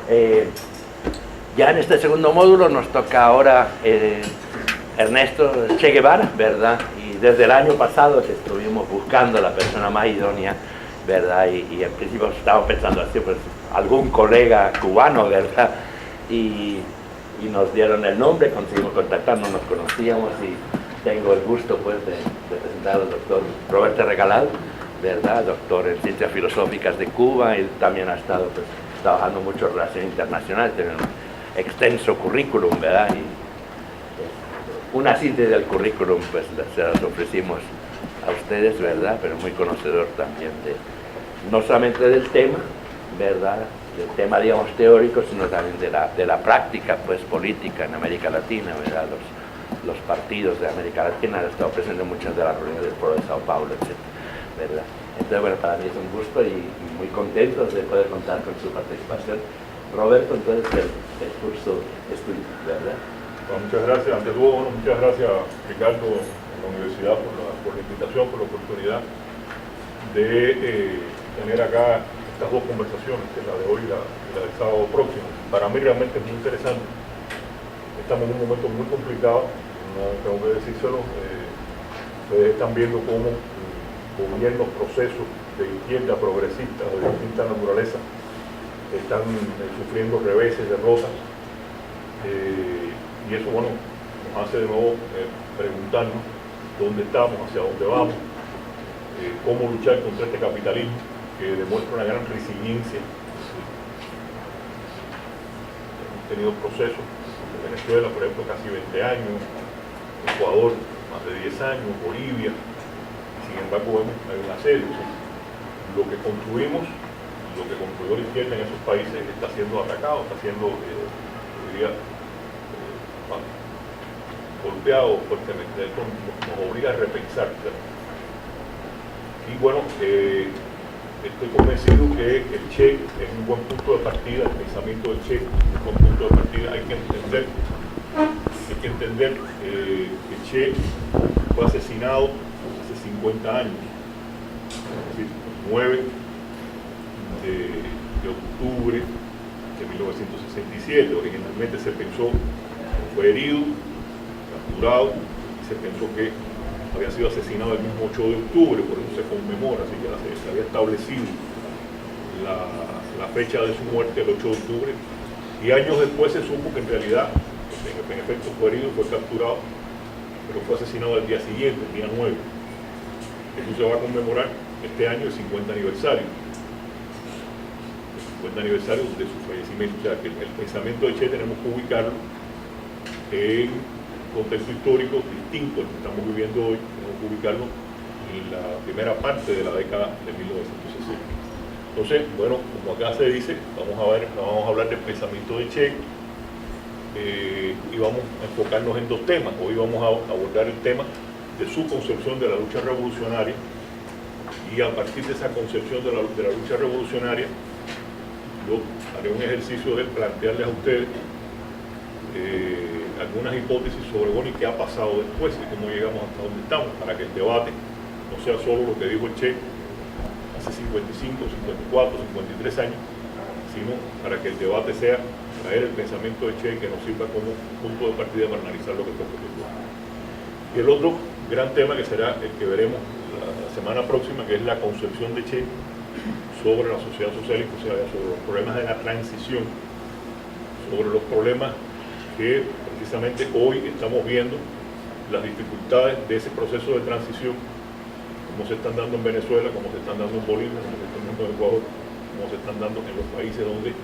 Ya en este segundo módulo nos toca ahora Ernesto Che Guevara, ¿verdad? Y desde el año pasado que estuvimos buscando la persona más idónea, ¿verdad? Y en principio estábamos pensando así, pues algún colega cubano, ¿verdad? Y nos dieron el nombre, conseguimos contactarnos, nos conocíamos y tengo el gusto pues de presentar al doctor Roberto Regalado, ¿verdad? Doctor en Ciencias Filosóficas de Cuba. Él también ha estado pues, trabajando mucho en relaciones internacionales, tiene un extenso currículum, ¿verdad? Y una síntesis del currículum pues se las ofrecimos a ustedes, ¿verdad? Pero muy conocedor también de, no solamente del tema, ¿verdad? Del tema, digamos, teórico, sino también de la práctica pues política en América Latina, ¿verdad? Los partidos de América Latina han estado presentes en muchas de las reuniones del Foro de Sao Paulo, etc., ¿verdad? Entonces, bueno, para mí es un gusto y muy contento de poder contar con su participación. Roberto, entonces, el curso es tuyo, ¿verdad? Bueno, muchas gracias. Ante todo, bueno, muchas gracias, Ricardo, a la universidad por la invitación, por la oportunidad de tener acá estas dos conversaciones, que es la de hoy y la del sábado próximo. Para mí realmente es muy interesante. Estamos en un momento muy complicado, no tengo que decírselo. Ustedes están viendo cómo gobiernos, procesos de izquierda progresista de distinta naturaleza están sufriendo reveses, derrotas, y eso, bueno, nos hace de nuevo preguntarnos dónde estamos, hacia dónde vamos, cómo luchar contra este capitalismo que demuestra una gran resiliencia. Hemos tenido procesos en Venezuela, por ejemplo, casi 20 años, Ecuador más de 10 años, Bolivia, y sin embargo vemos hay un asedio. Lo que construimos, lo que construyó la izquierda en esos países está siendo atacado, está siendo, diría, golpeado fuertemente. Esto nos obliga a repensar. Y bueno, estoy convencido que el Che es un buen punto de partida, el pensamiento del Che es un buen punto de partida. Hay que entender que Che fue asesinado hace 50 años, es decir, 9 de octubre de 1967. Originalmente se pensó que fue herido, capturado, y se pensó que había sido asesinado el mismo 8 de octubre, por eso se conmemora, así que se había establecido la fecha de su muerte, el 8 de octubre, y años después se supo que en realidad, en efecto fue herido, fue capturado, pero fue asesinado al día siguiente, el día 9. Eso se va a conmemorar este año, el 50 aniversario. El 50 aniversario de su fallecimiento. O sea, que el pensamiento de Che tenemos que ubicarlo en contexto histórico distinto al que estamos viviendo hoy. Tenemos que ubicarlo en la primera parte de la década de 1960. Entonces, bueno, como acá se dice, vamos a hablar del pensamiento de Che, y vamos a enfocarnos en dos temas. Hoy vamos a abordar el tema de su concepción de la lucha revolucionaria, y a partir de esa concepción de la lucha revolucionaria yo haré un ejercicio de plantearles a ustedes algunas hipótesis sobre, bueno, y qué ha pasado después y cómo llegamos hasta donde estamos, para que el debate no sea solo lo que dijo el Che hace 55, 54, 53 años, sino para que el debate sea traer el pensamiento de Che que nos sirva como punto de partida para analizar lo que está ocurriendo. Y el otro gran tema, que será el que veremos la semana próxima, que es la concepción de Che sobre la sociedad socialista, o sea, sobre los problemas de la transición, sobre los problemas que precisamente hoy estamos viendo, las dificultades de ese proceso de transición, como se están dando en Venezuela, como se están dando en Bolivia, como se están dando en Ecuador, como se están dando en los países donde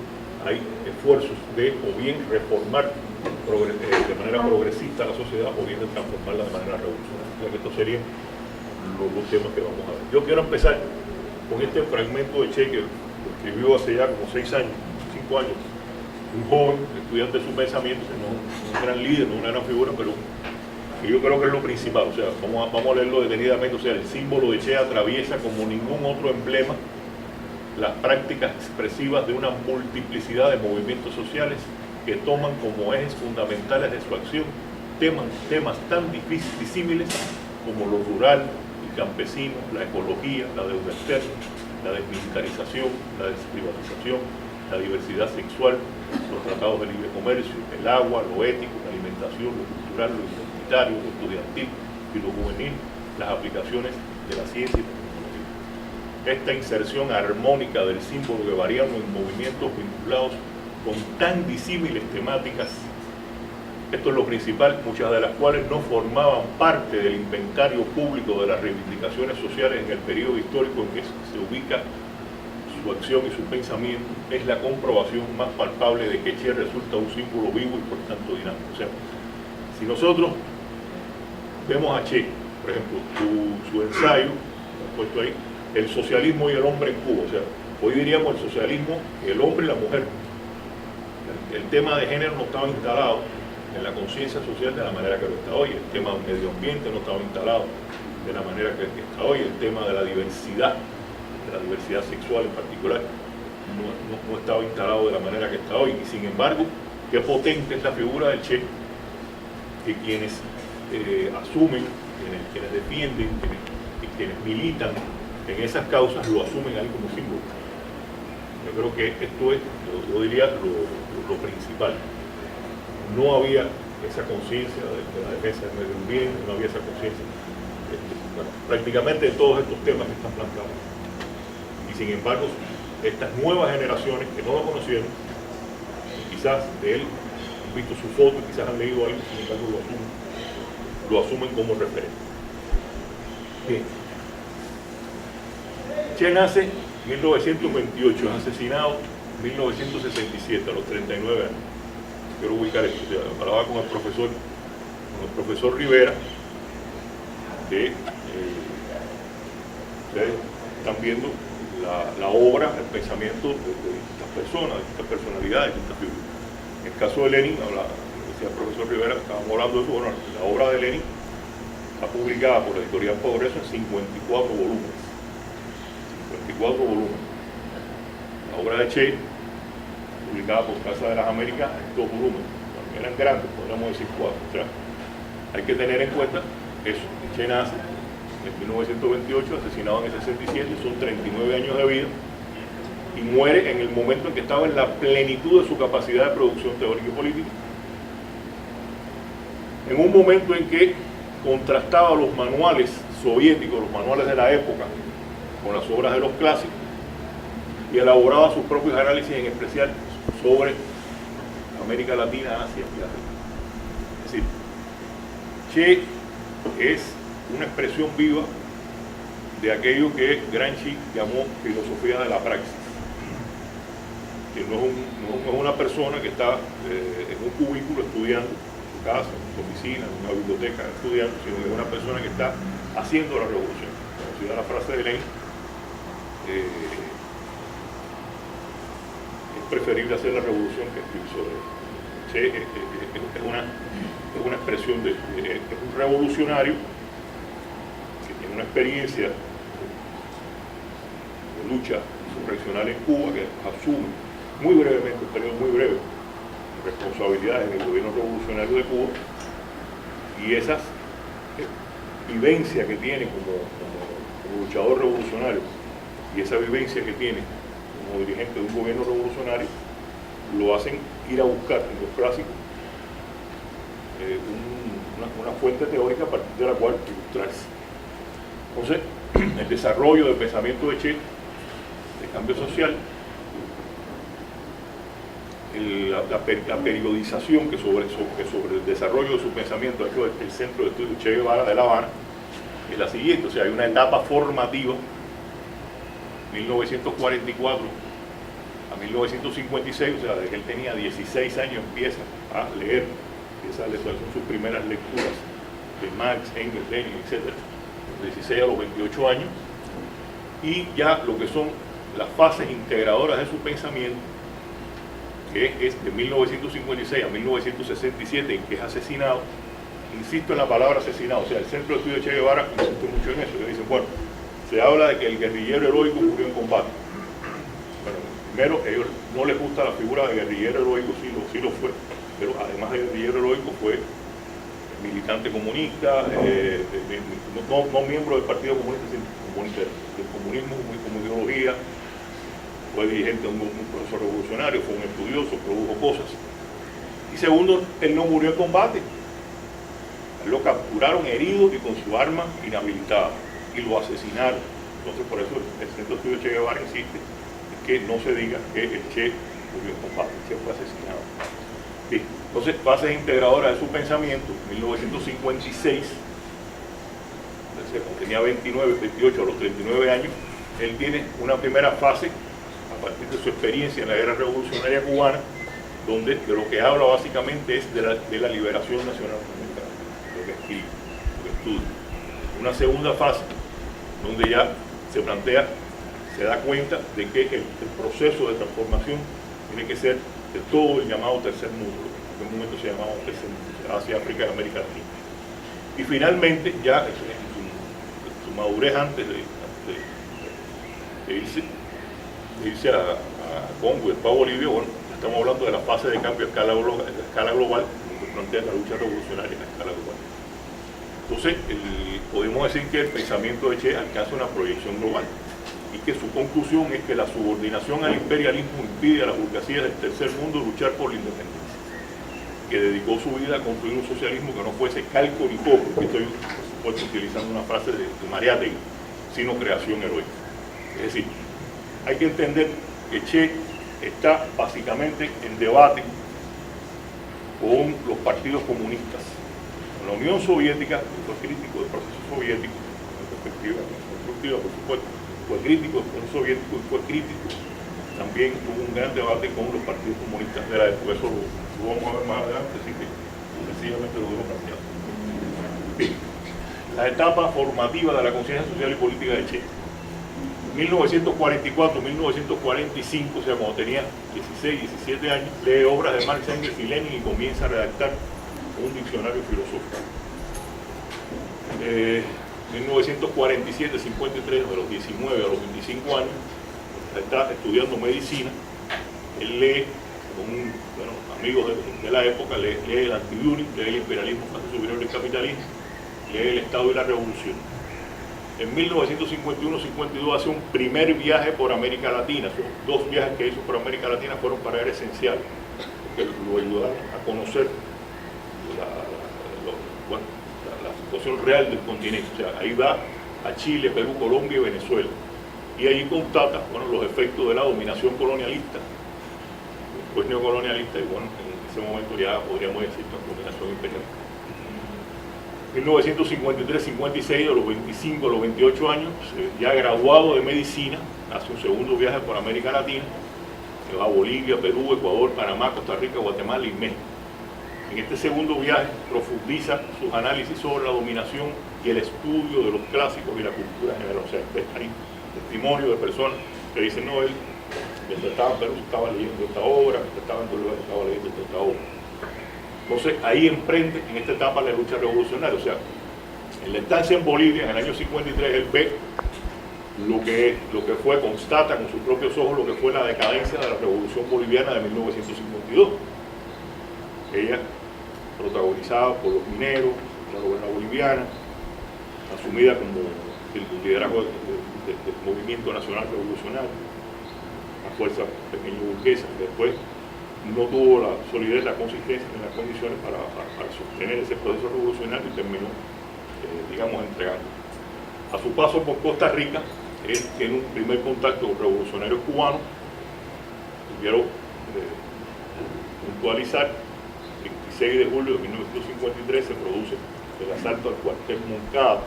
hay esfuerzos de o bien reformar de manera progresista la sociedad o bien de transformarla de manera revolucionaria. O sea, que estos serían los dos temas que vamos a ver. Yo quiero empezar con este fragmento de Che que escribió hace ya como 6 años, 5 años, un joven estudiante de su pensamiento, no un gran líder, no una gran figura, pero que yo creo que es lo principal. O sea, vamos a leerlo detenidamente. O sea, el símbolo de Che atraviesa como ningún otro emblema las prácticas expresivas de una multiplicidad de movimientos sociales que toman como ejes fundamentales de su acción temas tan disímiles como lo rural, el campesino, la ecología, la deuda externa, la desmilitarización, la desprivatización, la diversidad sexual, los tratados de libre comercio, el agua, lo ético, la alimentación, lo cultural, lo identitario, lo estudiantil y lo juvenil, las aplicaciones de la ciencia y la tecnología. Esta inserción armónica del símbolo guevariano en movimientos vinculados con tan disímiles temáticas, esto es lo principal, muchas de las cuales no formaban parte del inventario público de las reivindicaciones sociales en el periodo histórico en que se ubica su acción y su pensamiento, es la comprobación más palpable de que Che resulta un símbolo vivo y por tanto dinámico. O sea, si nosotros vemos a Che, por ejemplo, su ensayo, puesto ahí, el socialismo y el hombre en Cuba, o sea, hoy diríamos el socialismo, el hombre y la mujer. El tema de género no estaba instalado en la conciencia social de la manera que lo está hoy, el tema del medio ambiente no estaba instalado de la manera que está hoy, el tema de la diversidad sexual en particular, no estaba instalado de la manera que está hoy. Y sin embargo, qué potente es la figura del Che, que quienes asumen, quienes defienden, quienes militan en esas causas lo asumen ahí como símbolo. Yo creo que esto es, yo diría, lo principal. No había esa conciencia de la defensa del medio ambiente, no había esa conciencia prácticamente de todos estos temas que están planteados. Y sin embargo, estas nuevas generaciones que no lo conocieron, quizás de él han visto su foto, quizás han leído algo, sin embargo lo asumen como referente. Bien. Che nace en 1928, es asesinado en 1967, a los 39 años. Quiero ubicar esto. Hablaba con el profesor Rivera, que ustedes están viendo la obra, el pensamiento de distintas personas, de distintas personalidades, de distintas figuras. En el caso de Lenin, decía el profesor Rivera, estábamos hablando de eso, bueno, la obra de Lenin está publicada por la editorial Progreso en 54 volúmenes. 54 volúmenes. La obra de Che, publicada por Casa de las Américas, en 2 volúmenes. También eran grandes, podríamos decir 4. O sea, hay que tener en cuenta eso. Che nace en 1928, asesinado en el 67, son 39 años de vida, y muere en el momento en que estaba en la plenitud de su capacidad de producción teórica y política. En un momento en que contrastaba los manuales soviéticos, los manuales de la época, con las obras de los clásicos, y elaboraba sus propios análisis, en especial sobre América Latina, Asia y África. Es decir, Che es una expresión viva de aquello que Gramsci llamó filosofía de la praxis, que no es una persona que está en un cubículo estudiando en su casa, en su oficina, en una biblioteca estudiando, sino que es una persona que está haciendo la revolución. Conocida la frase de Lenin, es preferible hacer la revolución que escribir sobre ella. Che es una expresión es un revolucionario que tiene una experiencia de lucha insurreccional en Cuba, que asume muy brevemente, un periodo muy breve, responsabilidades en el gobierno revolucionario de Cuba, y esas vivencias que tiene como luchador revolucionario y esa vivencia que tiene como dirigente de un gobierno revolucionario lo hacen ir a buscar en los clásicos una fuente teórica a partir de la cual ilustrarse. Entonces, el desarrollo del pensamiento de Che, de cambio social, la periodización que sobre el desarrollo de su pensamiento ha hecho el Centro de Estudios Che Guevara de La Habana, es la siguiente. O sea, hay una etapa formativa, 1944 a 1956, o sea, desde que él tenía 16 años empieza a leer, son sus primeras lecturas de Marx, Engels, Lenin, etc. De 16 a los 28 años, y ya lo que son las fases integradoras de su pensamiento, que es de 1956 a 1967, en que es asesinado. Insisto en la palabra asesinado, o sea, el Centro de Estudios Che Guevara insiste mucho en eso. Ellos dicen, bueno, se habla de que el guerrillero heroico murió en combate. Bueno, primero, a ellos no les gusta la figura de guerrillero heroico, sí lo fue, pero además de guerrillero heroico fue militante comunista, no miembro del Partido Comunista, sino comunista, del comunismo como ideología, fue dirigente de un proceso revolucionario, fue un estudioso, produjo cosas. Y segundo, él no murió en combate. Él lo capturaron herido y con su arma inhabilitada y lo asesinaron. Entonces, por eso el Centro de Estudios Che Guevara insiste en que no se diga que el Che murió en combate, el Che fue asesinado. Bien. Entonces, fases integradoras de su pensamiento, 1956, cuando tenía 29, 28, a los 39 años, él tiene una primera fase, a partir de su experiencia en la guerra revolucionaria cubana, donde de lo que habla básicamente es de la liberación nacional americana, lo que escribe, lo que estudia. Una segunda fase, donde ya se plantea, se da cuenta de que el proceso de transformación tiene que ser de todo el llamado tercer mundo, lo que en un momento se llamaba tercer mundo, Asia, África y América Latina. Y finalmente, ya en su madurez antes de irse a Congo y después a Bolivia, bueno, estamos hablando de la fase de cambio a escala global, que plantea la lucha revolucionaria a escala global. Entonces, podemos decir que el pensamiento de Che alcanza una proyección global y que su conclusión es que la subordinación al imperialismo impide a las burguesías del tercer mundo luchar por la independencia, que dedicó su vida a construir un socialismo que no fuese calco ni poco, que estoy por supuesto utilizando una frase de Mariátegui, sino creación heroica. Es decir, hay que entender que Che está básicamente en debate con los partidos comunistas. Con la Unión Soviética, fue crítico del proceso soviético, en perspectiva constructiva, por supuesto, fue crítico del proceso soviético y fue crítico. También tuvo un gran debate con los partidos comunistas de la época, eso lo vamos a ver más adelante, así que sencillamente lo dejo planteado. Bien, la etapa formativa de la conciencia social y política de Che. 1944-1945, o sea, cuando tenía 16, 17 años, lee obras de Marx, Engels y Lenin y comienza a redactar un diccionario filosófico. 1947-53, de los 19 a los 25 años, está estudiando medicina. Él lee con amigos de la época, lee el Anti-Düring, lee el imperialismo, fase superior del capitalismo, lee el Estado y la Revolución. En 1951-52 hace un primer viaje por América Latina. Esos dos viajes que hizo por América Latina fueron para él esenciales, porque lo ayudaron a conocer la situación real del continente. O sea, ahí va a Chile, Perú, Colombia y Venezuela. Y ahí constata los efectos de la dominación colonialista, después neocolonialista, y bueno, en ese momento ya podríamos decir dominación imperialista. 1953-56, de los 25 a los 28 años, ya graduado de medicina, hace un segundo viaje por América Latina, que va a Bolivia, Perú, Ecuador, Panamá, Costa Rica, Guatemala y México. En este segundo viaje profundiza sus análisis sobre la dominación y el estudio de los clásicos y la cultura general. O sea, hay testimonio de personas que dicen, no, él, mientras estaba en Perú estaba leyendo esta obra, mientras estaba en Bolivia estaba leyendo esta obra. Entonces ahí emprende en esta etapa la lucha revolucionaria. O sea, en la estancia en Bolivia, en el año 53, él ve lo que fue, constata con sus propios ojos lo que fue la decadencia de la revolución boliviana de 1952. Ella, protagonizada por los mineros, la gobierna boliviana, asumida como el liderazgo del movimiento nacional revolucionario, la fuerza pequeña burguesa, que después no tuvo la solidez, la consistencia en las condiciones para sostener ese proceso revolucionario y terminó, digamos, entregando. A su paso por Costa Rica, él tiene un primer contacto con revolucionarios cubanos. Quiero puntualizar, el 26 de julio de 1953 se produce el asalto al cuartel Moncada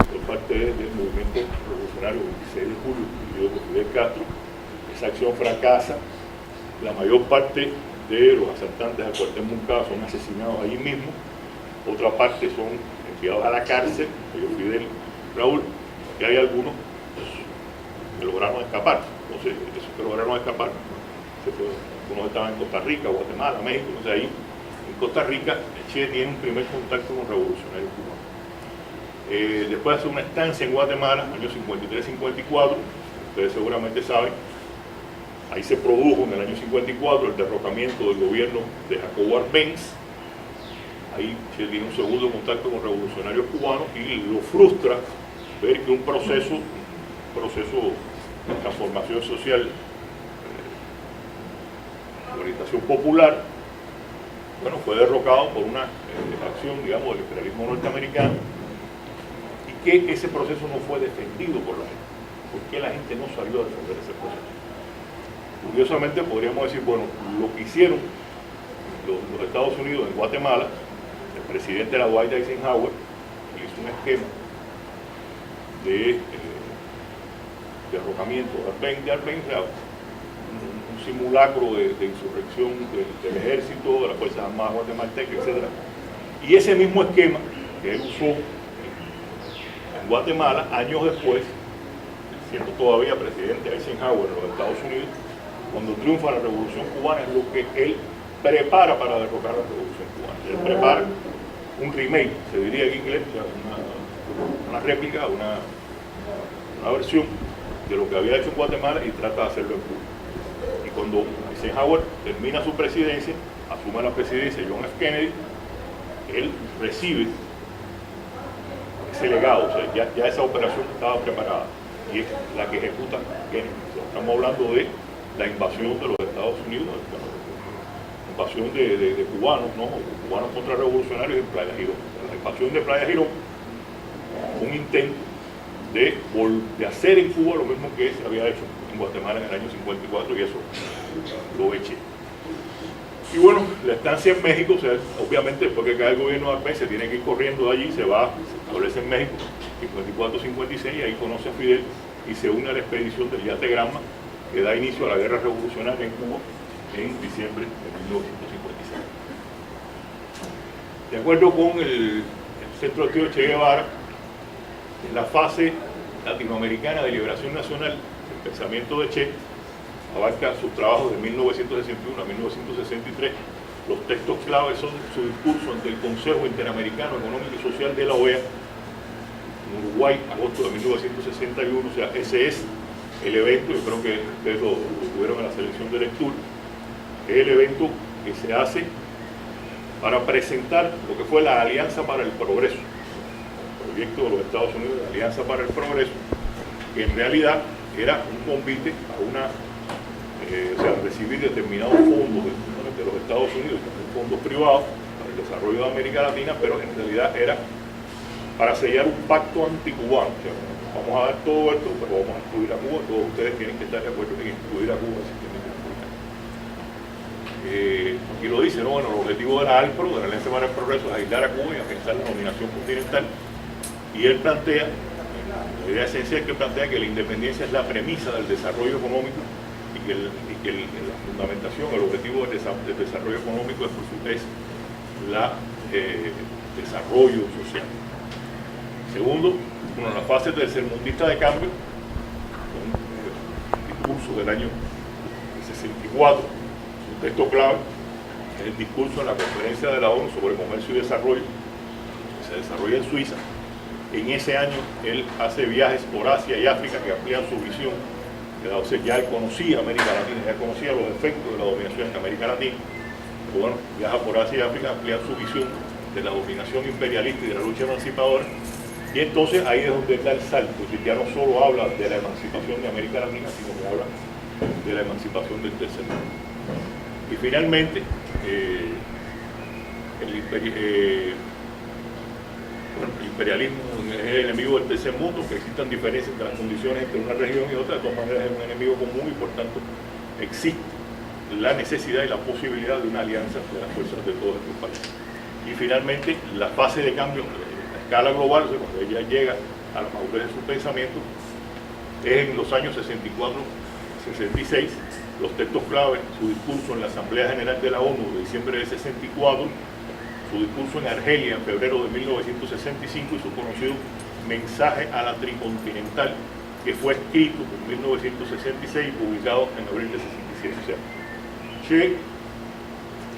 por parte del movimiento revolucionario 26 de julio, dirigido por Fidel Castro. Esa acción fracasa. La mayor parte de los asaltantes al cuartel Moncada son asesinados allí mismo, otra parte son enviados a la cárcel, Fidel, Raúl, y hay algunos que lograron escapar. Entonces, esos que lograron escapar, algunos estaban en Costa Rica, Guatemala, México. Entonces ahí, en Costa Rica, Che tiene un primer contacto con revolucionarios cubanos. Después hace una estancia en Guatemala, años 53-54, ustedes seguramente saben. Ahí se produjo en el año 54 el derrocamiento del gobierno de Jacobo Arbenz. Ahí se tiene un segundo contacto con revolucionarios cubanos y lo frustra ver que un proceso de transformación social de orientación popular, bueno, fue derrocado por una acción, digamos, del imperialismo norteamericano, y que ese proceso no fue defendido por la gente. ¿Por qué la gente no salió a defender ese proceso? Curiosamente podríamos decir, bueno, lo que hicieron los Estados Unidos en Guatemala, el presidente era Dwight Eisenhower, hizo un esquema de derrocamiento un simulacro de insurrección del ejército, de las Fuerzas Armadas guatemaltecas, etc. Y ese mismo esquema que él usó en Guatemala, años después, siendo todavía presidente Eisenhower en los Estados Unidos, cuando triunfa la Revolución Cubana, es lo que él prepara para derrocar la Revolución Cubana. Él prepara un remake, se diría en inglés, una réplica, una versión de lo que había hecho en Guatemala y trata de hacerlo en Cuba. Y cuando Eisenhower termina su presidencia, asume la presidencia John F. Kennedy, él recibe ese legado, o sea, ya esa operación estaba preparada y es la que ejecuta Kennedy. O sea, estamos hablando de la invasión de los Estados Unidos, la invasión de cubanos, ¿no? Cubanos contrarrevolucionarios en Playa Girón. La invasión de Playa Girón, un intento de hacer en Cuba lo mismo que se había hecho en Guatemala en el año 54, y eso lo eché. Y bueno, la estancia en México, o sea, obviamente después que cae el gobierno de Arbenz, se tiene que ir corriendo de allí, se establece en México, 54-56, y ahí conoce a Fidel y se une a la expedición del Yate Granma, que da inicio a la guerra revolucionaria en Cuba en diciembre de 1956. De acuerdo con el Centro de Estudios Che Guevara, en la fase latinoamericana de liberación nacional, el pensamiento de Che abarca sus trabajos de 1961 a 1963. Los textos claves son su discurso ante el Consejo Interamericano Económico y Social de la OEA en Uruguay, agosto de 1961. O sea, ese es el evento, yo creo que ustedes lo tuvieron en la selección de lectura, es el evento que se hace para presentar lo que fue la Alianza para el Progreso, el proyecto de los Estados Unidos, la Alianza para el Progreso, que en realidad era un convite a recibir determinados fondos de los Estados Unidos, fondos privados para el desarrollo de América Latina, pero en realidad era para sellar un pacto anticubano. O sea, vamos a dar todo esto, pero vamos a excluir a Cuba, todos ustedes tienen que estar de acuerdo en excluir a Cuba. Aquí lo dice, ¿no? Bueno, el objetivo de la ALPRO, de la Alianza para el Progreso, es aislar a Cuba y afianzar la dominación continental. Y él plantea, la idea esencial que plantea, que la independencia es la premisa del desarrollo económico y que la fundamentación, el objetivo del desarrollo económico es el desarrollo social. Segundo, bueno, la fase tercermundista de cambio, un discurso del año 64, un texto clave, es el discurso en la conferencia de la ONU sobre comercio y desarrollo, que se desarrolla en Suiza. En ese año él hace viajes por Asia y África que amplían su visión. O sea, ya él conocía América Latina, ya conocía los efectos de la dominación en América Latina. Pero bueno, viaja por Asia y África, amplía su visión de la dominación imperialista y de la lucha emancipadora. Y entonces ahí es donde da el salto, que ya no solo habla de la emancipación de América Latina, sino que habla de la emancipación del tercer mundo. Y finalmente, el imperialismo es el enemigo del tercer mundo, que existan diferencias entre las condiciones entre una región y otra, de todas maneras es un enemigo común y por tanto existe la necesidad y la posibilidad de una alianza de las fuerzas de todos estos países. Y finalmente, la fase de cambio a escala global, o sea, cuando ella llega a la madurez de su pensamiento, es en los años 64-66, los textos claves, su discurso en la Asamblea General de la ONU de diciembre de 64, su discurso en Argelia en febrero de 1965 y su conocido mensaje a la tricontinental, que fue escrito en 1966 y publicado en abril de 67. O sea, Che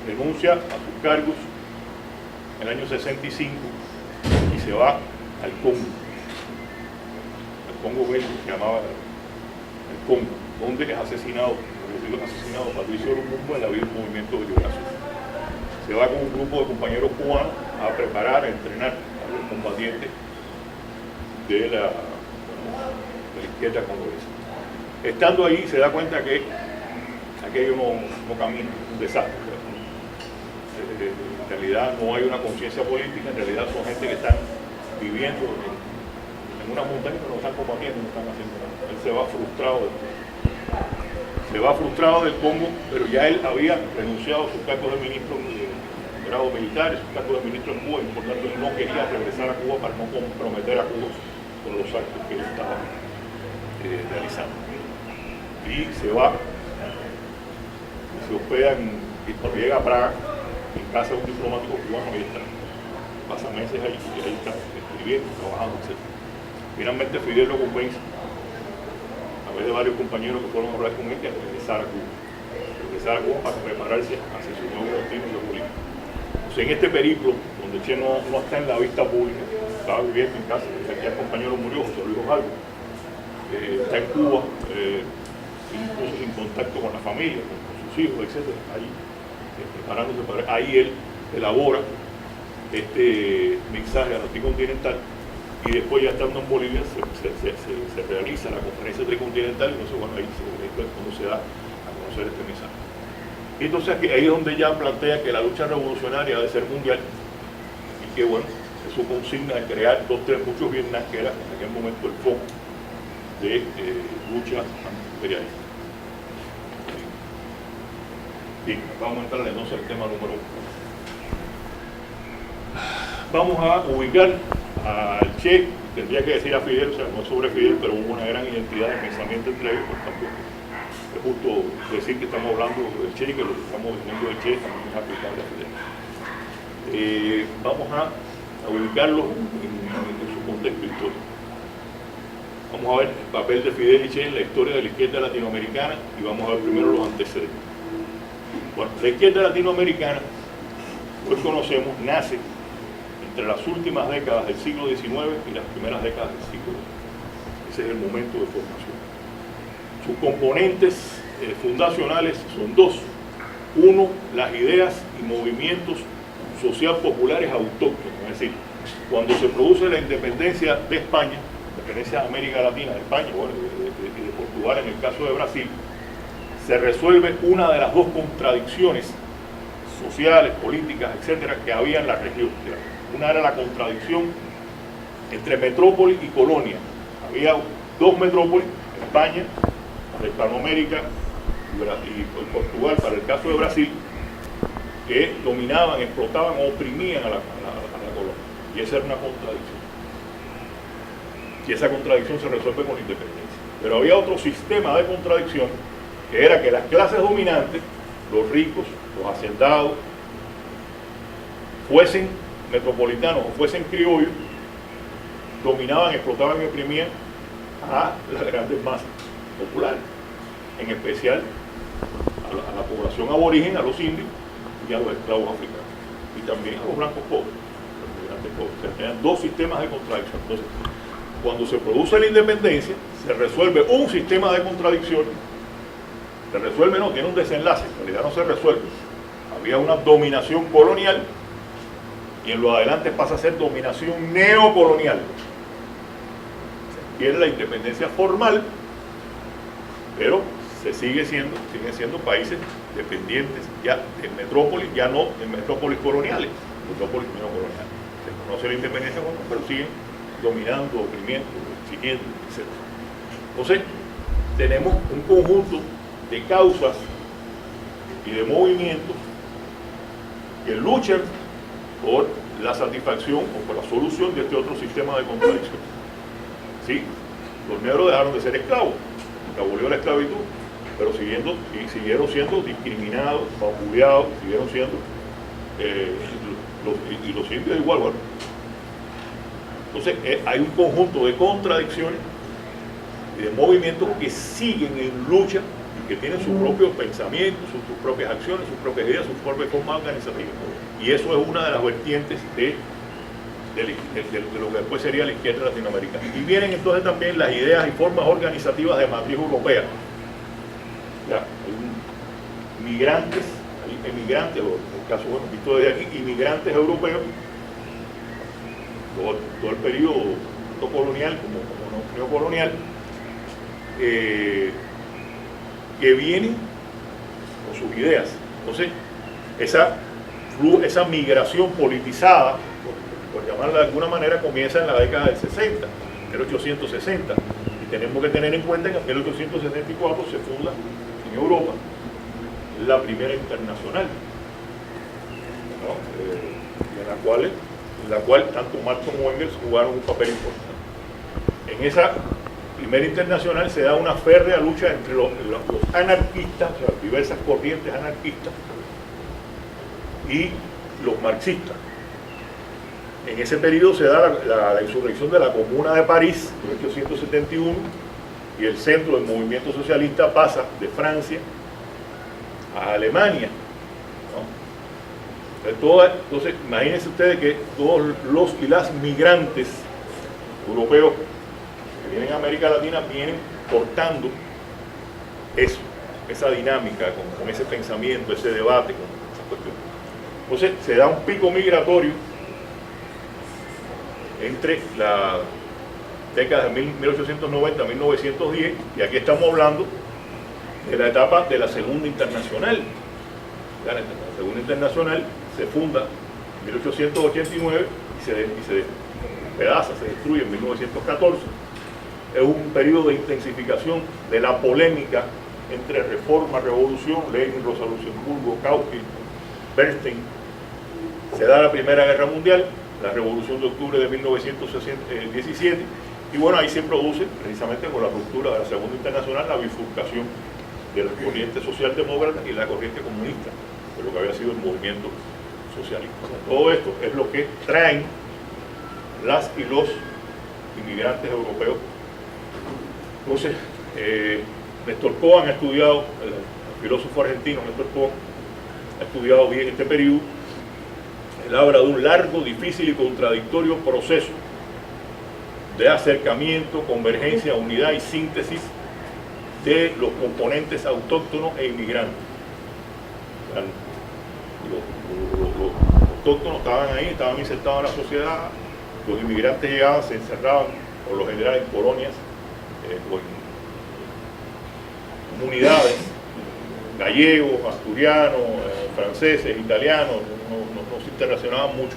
renuncia a sus cargos en el año 65 y se va al Congo belga, que se llamaba el Congo, donde es asesinado Patricio Lumumba en la vida del movimiento de liberación. Se va con un grupo de compañeros cubanos a preparar, a entrenar a los combatientes de la izquierda congolesa. Estando ahí se da cuenta que aquello no camina, es un desastre. En realidad no hay una conciencia política, en realidad son gente que están viviendo en una montaña que no están combatiendo, no están haciendo nada. Él se va frustrado del Congo, pero ya él había renunciado a sus cargos de ministro de grado militar, sus cargos de ministro en Cuba, y por tanto él no quería regresar a Cuba para no comprometer a Cuba con los actos que él estaba realizando. Y se va, se hospeda y cuando llega a Praga, en casa de un diplomático cubano, ahí está, pasa meses ahí, y ahí está escribiendo, trabajando, etc. Finalmente Fidel lo convence, a través de varios compañeros que fueron a hablar con él, que regresar a Cuba para prepararse hacia su nuevo destino político. Entonces, en este periplo, donde Che no está en la vista pública, estaba viviendo en casa, aquel compañero murió, José Luis Ojalvo, está en Cuba, incluso en contacto con la familia, con sus hijos, etc. Ahí, preparándose para ahí él elabora este mensaje a la tricontinental, y después ya estando en Bolivia se realiza la conferencia tricontinental, y entonces bueno, ahí es cuando se da a conocer este mensaje. Y entonces ahí es donde ya plantea que la lucha revolucionaria ha de ser mundial, y que bueno, su consigna de crear muchos Vietnam, que era en aquel momento el foco de lucha antiimperialista. Bien, vamos a entrar entonces al tema número 1. Vamos a ubicar al Che, tendría que decir a Fidel, o sea, no sobre Fidel, pero hubo una gran identidad de pensamiento entre ellos, por tanto, es justo decir que estamos hablando del Che y que lo que estamos diciendo del Che también es aplicable a Fidel. Vamos a ubicarlo en su contexto histórico. Vamos a ver el papel de Fidel y Che en la historia de la izquierda latinoamericana, y vamos a ver primero los antecedentes. Bueno, la izquierda latinoamericana, hoy conocemos, nace entre las últimas décadas del siglo XIX y las primeras décadas del siglo XX. Ese es el momento de formación. Sus componentes fundacionales son dos. Uno, las ideas y movimientos social populares autóctonos, es decir, cuando se produce la independencia de España, la independencia de América Latina, de España, bueno, y de Portugal en el caso de Brasil, se resuelve una de las dos contradicciones sociales, políticas, etcétera, que había en la región. Una era la contradicción entre metrópoli y colonia. Había dos metrópolis, España, para Hispanoamérica, y Portugal, para el caso de Brasil, que dominaban, explotaban o oprimían a la colonia. Y esa era una contradicción. Y esa contradicción se resuelve con la independencia. Pero había otro sistema de contradicción, que era que las clases dominantes, los ricos, los hacendados, fuesen metropolitanos o fuesen criollos, dominaban, explotaban y oprimían a las grandes masas populares, en especial a la población aborigen, a los indios y a los esclavos africanos, y también a los blancos pobres, los migrantes pobres. O sea, tenían dos sistemas de contradicción. Entonces, cuando se produce la independencia, se resuelve un sistema de contradicciones. Se resuelve, no, tiene un desenlace, en realidad no se resuelve. Había una dominación colonial, y en lo adelante pasa a ser dominación neocolonial. Se pierde la independencia formal, pero siguen siendo países dependientes ya de metrópolis, ya no de metrópolis coloniales, metrópolis neocoloniales. Se conoce la independencia formal, pero siguen dominando, oprimiendo, exigiendo, etc. Entonces, tenemos un conjunto de causas y de movimientos que luchan por la satisfacción o por la solución de este otro sistema de contradicción. Sí, los negros dejaron de ser esclavos, se abolió la esclavitud, pero siguieron siendo discriminados, vapuleados, siguieron siendo y los indios igual. Bueno. Entonces hay un conjunto de contradicciones y de movimientos que siguen en lucha, que tienen sus propios pensamientos, sus propias acciones, sus propias ideas, sus propias formas organizativas. Y eso es una de las vertientes de lo que después sería la izquierda latinoamericana. Y vienen entonces también las ideas y formas organizativas de matriz europea. Ya, hay migrantes, hay emigrantes, o en el caso, bueno, visto desde aquí, inmigrantes europeos, todo el periodo tanto colonial como neocolonial, que vienen con sus ideas. Entonces, esa migración politizada, por llamarla de alguna manera, comienza en la década del 60, 1860. Y tenemos que tener en cuenta que en 1874 se funda en Europa la primera internacional, ¿no? en la cual tanto Marx como Engels jugaron un papel importante. En esa primera internacional se da una férrea lucha entre los anarquistas, o sea, diversas corrientes anarquistas, y los marxistas. En ese periodo se da la insurrección de la Comuna de París, en 1871, y el centro del movimiento socialista pasa de Francia a Alemania, ¿no? Entonces, imagínense ustedes que todos los y las migrantes europeos que vienen a América Latina vienen cortando eso, esa dinámica, con ese pensamiento, ese debate, con esa cuestión. Entonces, se da un pico migratorio entre la década de 1890 a 1910, y aquí estamos hablando de la etapa de la Segunda Internacional. La Segunda Internacional se funda en 1889 y se despedaza, se destruye en 1914. Es un periodo de intensificación de la polémica entre reforma, revolución, Lenin, Rosa Luxemburgo, Kautsky, Bernstein. Se da la Primera Guerra Mundial, la Revolución de Octubre de 1917, y bueno, ahí se produce, precisamente con la ruptura de la Segunda Internacional, la bifurcación de la corriente socialdemócrata y la corriente comunista, de lo que había sido el movimiento socialista. O sea, todo esto es lo que traen las y los inmigrantes europeos. Entonces, Néstor Cohen ha estudiado, el filósofo argentino Néstor Cohen ha estudiado bien este periodo. Él habla de un largo, difícil y contradictorio proceso de acercamiento, convergencia, unidad y síntesis de los componentes autóctonos e inmigrantes. Los autóctonos estaban ahí, estaban insertados en la sociedad, los inmigrantes llegaban, se encerraban por lo general en colonias, con comunidades, gallegos, asturianos, franceses, italianos, no se interrelacionaban mucho,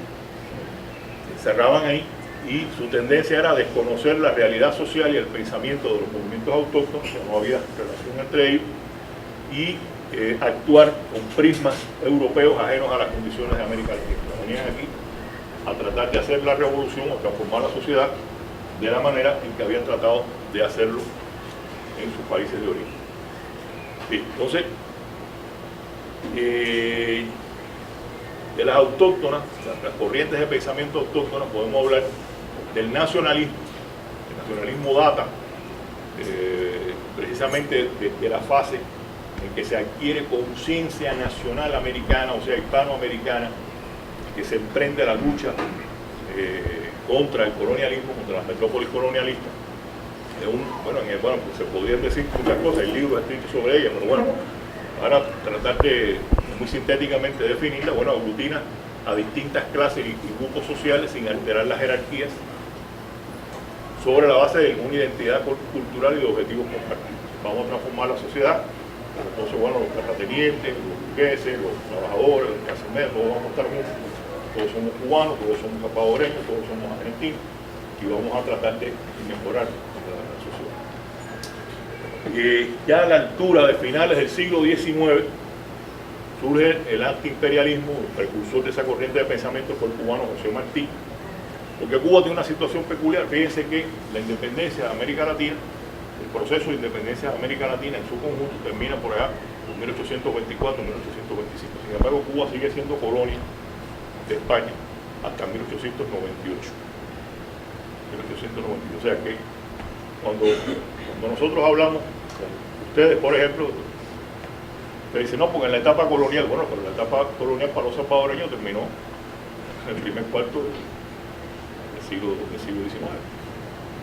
se encerraban ahí, y su tendencia era desconocer la realidad social y el pensamiento de los movimientos autóctonos, que no había relación entre ellos, y actuar con prismas europeos ajenos a las condiciones de América Latina. Venían aquí a tratar de hacer la revolución o transformar la sociedad de la manera en que habían tratado de hacerlo en sus países de origen. Sí, entonces, de las autóctonas, las corrientes de pensamiento autóctonas, podemos hablar del nacionalismo. El nacionalismo data precisamente de la fase en que se adquiere conciencia nacional americana, o sea, hispanoamericana, que se emprende la lucha contra el colonialismo, contra las metrópolis colonialistas. Pues se podrían decir muchas cosas, el libro escrito sobre ella, pero bueno, ahora tratar de muy sintéticamente definirla, bueno, aglutina a distintas clases y grupos sociales sin alterar las jerarquías, sobre la base de una identidad cultural y de objetivos compartidos. Vamos a transformar la sociedad. Entonces, bueno, los terratenientes, los burgueses, los trabajadores, los clases medias, todos vamos a estar juntos. Todos somos cubanos, todos somos salvadoreños, todos somos argentinos, y vamos a tratar de mejorar la sociedad. Ya a la altura de finales del siglo XIX surge el antiimperialismo, el precursor de esa corriente de pensamiento fue el cubano José Martí, porque Cuba tiene una situación peculiar. Fíjense que la independencia de América Latina, el proceso de independencia de América Latina en su conjunto termina por allá en 1824, 1825. Sin embargo, Cuba sigue siendo colonia de España hasta 1898. O sea que cuando nosotros hablamos, ustedes, por ejemplo, ustedes dicen, no, porque en la etapa colonial, bueno, pero la etapa colonial para los salvadoreños terminó en el primer cuarto del siglo XIX.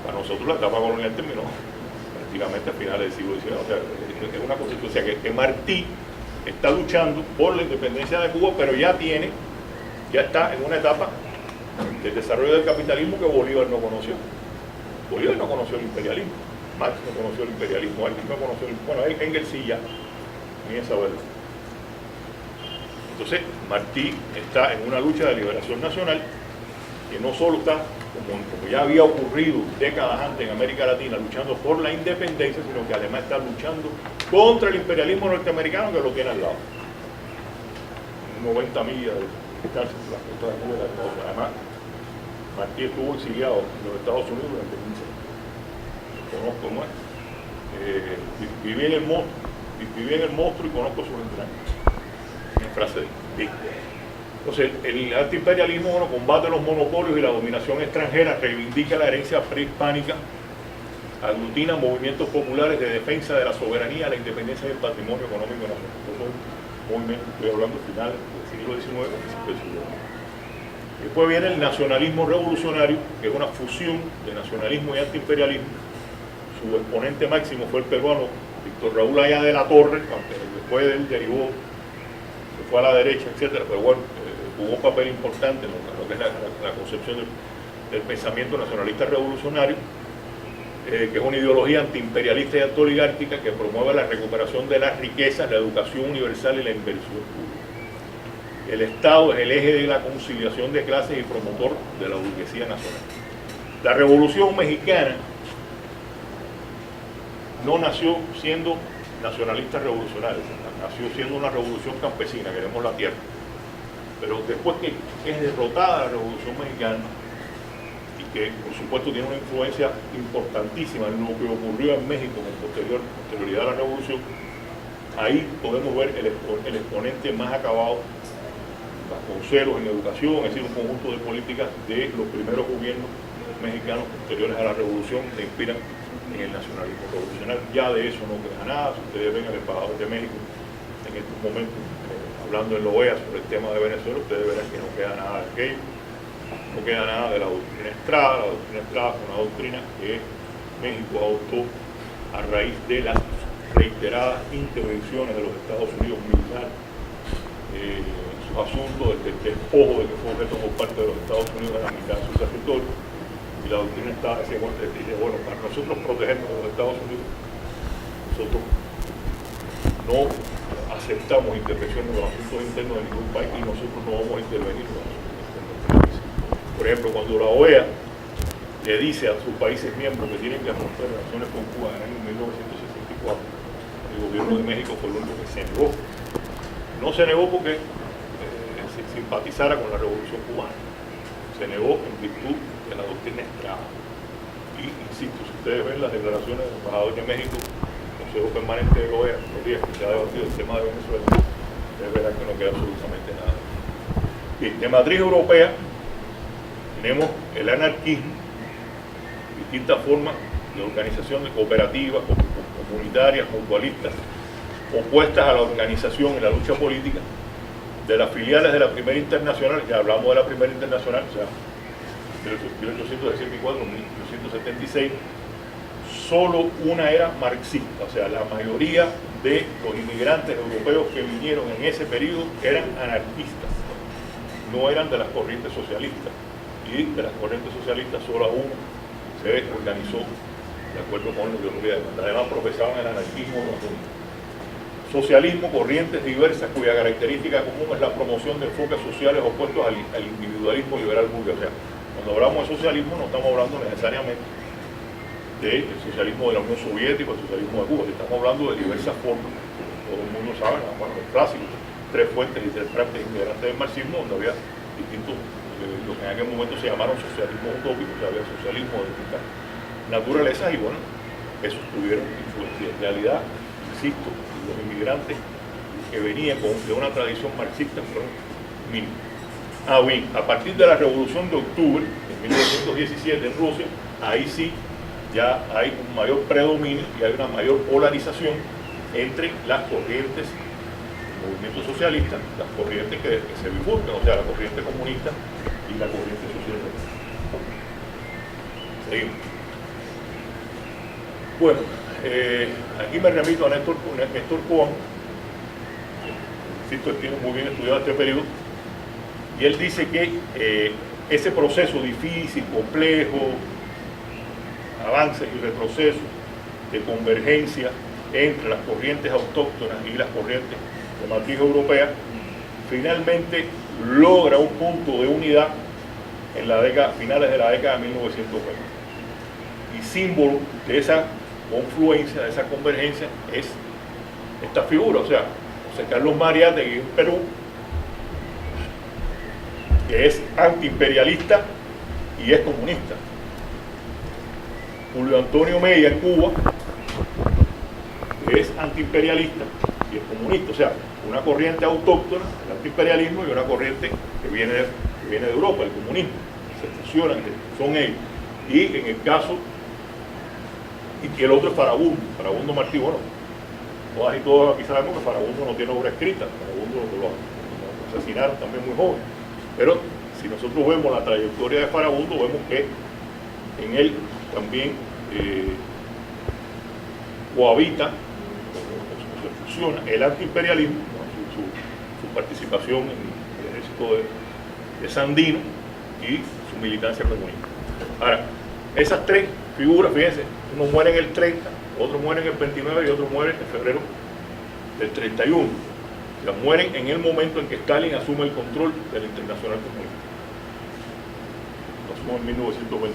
Para nosotros la etapa colonial terminó prácticamente a finales del siglo XIX. O sea, es una constitución que Martí está luchando por la independencia de Cuba, pero ya está en una etapa del desarrollo del capitalismo que Bolívar no conoció. Bolívar no conoció el imperialismo, Marx no conoció el imperialismo, Engels no conoció Engels sí ya, ni saberlo. Entonces, Martí está en una lucha de liberación nacional que no solo está, como ya había ocurrido décadas antes en América Latina, luchando por la independencia, sino que además está luchando contra el imperialismo norteamericano que lo tiene al lado. 90 millas de distancia de las costas de Cuba. Además, Martí estuvo exiliado en los Estados Unidos durante 15 años. Conozco cómo es. Viví en el monstruo y conozco sus entrañas. Una frase de Entonces, el antiimperialismo, bueno, combate los monopolios y la dominación extranjera, reivindica la herencia prehispánica, aglutina movimientos populares de defensa de la soberanía, la independencia y el patrimonio económico nacional. Estos son movimientos, estoy hablando finales del siglo XIX, principios del siglo XX. Después viene el nacionalismo revolucionario, que es una fusión de nacionalismo y antiimperialismo. Su exponente máximo fue el peruano Víctor Raúl Aya de la Torre, aunque después de él derivó, se fue a la derecha, etcétera, pero bueno, jugó un papel importante en lo que es la concepción del pensamiento nacionalista revolucionario, que es una ideología antiimperialista y antioligárquica que promueve la recuperación de las riquezas, la educación universal y la inversión pública. El Estado es el eje de la conciliación de clases y promotor de la burguesía nacional. La Revolución Mexicana no nació siendo nacionalista revolucionaria, nació siendo una revolución campesina, queremos la tierra. Pero después que es derrotada la Revolución Mexicana, y que por supuesto tiene una influencia importantísima en lo que ocurrió en México con posterioridad a la Revolución, ahí podemos ver el exponente más acabado, Vasconcelos en educación, es decir, un conjunto de políticas de los primeros gobiernos mexicanos posteriores a la Revolución que inspiran en el nacionalismo revolucionario. Ya de eso no queda nada. Si ustedes ven al embajador de México en estos momentos hablando en la OEA sobre el tema de Venezuela, ustedes verán que no queda nada de aquello, no queda nada de la doctrina Estrada. La doctrina Estrada fue una doctrina que México adoptó a raíz de las reiteradas intervenciones de los Estados Unidos militares en sus asuntos, del despojo de que fue objeto por parte de los Estados Unidos de la mitad de sus territorios. Y la doctrina Estrada dice, bueno, para nosotros protegernos de los Estados Unidos, nosotros no aceptamos intervención en los asuntos internos de ningún país y nosotros no vamos a intervenir en los asuntos internos del país. Por ejemplo, cuando la OEA le dice a sus países miembros que tienen que romper relaciones con Cuba en el año 1964, el gobierno de México fue el único que se negó. No se negó porque simpatizara con la revolución cubana, se negó en virtud de la doctrina Estrada. Y insisto, si ustedes ven las declaraciones del embajador de México, Consejo Permanente de la OEA, los días que se ha debatido el tema de Venezuela, ustedes verán que no queda absolutamente nada. Bien, de matriz europea tenemos el anarquismo, distintas formas de organización de cooperativas, comunitarias, mutualistas, opuestas a la organización y la lucha política de las filiales de la Primera Internacional. Ya hablamos de la Primera Internacional, o sea, de 1864 1876, solo una era marxista, o sea, la mayoría de los inmigrantes europeos que vinieron en ese periodo eran anarquistas, no eran de las corrientes socialistas, y de las corrientes socialistas solo uno se organizó de acuerdo con la ideología de banda. Además profesaban el anarquismo rotundo. Socialismo, corrientes diversas cuya característica común es la promoción de enfoques sociales opuestos al individualismo liberal burgués. O sea, cuando hablamos de socialismo no estamos hablando necesariamente del socialismo de la Unión Soviética o el socialismo de Cuba, estamos hablando de diversas formas. Todo el mundo sabe, bueno, los clásicos, tres fuentes y tres prácticas integrantes del marxismo, donde había distintos, lo que en aquel momento se llamaron socialismo utópico, que había socialismo de distintas naturalezas, y bueno, esos tuvieron influencia. En realidad, insisto, los inmigrantes que venían de una tradición marxista fueron mínimos. Bien, a partir de la Revolución de Octubre de 1917 en Rusia, ahí sí ya hay un mayor predominio y hay una mayor polarización entre las corrientes del movimiento socialista, las corrientes que se bifurcan, o sea, la corriente comunista y la corriente socialdemócrata. Seguimos. Bueno, aquí me remito a Néstor Cohen, insisto, él tiene muy bien estudiado este periodo, y él dice que ese proceso difícil, complejo, avances y retrocesos de convergencia entre las corrientes autóctonas y las corrientes de matriz europea finalmente logra un punto de unidad en la década, finales de la década de 1920. Y símbolo de esa confluencia, de esa convergencia, es esta figura, o sea, José Carlos Mariátegui en Perú, que es antiimperialista y es comunista. Julio Antonio Mella en Cuba, que es antiimperialista y es comunista, o sea, una corriente autóctona, el antiimperialismo, y una corriente que viene de Europa, el comunismo. Se fusionan, son ellos. Y en el caso, y el otro es Farabundo Martí. Bueno, todas y todos aquí sabemos que Farabundo no tiene obra escrita, Farabundo lo asesinaron también muy joven. Pero si nosotros vemos la trayectoria de Farabundo, vemos que en él también cohabita, se fusiona el antiimperialismo, su participación en el ejército de Sandino y su militancia comunista. Ahora, esas tres figuras, fíjense, uno muere en el 30, otro muere en el 29 y otro muere en febrero del 31. O sea, mueren en el momento en que Stalin asume el control de la Internacional Comunista. Lo asume en 1928.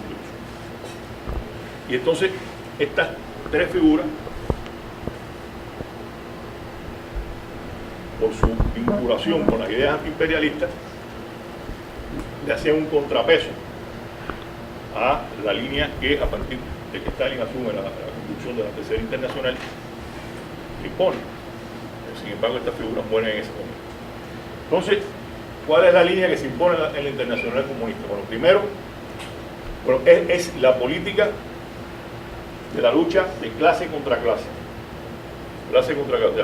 Y entonces, estas tres figuras, por su vinculación con las ideas antiimperialistas, le hacían un contrapeso a la línea que, a partir de que Stalin asume la construcción de la Tercera Internacional, impone. Sin embargo, estas figuras mueren en ese momento. Entonces, ¿cuál es la línea que se impone en la Internacional Comunista? Bueno, primero, es la política de la lucha de clase contra clase. Clase contra clase.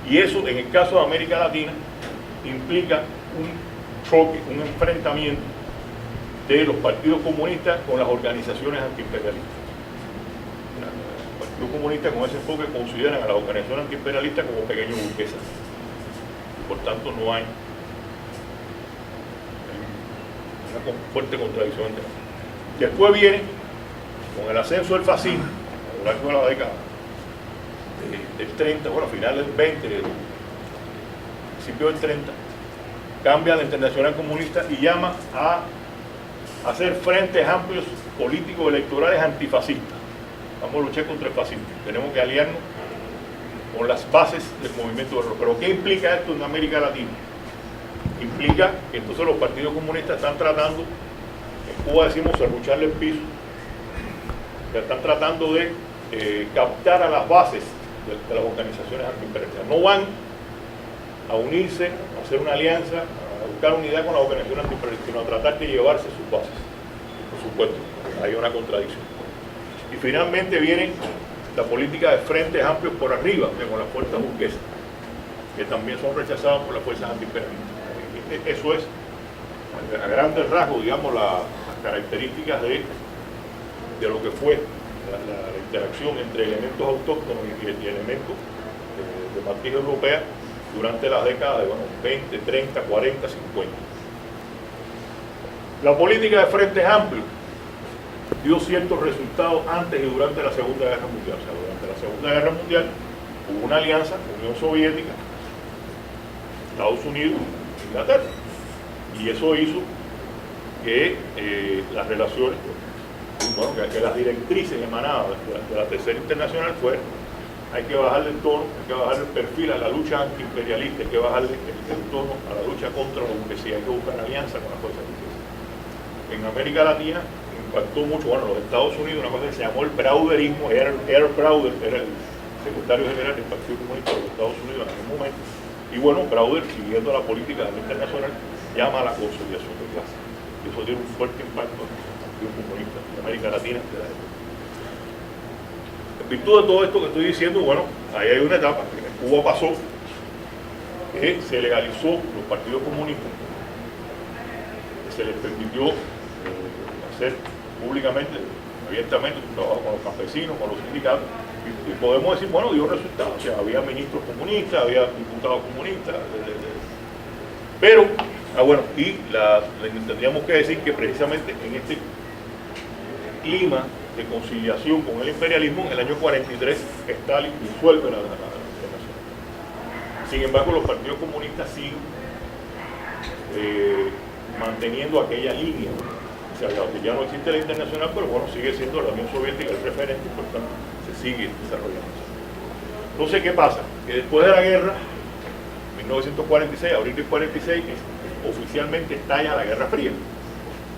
Y eso, en el caso de América Latina, implica un choque, un enfrentamiento de los partidos comunistas con las organizaciones antiimperialistas. Los partidos comunistas con ese enfoque consideran a las organizaciones antiimperialistas como pequeños burguesas. Y por tanto no hay una fuerte contradicción entre ellos. Después viene, con el ascenso del fascismo, a lo largo de la década del 30, bueno, a finales del 20, principio del 30, cambia la Internacional Comunista y llama a hacer frentes amplios políticos electorales antifascistas. Vamos a luchar contra el fascismo. Tenemos que aliarnos con las bases del movimiento de rock. Pero ¿qué implica esto en América Latina? Implica que entonces los partidos comunistas están tratando, en Cuba decimos, serrucharle el piso, que están tratando de captar a las bases de las organizaciones antiimperialistas. No van a unirse, a hacer una alianza, a buscar unidad con las organizaciones antiimperialistas, sino a tratar de llevarse sus bases. Por supuesto, hay una contradicción. Y finalmente viene la política de frentes amplios por arriba, con las fuerzas burguesas, que también son rechazadas por las fuerzas antiimperialistas. Eso es, a grandes rasgos, digamos, las características de lo que fue la interacción entre elementos autóctonos y elementos de matriz europea durante las décadas de 20, 30, 40, 50. La política de frentes amplios dio ciertos resultados antes y durante la Segunda Guerra Mundial. O sea, durante la Segunda Guerra Mundial hubo una alianza, Unión Soviética, Estados Unidos e Inglaterra. Y eso hizo que las relaciones, bueno, que las directrices emanadas de la Tercera Internacional fueran: hay que bajarle el tono, hay que bajarle el perfil a la lucha antiimperialista, hay que bajarle el tono a la lucha contra la burguesía, hay que buscar alianza con las fuerzas burguesas. En América Latina impactó mucho, bueno, los Estados Unidos, una cosa que se llamó el Browderismo. Air Browder era el secretario general del Partido Comunista de los Estados Unidos en aquel momento. Y bueno, Browder, siguiendo la política de la internacional, llama a la consolidación de clases. Y eso tiene un fuerte impacto en los partidos comunistas de América Latina de la época. En virtud de todo esto que estoy diciendo, bueno, ahí hay una etapa que en Cuba pasó, que se legalizó los partidos comunistas, que se les permitió hacer públicamente, abiertamente, un trabajo con los campesinos, con los sindicatos, y podemos decir, bueno, dio resultados. O sea, había ministros comunistas, había diputados comunistas, pero, bueno, y tendríamos que decir que precisamente en este clima de conciliación con el imperialismo, en el año 43, Stalin disuelve la internacional. Sin embargo, los partidos comunistas siguen manteniendo aquella línea. O sea, ya no existe la internacional, pero bueno, sigue siendo la Unión Soviética el referente, por tanto, se sigue desarrollando. Entonces, ¿qué pasa? Que después de la guerra, 1946, abril del 46, oficialmente estalla la Guerra Fría.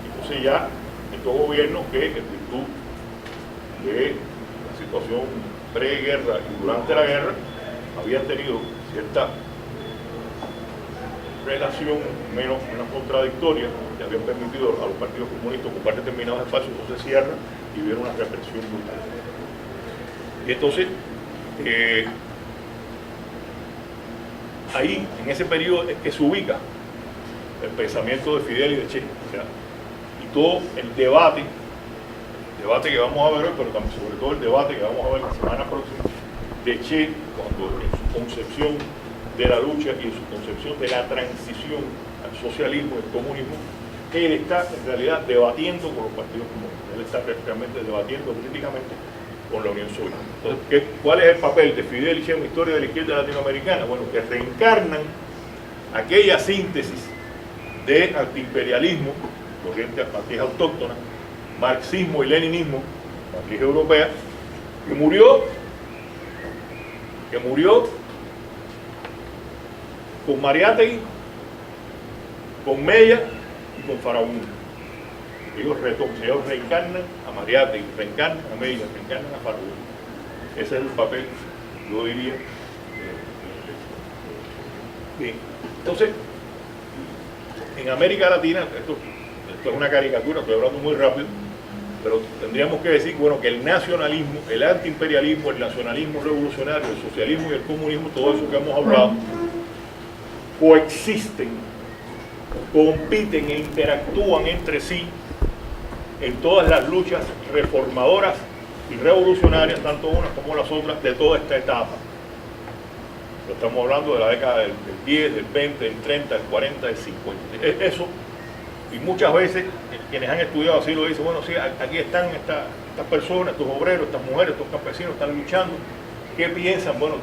Entonces ya estos gobiernos que, en virtud de la situación preguerra y durante la guerra, habían tenido cierta relación menos contradictoria, que habían permitido a los partidos comunistas ocupar determinados espacios, entonces cierran y viene una represión brutal. Y entonces, ahí, en ese periodo, es que se ubica el pensamiento de Fidel y de Che. O sea, y todo el debate que vamos a ver hoy, pero también sobre todo el debate que vamos a ver la semana próxima, de Che, cuando en su concepción de la lucha y en su concepción de la transición al socialismo y al comunismo, él está en realidad debatiendo con los partidos comunistas, él está realmente debatiendo críticamente con la Unión Soviética. Entonces, ¿cuál es el papel de Fidel y Che en la historia de la izquierda latinoamericana? Bueno, que reencarnan aquella síntesis de antiimperialismo, corriente matriz autóctona, marxismo y leninismo, matriz europea, que murió con Mariátegui, con Mella y con Farabundo. Ellos reencarnan a Mariátegui, reencarnan a Mella, reencarnan a Farabundo. Ese es el papel, yo diría. Bien, entonces, en América Latina, esto es una caricatura, estoy hablando muy rápido, pero tendríamos que decir, bueno, que el nacionalismo, el antiimperialismo, el nacionalismo revolucionario, el socialismo y el comunismo, todo eso que hemos hablado, coexisten, compiten e interactúan entre sí en todas las luchas reformadoras y revolucionarias, tanto unas como las otras, de toda esta etapa. Estamos hablando de la década del 10, del 20, del 30, del 40, del 50. Eso, y muchas veces quienes han estudiado así lo dicen, bueno, sí, aquí están estas personas, estos obreros, estas mujeres, estos campesinos, están luchando. ¿Qué piensan? Bueno,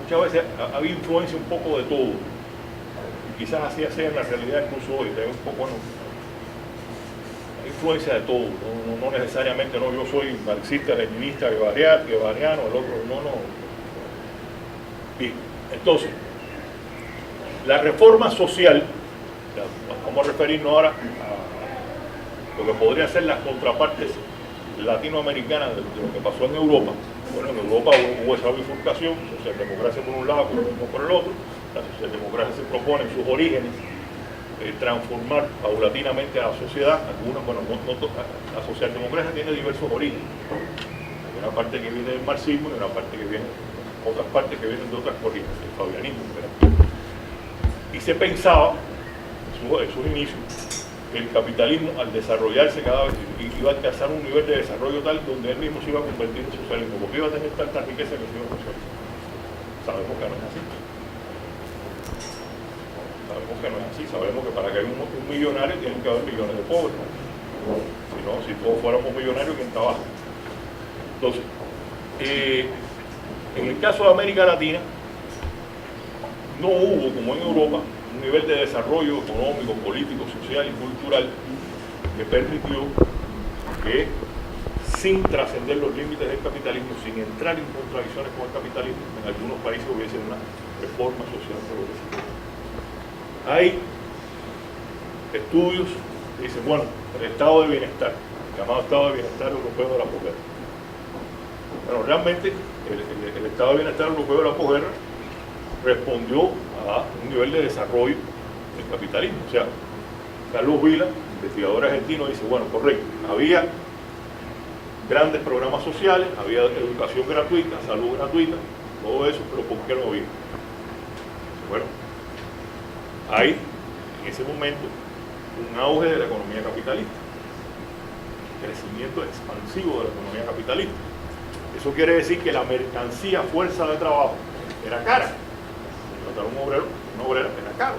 muchas veces había influencia un poco de todo. Y quizás así sea en la realidad incluso hoy, hay un poco, bueno, hay influencia de todo, no necesariamente, no, yo soy marxista, leninista, guevariano, el otro, no. Bien, entonces, la reforma social, vamos a referirnos ahora a lo que podrían ser las contrapartes latinoamericanas de lo que pasó en Europa. Bueno, en Europa hubo esa bifurcación, socialdemocracia por un lado, comunismo por el otro. La socialdemocracia se propone en sus orígenes transformar paulatinamente a la sociedad. Algunos, bueno, la socialdemocracia tiene diversos orígenes. Hay una parte que viene del marxismo y una parte que viene, otras partes que vienen de otras corrientes, el fabianismo, ¿verdad? Y se pensaba, en sus inicios, que el capitalismo, al desarrollarse cada vez, iba a alcanzar un nivel de desarrollo tal donde él mismo se iba a convertir en socialismo, porque iba a tener tanta riqueza que se iba a socializar. Sabemos que no es así. Sabemos que no es así. Sabemos que para que haya un millonario tienen que haber millones de pobres. Si no, si todos fuéramos millonarios, ¿quién trabaja? Entonces, en el caso de América Latina, no hubo, como en Europa, un nivel de desarrollo económico, político, social y cultural que permitió que, sin trascender los límites del capitalismo, sin entrar en contradicciones con el capitalismo, en algunos países hubiese una reforma social progresiva. Hay estudios que dicen, bueno, el estado de bienestar, el llamado estado de bienestar europeo de la posguerra. Bueno, realmente el estado de bienestar europeo de la posguerra respondió a un nivel de desarrollo del capitalismo. O sea, Carlos Vila, investigador argentino, dice, bueno, correcto, había grandes programas sociales, había educación gratuita, salud gratuita, todo eso, pero ¿por qué no había? Bueno, hay en ese momento un auge de la economía capitalista, crecimiento expansivo de la economía capitalista. Eso quiere decir que la mercancía, fuerza de trabajo, era cara. Contratar un obrero, una obrera, era caro.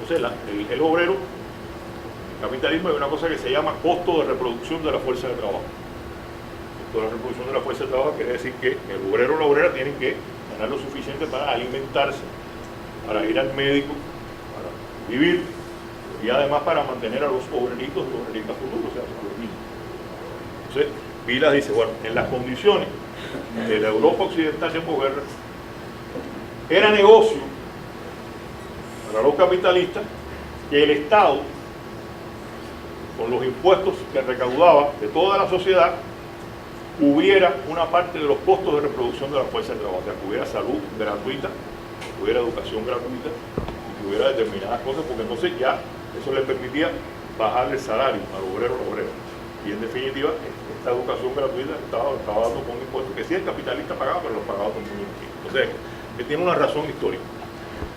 Entonces, el obrero, el capitalismo, hay una cosa que se llama costo de reproducción de la fuerza de trabajo. Costo de la reproducción de la fuerza de trabajo quiere decir que el obrero o la obrera tienen que ganar lo suficiente para alimentarse, para ir al médico, para vivir, y además para mantener a los obreritos y los obreritas futuros, o sea, los niños. Entonces, Vilas dice, bueno, en las condiciones de la Europa occidental de posguerra, era negocio para los capitalistas que el Estado, con los impuestos que recaudaba de toda la sociedad, hubiera una parte de los costos de reproducción de la fuerza de trabajo, o sea, que hubiera salud gratuita, que hubiera educación gratuita, y que hubiera determinadas cosas, porque entonces ya eso le permitía bajar el salario al obrero. Y en definitiva, esta educación gratuita estaba dando con impuestos que sí el capitalista pagaba, pero los pagaba con muy poquito. Entonces, que tiene una razón histórica.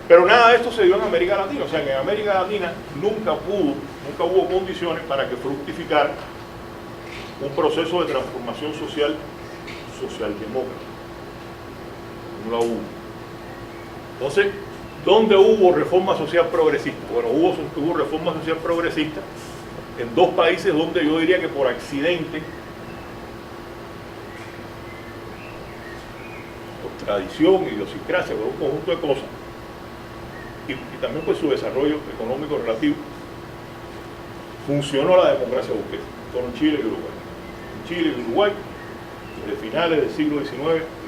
Pero nada de esto se dio en América Latina, o sea que en América Latina nunca hubo condiciones para que fructificara un proceso de transformación socialdemócrata. No la hubo. Entonces, ¿dónde hubo reforma social progresista? Bueno, hubo reforma social progresista en dos países donde yo diría que por accidente, por tradición, idiosincrasia, por un conjunto de cosas, y también por su desarrollo económico relativo, funcionó la democracia burguesa, con Chile y Uruguay. En Chile y Uruguay, desde finales del siglo XIX y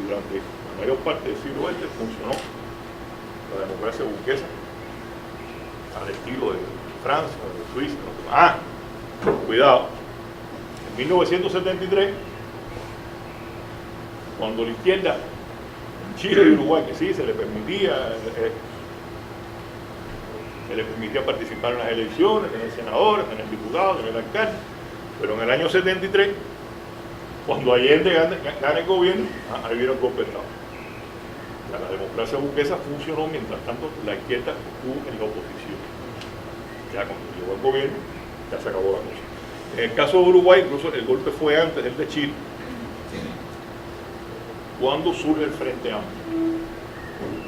durante la mayor parte del siglo XX, funcionó la democracia burguesa al estilo de Francia, de Suiza. Cuidado, en 1973, cuando la izquierda en Chile y Uruguay, que sí, se le permitía participar en las elecciones, tener senadores, tener diputados, tener alcaldes, pero en el año 73, cuando Allende gana el gobierno, ahí vieron golpe de Estado. La democracia burguesa funcionó, mientras tanto la izquierda estuvo en la oposición. Ya cuando llegó el gobierno, ya se acabó la cosa. En el caso de Uruguay, incluso el golpe fue antes del de Chile, cuando surge el Frente Amplio.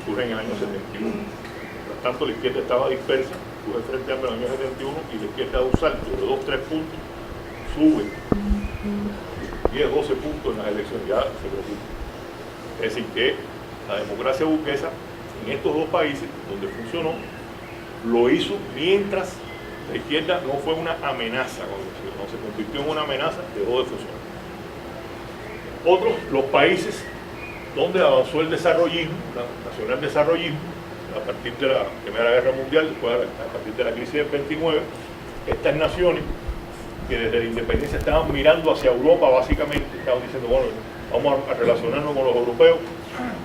Surge en el año 71. Mientras tanto la izquierda estaba dispersa, surge el Frente Amplio en el año 71 y la izquierda da un salto de 2-3 puntos, sube 10-12 puntos en las elecciones, ya se preocupa. Es decir, que la democracia burguesa en estos dos países donde funcionó, lo hizo mientras la izquierda no fue una amenaza, cuando se convirtió en una amenaza, dejó de funcionar. Otros, los países donde avanzó el desarrollismo, el nacional desarrollismo, a partir de la Primera Guerra Mundial, después a partir de la crisis del 29, estas naciones que desde la independencia estaban mirando hacia Europa, básicamente, estaban diciendo, bueno, vamos a relacionarnos con los europeos,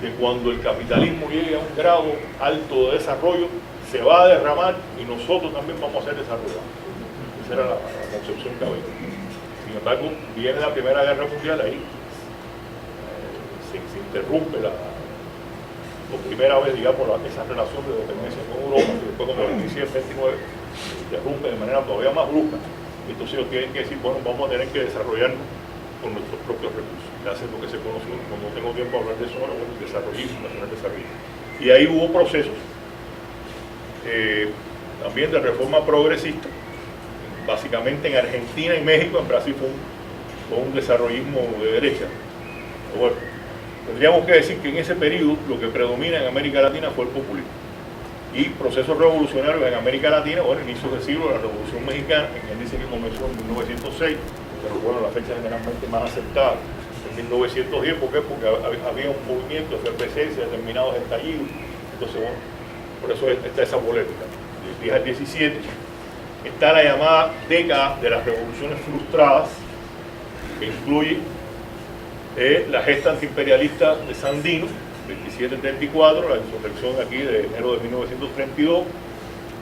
que cuando el capitalismo llegue a un grado alto de desarrollo, se va a derramar y nosotros también vamos a ser desarrollados. Esa era la concepción que había. Sin embargo, viene la Primera Guerra Mundial, ahí se interrumpe por primera vez, digamos, esa relación de dependencia con Europa, y después cuando la crisis del 29 se interrumpe de manera todavía más brusca. Entonces ellos tienen que decir, bueno, vamos a tener que desarrollarnos con nuestros propios recursos. Ya es lo que se conoció, no tengo tiempo de hablar de eso ahora, bueno, el desarrollismo, nacional desarrollismo. Y ahí hubo procesos también de reforma progresista, básicamente en Argentina y México. En Brasil fue un desarrollismo de derecha. Pero bueno, tendríamos que decir que en ese periodo lo que predomina en América Latina fue el populismo. Y procesos revolucionarios en América Latina, bueno, inicios del siglo, la Revolución Mexicana, que dice que comenzó en 1906, pero bueno, la fecha generalmente más aceptada, en 1910, ¿por qué? Porque había un movimiento de efervescencia, determinados estallidos. Entonces, bueno, por eso está esa polémica. Del 10 al 17 está la llamada década de las revoluciones frustradas, que incluye la gesta antiimperialista de Sandino, 27-34, la insurrección aquí de enero de 1932,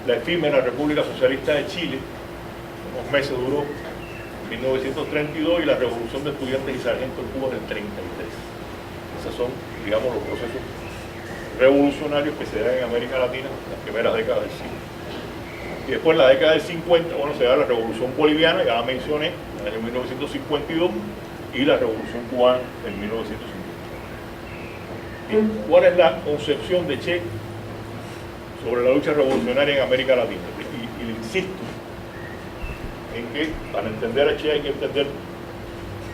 la efímera República Socialista de Chile, unos meses duró, en 1932, y la revolución de estudiantes y sargentos en Cuba del 33. Esos son, digamos, los procesos revolucionarios que se dan en América Latina en las primeras décadas del siglo. Y después en la década del 50, bueno, se da la Revolución Boliviana, ya la mencioné, en el año 1952, y la Revolución Cubana en 1950. ¿Cuál es la concepción de Che sobre la lucha revolucionaria en América Latina? Y le insisto en que para entender a Che hay que entender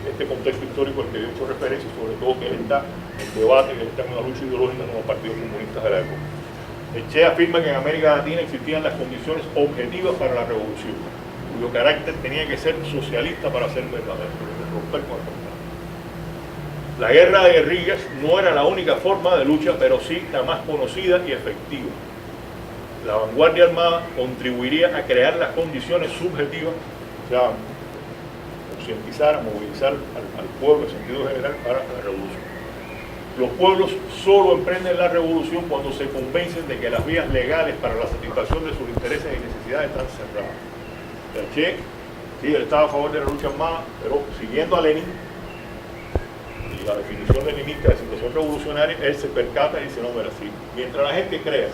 este contexto histórico al que he hecho referencia, sobre todo que él está en debate, que él está en una lucha ideológica con los partidos comunistas de la época. El Che afirma que en América Latina existían las condiciones objetivas para la revolución, cuyo carácter tenía que ser socialista para ser verdadero, romper con el contrato. La guerra de guerrillas no era la única forma de lucha, pero sí la más conocida y efectiva. La vanguardia armada contribuiría a crear las condiciones subjetivas, o sea, concientizar, a movilizar al pueblo en sentido general para la revolución. Los pueblos solo emprenden la revolución cuando se convencen de que las vías legales para la satisfacción de sus intereses y necesidades están cerradas. El Che, sí, él estaba a favor de la lucha armada, pero siguiendo a Lenin y la definición leninista de situación revolucionaria, él se percata y dice, no, mira, sí, mientras la gente crea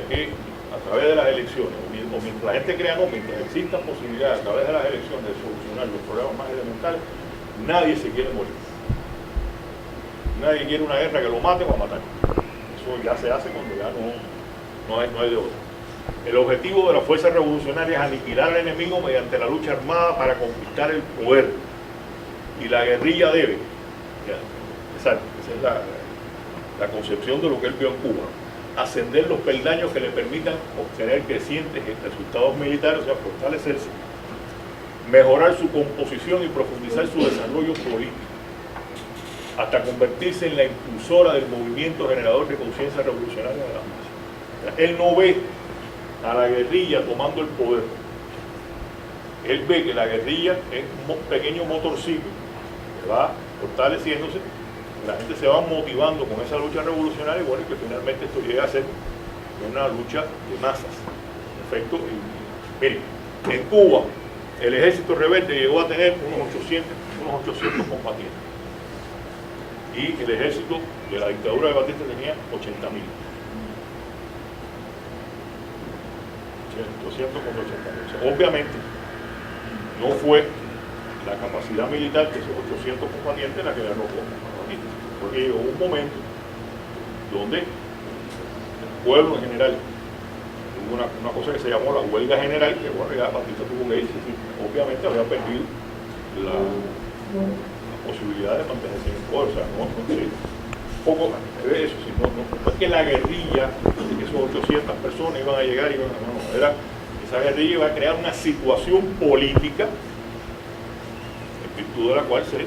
que a través de las elecciones, o mientras la gente crea no, mientras existan posibilidades a través de las elecciones de solucionar los problemas más elementales, nadie se quiere morir. Nadie quiere una guerra que lo mate o a matar. Eso ya se hace cuando ya no hay de otra. El objetivo de las fuerzas revolucionarias es aniquilar al enemigo mediante la lucha armada para conquistar el poder. Y la guerrilla debe, esa es la concepción de lo que él vio en Cuba, ascender los peldaños que le permitan obtener crecientes resultados militares, o sea, fortalecerse, mejorar su composición y profundizar su desarrollo político, hasta convertirse en la impulsora del movimiento generador de conciencia revolucionaria de las masas. Él no ve a la guerrilla tomando el poder. Él ve que la guerrilla es un pequeño motorcito que va fortaleciéndose, la gente se va motivando con esa lucha revolucionaria y bueno, que finalmente esto llega a ser una lucha de masas. En efecto, miren, en Cuba el ejército rebelde llegó a tener unos 800 combatientes. Y el ejército de la dictadura de Batista tenía 80.000. 200 contra 80.000. O sea, obviamente, no fue la capacidad militar de esos 800 combatientes la que ganó con Batista. Porque llegó un momento donde el pueblo en general hubo una cosa que se llamó la huelga general, que bueno, ya Batista tuvo que irse. Obviamente había perdido la posibilidad de mantenerse en el poder, o sea, no poco de eso, sino no es que la guerrilla, que esos 800 personas iban a llegar, era esa guerrilla iba a crear una situación política en virtud de la cual se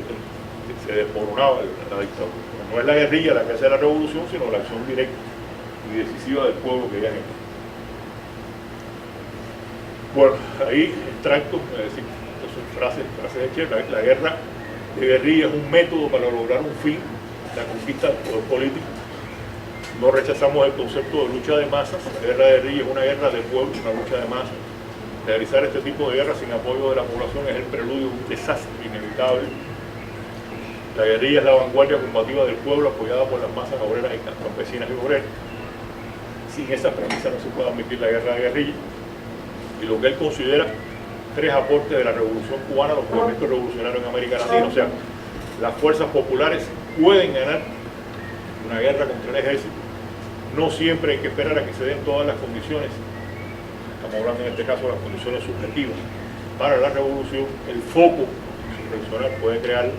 desmoronaba la dictadura. No es la guerrilla la que hace la revolución, sino la acción directa y decisiva del pueblo que ya es. Bueno, ahí extracto, es decir, son frases de Che, la guerra de guerrilla es un método para lograr un fin, la conquista del poder político. No rechazamos el concepto de lucha de masas. La guerra de guerrilla es una guerra de pueblo, una lucha de masas. Realizar este tipo de guerra sin apoyo de la población es el preludio de un desastre inevitable. La guerrilla es la vanguardia combativa del pueblo apoyada por las masas obreras y campesinas y obreras. Sin esa premisa no se puede admitir la guerra de guerrilla. Y lo que él considera 3 aportes de la revolución cubana, los movimientos revolucionarios en América Latina. O sea, las fuerzas populares pueden ganar una guerra contra el ejército. No siempre hay que esperar a que se den todas las condiciones. Estamos hablando en este caso de las condiciones subjetivas para la revolución. El foco revolucionario puede crear,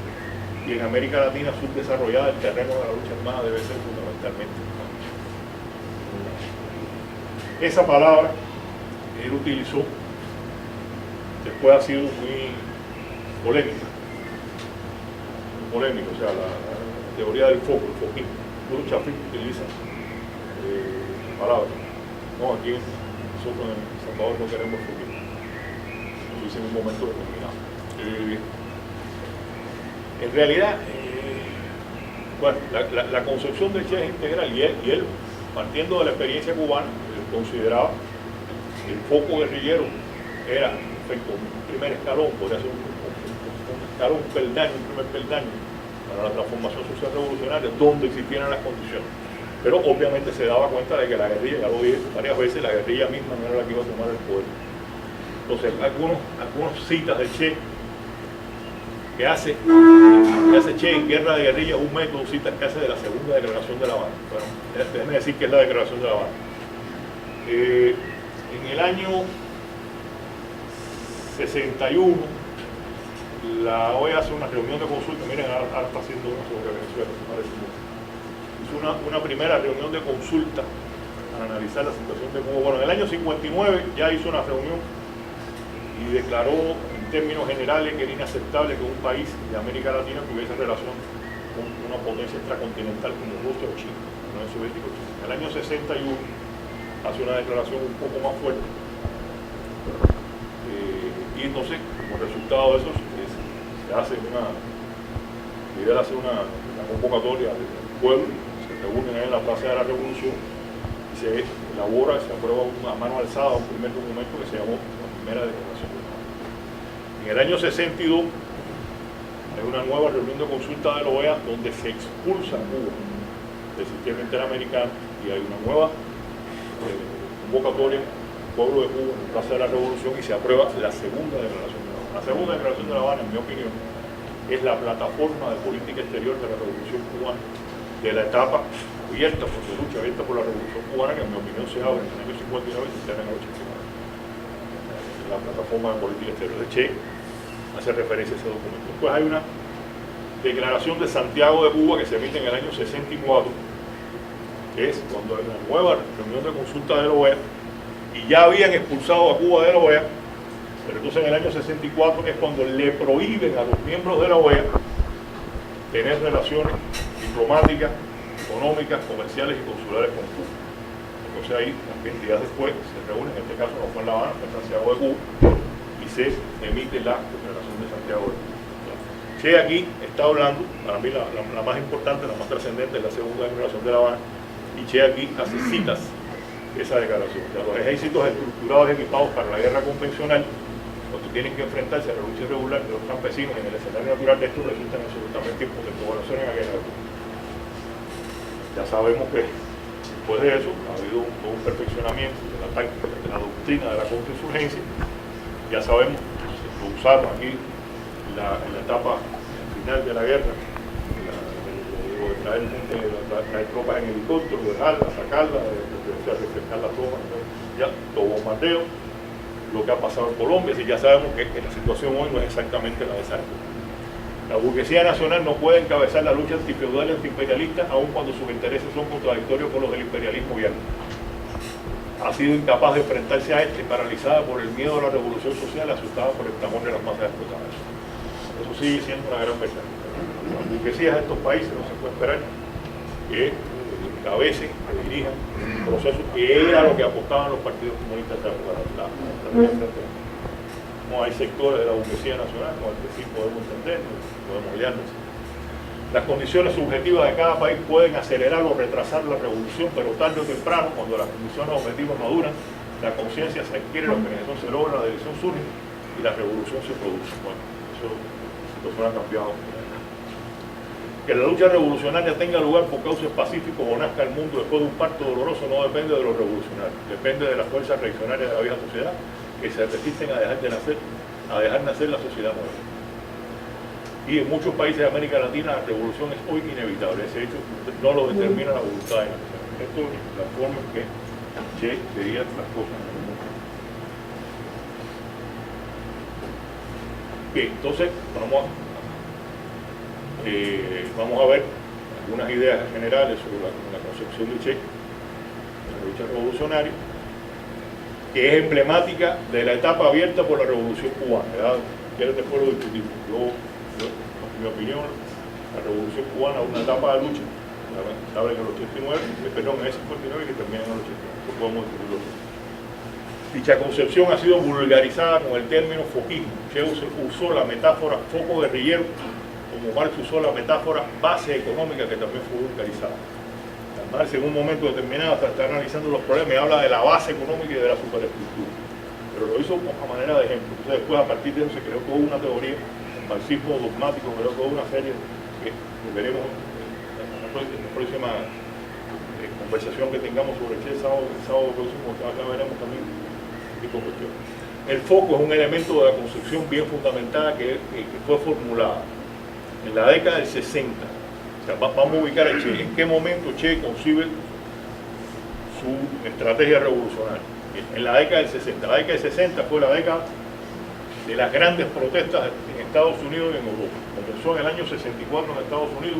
y en América Latina subdesarrollada el terreno de la lucha armada debe ser fundamentalmente. Esa palabra él utilizó, después ha sido muy polémica, o sea, la teoría del foco, el foquismo. Muchos chafistas utilizan la palabra. No, aquí nosotros en El Salvador no queremos el foquismo. Lo hice en un momento determinado. En realidad, bueno, la concepción del Che es integral y él, partiendo de la experiencia cubana, consideraba que el foco guerrillero era, en efecto, un primer escalón, podría ser un escalón, un peldaño, un primer peldaño para la transformación social revolucionaria, donde existieran las condiciones. Pero obviamente se daba cuenta de que la guerrilla, ya lo dije varias veces, la guerrilla misma no era la que iba a tomar el poder. Entonces, algunas citas de Che que hace Che en Guerra de Guerrillas, un método, citas que hace de la segunda declaración de La Habana. Bueno, déjeme decir que es la declaración de La Habana. En el año 61, la OEA hace una reunión de consulta. Miren, ahora está haciendo una sobre Venezuela. Hizo una primera reunión de consulta para analizar la situación de Cuba. Bueno, en el año 59 ya hizo una reunión y declaró en términos generales que era inaceptable que un país de América Latina tuviese relación con una potencia extracontinental como Rusia o China, la Unión Soviética o China. En el año 61 hace una declaración un poco más fuerte y entonces, como resultado de eso, se hace una convocatoria del pueblo, se reúnen en la Plaza de la Revolución y se elabora, se aprueba a mano alzada un primer documento que se llamó la Primera Declaración de la OEA. En el año 62 hay una nueva reunión de consulta de la OEA donde se expulsa a Cuba del sistema interamericano y hay una nueva convocatoria del pueblo de Cuba en la Plaza de la Revolución y se aprueba la segunda declaración de la Habana. La segunda declaración de la Habana, en mi opinión, es la plataforma de política exterior de la Revolución Cubana, de la etapa abierta por la lucha, abierta por la Revolución Cubana, que en mi opinión se abre en el año 59 y se cierra en el 89. La plataforma de política exterior de Che hace referencia a ese documento. Después hay una declaración de Santiago de Cuba que se emite en el año 64, que es cuando hay una nueva reunión de consulta de la OEA y ya habían expulsado a Cuba de la OEA, pero entonces en el año 64 es cuando le prohíben a los miembros de la OEA tener relaciones diplomáticas, económicas, comerciales y consulares con Cuba. Entonces ahí, 20 días después, se reúnen, en este caso no fue en La Habana, fue en Santiago de Cuba, y se emite la declaración de Santiago de Cuba. Che aquí está hablando, para mí la más importante, la más trascendente, es la segunda declaración de La Habana, y Che aquí hace citas esa declaración. O sea, los ejércitos estructurados y equipados para la guerra convencional, cuando tienen que enfrentarse a la lucha irregular de los campesinos en el escenario natural de estos, resultan absolutamente impotentes. Bueno, eso en la guerra. Ya sabemos que después de eso ha habido un perfeccionamiento de la táctica, de la doctrina de la contrainsurgencia. Ya sabemos, lo usaron aquí en la etapa final de la guerra, de traer tropas en helicóptero, dejarlas, sacarlas, refrescar las tropas, ya, los bombardeos, lo que ha pasado en Colombia, así ya sabemos que la situación hoy no es exactamente la de esa época. La burguesía nacional no puede encabezar la lucha antifeudal y antiimperialista aun cuando sus intereses son contradictorios con los del imperialismo vial. Ha sido incapaz de enfrentarse a este, paralizada por el miedo a la revolución social, asustada por el clamor de las masas explotadas. Eso sigue siendo una gran verdad. Las burguesías de estos países no se puede esperar que encabecen, que dirijan un proceso que era lo que apostaban los partidos comunistas para la no hay sectores de la burguesía nacional con el que sí podemos entender, podemos guiarnos. Las condiciones subjetivas de cada país pueden acelerar o retrasar la revolución, pero tarde o temprano, cuando las condiciones objetivas maduran, la conciencia se adquiere, la organización se logra, la dirección surge y la revolución se produce. Bueno, eso ha cambiado. Que la lucha revolucionaria tenga lugar por causas pacíficas o nazca el mundo después de un parto doloroso no depende de los revolucionarios, depende de las fuerzas reaccionarias de la vieja sociedad que se resisten a dejar nacer la sociedad moderna. Y en muchos países de América Latina la revolución es hoy inevitable, ese hecho no lo determina la voluntad de la nación. Esto es la forma en que Che veía las cosas en el mundo. Bien, entonces vamos a ver algunas ideas generales sobre la concepción de Che, la lucha revolucionaria, que es emblemática de la etapa abierta por la Revolución Cubana. ¿Quieres después lo discutimos? En mi opinión, la Revolución Cubana es una etapa de lucha, se abre en el 89, perdón, en el 59 y que termina en el 89. Eso podemos discutirlo. Dicha concepción ha sido vulgarizada con el término foquismo. Che usó la metáfora foco guerrillero, como Marx usó la metáfora base económica, que también fue vulgarizada. Marx en un momento determinado está analizando los problemas y habla de la base económica y de la superestructura. Pero lo hizo a manera de ejemplo. Entonces después, a partir de eso, se creó toda una teoría, el marxismo dogmático, creó toda una serie que veremos en la próxima conversación que tengamos sobre Che el sábado próximo, acá veremos también tipo de cuestión. El foco es un elemento de la construcción bien fundamentada que fue formulada en la década del 60. O sea, vamos a ubicar a Che. ¿En qué momento Che concibe su estrategia revolucionaria? En la década del 60. La década del 60 fue la década de las grandes protestas en Estados Unidos y en Europa. Comenzó en el año 64 en Estados Unidos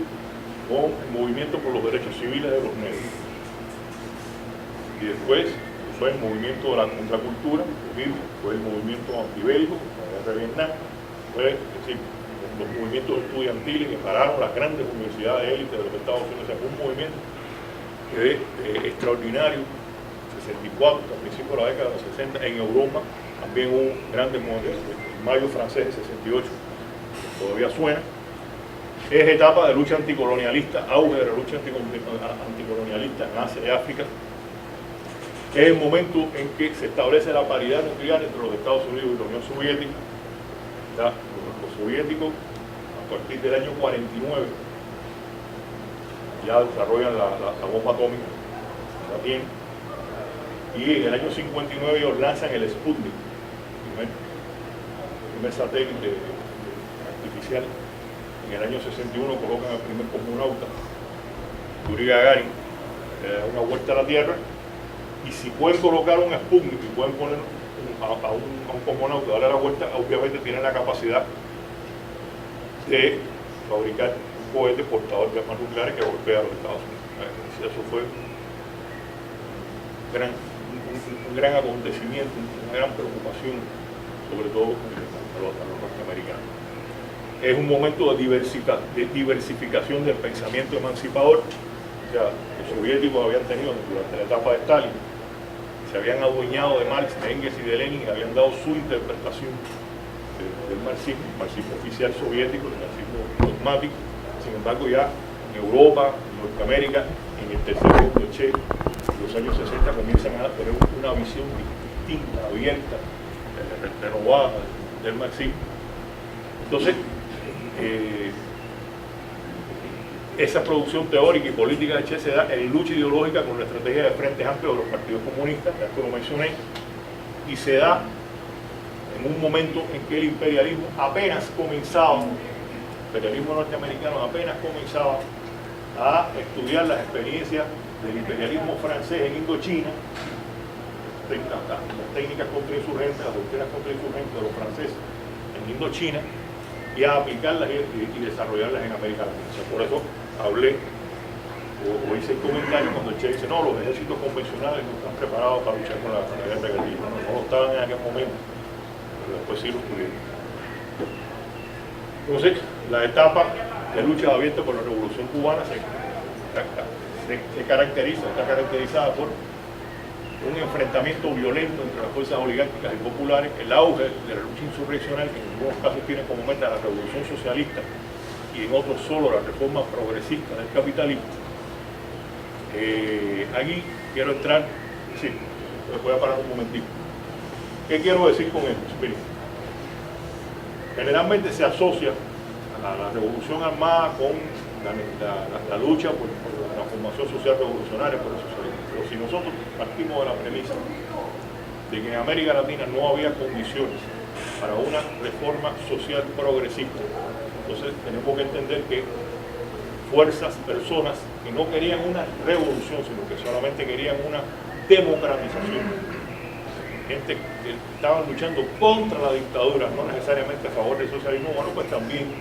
con el movimiento por los derechos civiles de los negros. Y después fue el movimiento de la contracultura, fue el movimiento antibélico, la guerra de Vietnam, fue, es decir, los movimientos estudiantiles que pararon las grandes universidades de élite de los Estados Unidos. O sea, fue un movimiento extraordinario, 64, a principios de la década de los 60, en Europa también hubo grandes movimientos, el mayo francés de 68, todavía suena. Es etapa de lucha anticolonialista, auge de la lucha anticolonialista en Asia y África. Es el momento en que se establece la paridad nuclear entre los Estados Unidos y la Unión Soviética. Los soviéticos, a partir del año 49, ya desarrollan la bomba atómica, la tienen, y en el año 59 ellos lanzan el Sputnik, el primer satélite artificial. En el año 61 colocan al primer cosmonauta, Yuri Gagarin, una vuelta a la Tierra, y si pueden colocar un Sputnik y pueden poner a un cosmonauta, darle la vuelta, obviamente tienen la capacidad de fabricar un cohete portador de armas nucleares que golpea a los Estados Unidos. Eso fue un gran acontecimiento, una gran preocupación, sobre todo a los norteamericanos. Es un momento de diversificación del pensamiento emancipador. O sea, los soviéticos habían tenido durante la etapa de Stalin, se habían adueñado de Marx, de Engels y de Lenin y habían dado su interpretación del marxismo, el marxismo oficial soviético, el marxismo dogmático. Sin embargo, ya en Europa, en Norteamérica, en el tercer mundo, Che, en los años 60 comienzan a tener una visión distinta, abierta, renovada del marxismo. Entonces, esa producción teórica y política de Che se da en lucha ideológica con la estrategia de frentes amplios de los partidos comunistas, ya que lo mencioné, y se da en un momento en que el imperialismo apenas comenzaba, el imperialismo norteamericano apenas comenzaba a estudiar las experiencias del imperialismo francés en Indochina, las técnicas contrainsurgentes, las doctrinas contrainsurgentes de los franceses en Indochina, y a aplicarlas y desarrollarlas en América Latina. O sea, por eso hablé o hice el comentario cuando el Che dice, no, los ejércitos convencionales no están preparados para luchar con la guerra guerrilla. No lo estaban en aquel momento, pero después sí lo estuvieron. Entonces, la etapa de lucha abierta por la Revolución Cubana está caracterizada por un enfrentamiento violento entre las fuerzas oligárquicas y populares, el auge de la lucha insurreccional, que en algunos casos tiene como meta la revolución socialista y en otros solo la reforma progresista del capitalismo. Aquí quiero entrar, sí, voy a parar un momentito. ¿Qué quiero decir con esto? Miren, generalmente se asocia a la revolución armada con la lucha por la transformación social revolucionaria, por el socialismo. Pero si nosotros partimos de la premisa de que en América Latina no había condiciones para una reforma social progresista, entonces tenemos que entender que fuerzas, personas que no querían una revolución, sino que solamente querían una democratización, gente que estaban luchando contra la dictadura, no necesariamente a favor del socialismo, bueno, pues también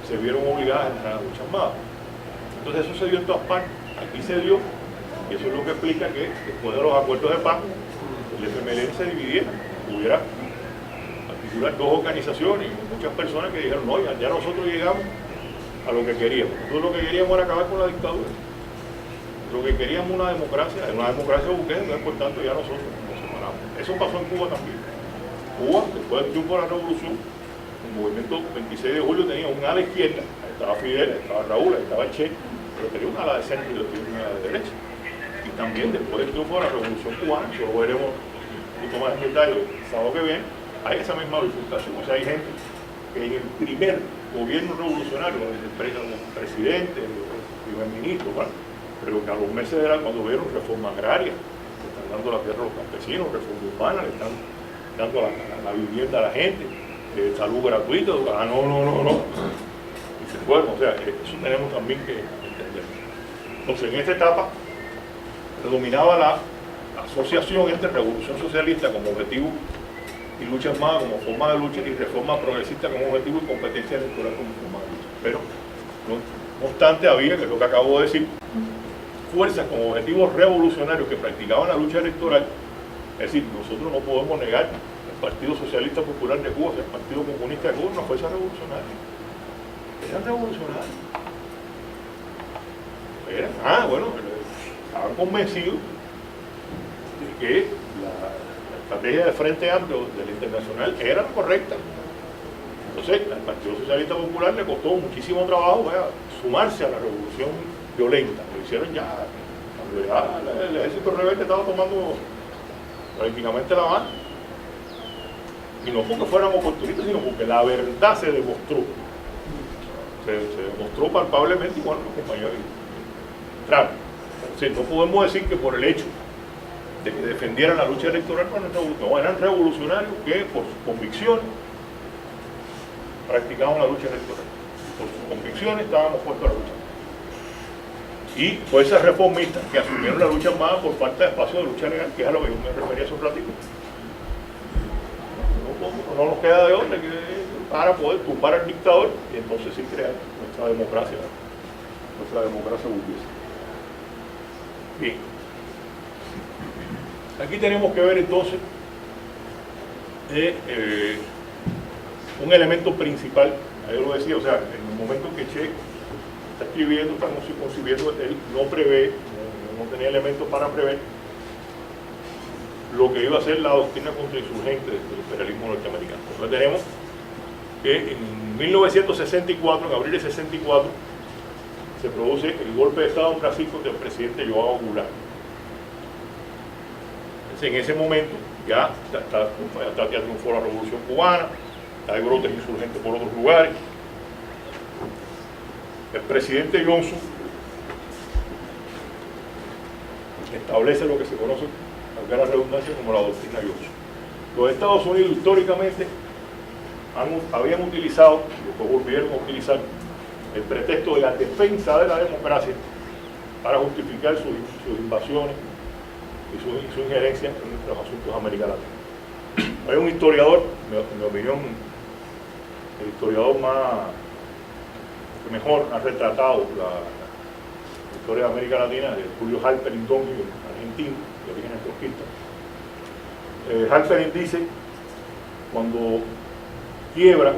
se vieron obligadas a entrar a la lucha armada. Entonces eso se dio en todas partes, aquí se dio, y eso es lo que explica que después de los acuerdos de paz, el FMLN se dividiera, hubiera articular dos organizaciones y muchas personas que dijeron, no, ya nosotros llegamos a lo que queríamos. Nosotros lo que queríamos era acabar con la dictadura. Lo que queríamos una democracia burguesa, por tanto ya nosotros nos separamos. Eso pasó en Cuba también. Cuba, después del triunfo de la revolución, el movimiento 26 de julio tenía un ala izquierda, estaba Fidel, estaba Raúl, estaba el Che, pero tenía un ala de centro y un ala de derecha. Y también después del triunfo de la revolución cubana, eso lo veremos un poco más en detalle el sábado que viene, hay esa misma bifurcación. O sea, hay gente que en el primer gobierno revolucionario, el presidente, el primer ministro, bueno, pero que a los meses era cuando vieron reforma agraria, le están dando la tierra a los campesinos, reforma urbana, le están dando la vivienda a la gente, salud gratuita, no. Y se fueron, o sea, eso tenemos también que entender. Entonces, en esta etapa predominaba la asociación entre revolución socialista como objetivo y lucha armada como forma de lucha y reforma progresista como objetivo y competencia electoral como forma de lucha. Pero No obstante, había, que es lo que acabo de decir, fuerzas con objetivos revolucionarios que practicaban la lucha electoral. Es decir, nosotros no podemos negar el Partido Socialista Popular de Cuba, el Partido Comunista de Cuba, una fuerza revolucionaria. Eran revolucionarios. Bueno, estaban convencidos de que la estrategia del Frente Amplio de la Internacional era la correcta. Entonces, al Partido Socialista Popular le costó muchísimo trabajo sumarse a la revolución violenta. Lo hicieron ya, cuando ya el ejército rebelde estaba tomando prácticamente la mano. Y no porque fueran oportunistas, sino porque la verdad se demostró. Se demostró palpablemente, igual los compañeros Trump. O sea, no podemos decir que por el hecho de que defendieran la lucha electoral, no, eran revolucionarios que por sus convicciones practicaban la lucha electoral. Por sus convicciones estábamos puestos a la lucha. Y fuerzas reformistas que asumieron la lucha armada por falta de espacio de lucha legal, que es a lo que yo me refería hace un ratito. No nos queda de otra que para poder tumbar al dictador y entonces sí crear nuestra democracia burguesa. Bien. Aquí tenemos que ver entonces un elemento principal, yo lo decía, o sea, en el momento en que Che está escribiendo, está concibiendo, él no prevé, no tenía elementos para prever lo que iba a ser la doctrina contrainsurgente del imperialismo norteamericano. Entonces tenemos que en 1964, en abril de 64, se produce el golpe de Estado en Brasil contra el presidente João Goulart. Entonces, en ese momento ya triunfó la Revolución Cubana, hay brotes insurgentes por otros lugares. El presidente Johnson establece lo que se conoce, aunque la redundancia, como la doctrina Johnson. Los Estados Unidos históricamente habían utilizado, lo que volvieron a utilizar, el pretexto de la defensa de la democracia para justificar sus invasiones y su injerencia en los asuntos de América Latina. Hay un historiador, en mi opinión, el historiador que mejor ha retratado la historia de América Latina, de Julio Halperin Domingo, argentino, de origen trotskista. Halperin dice, cuando quiebra,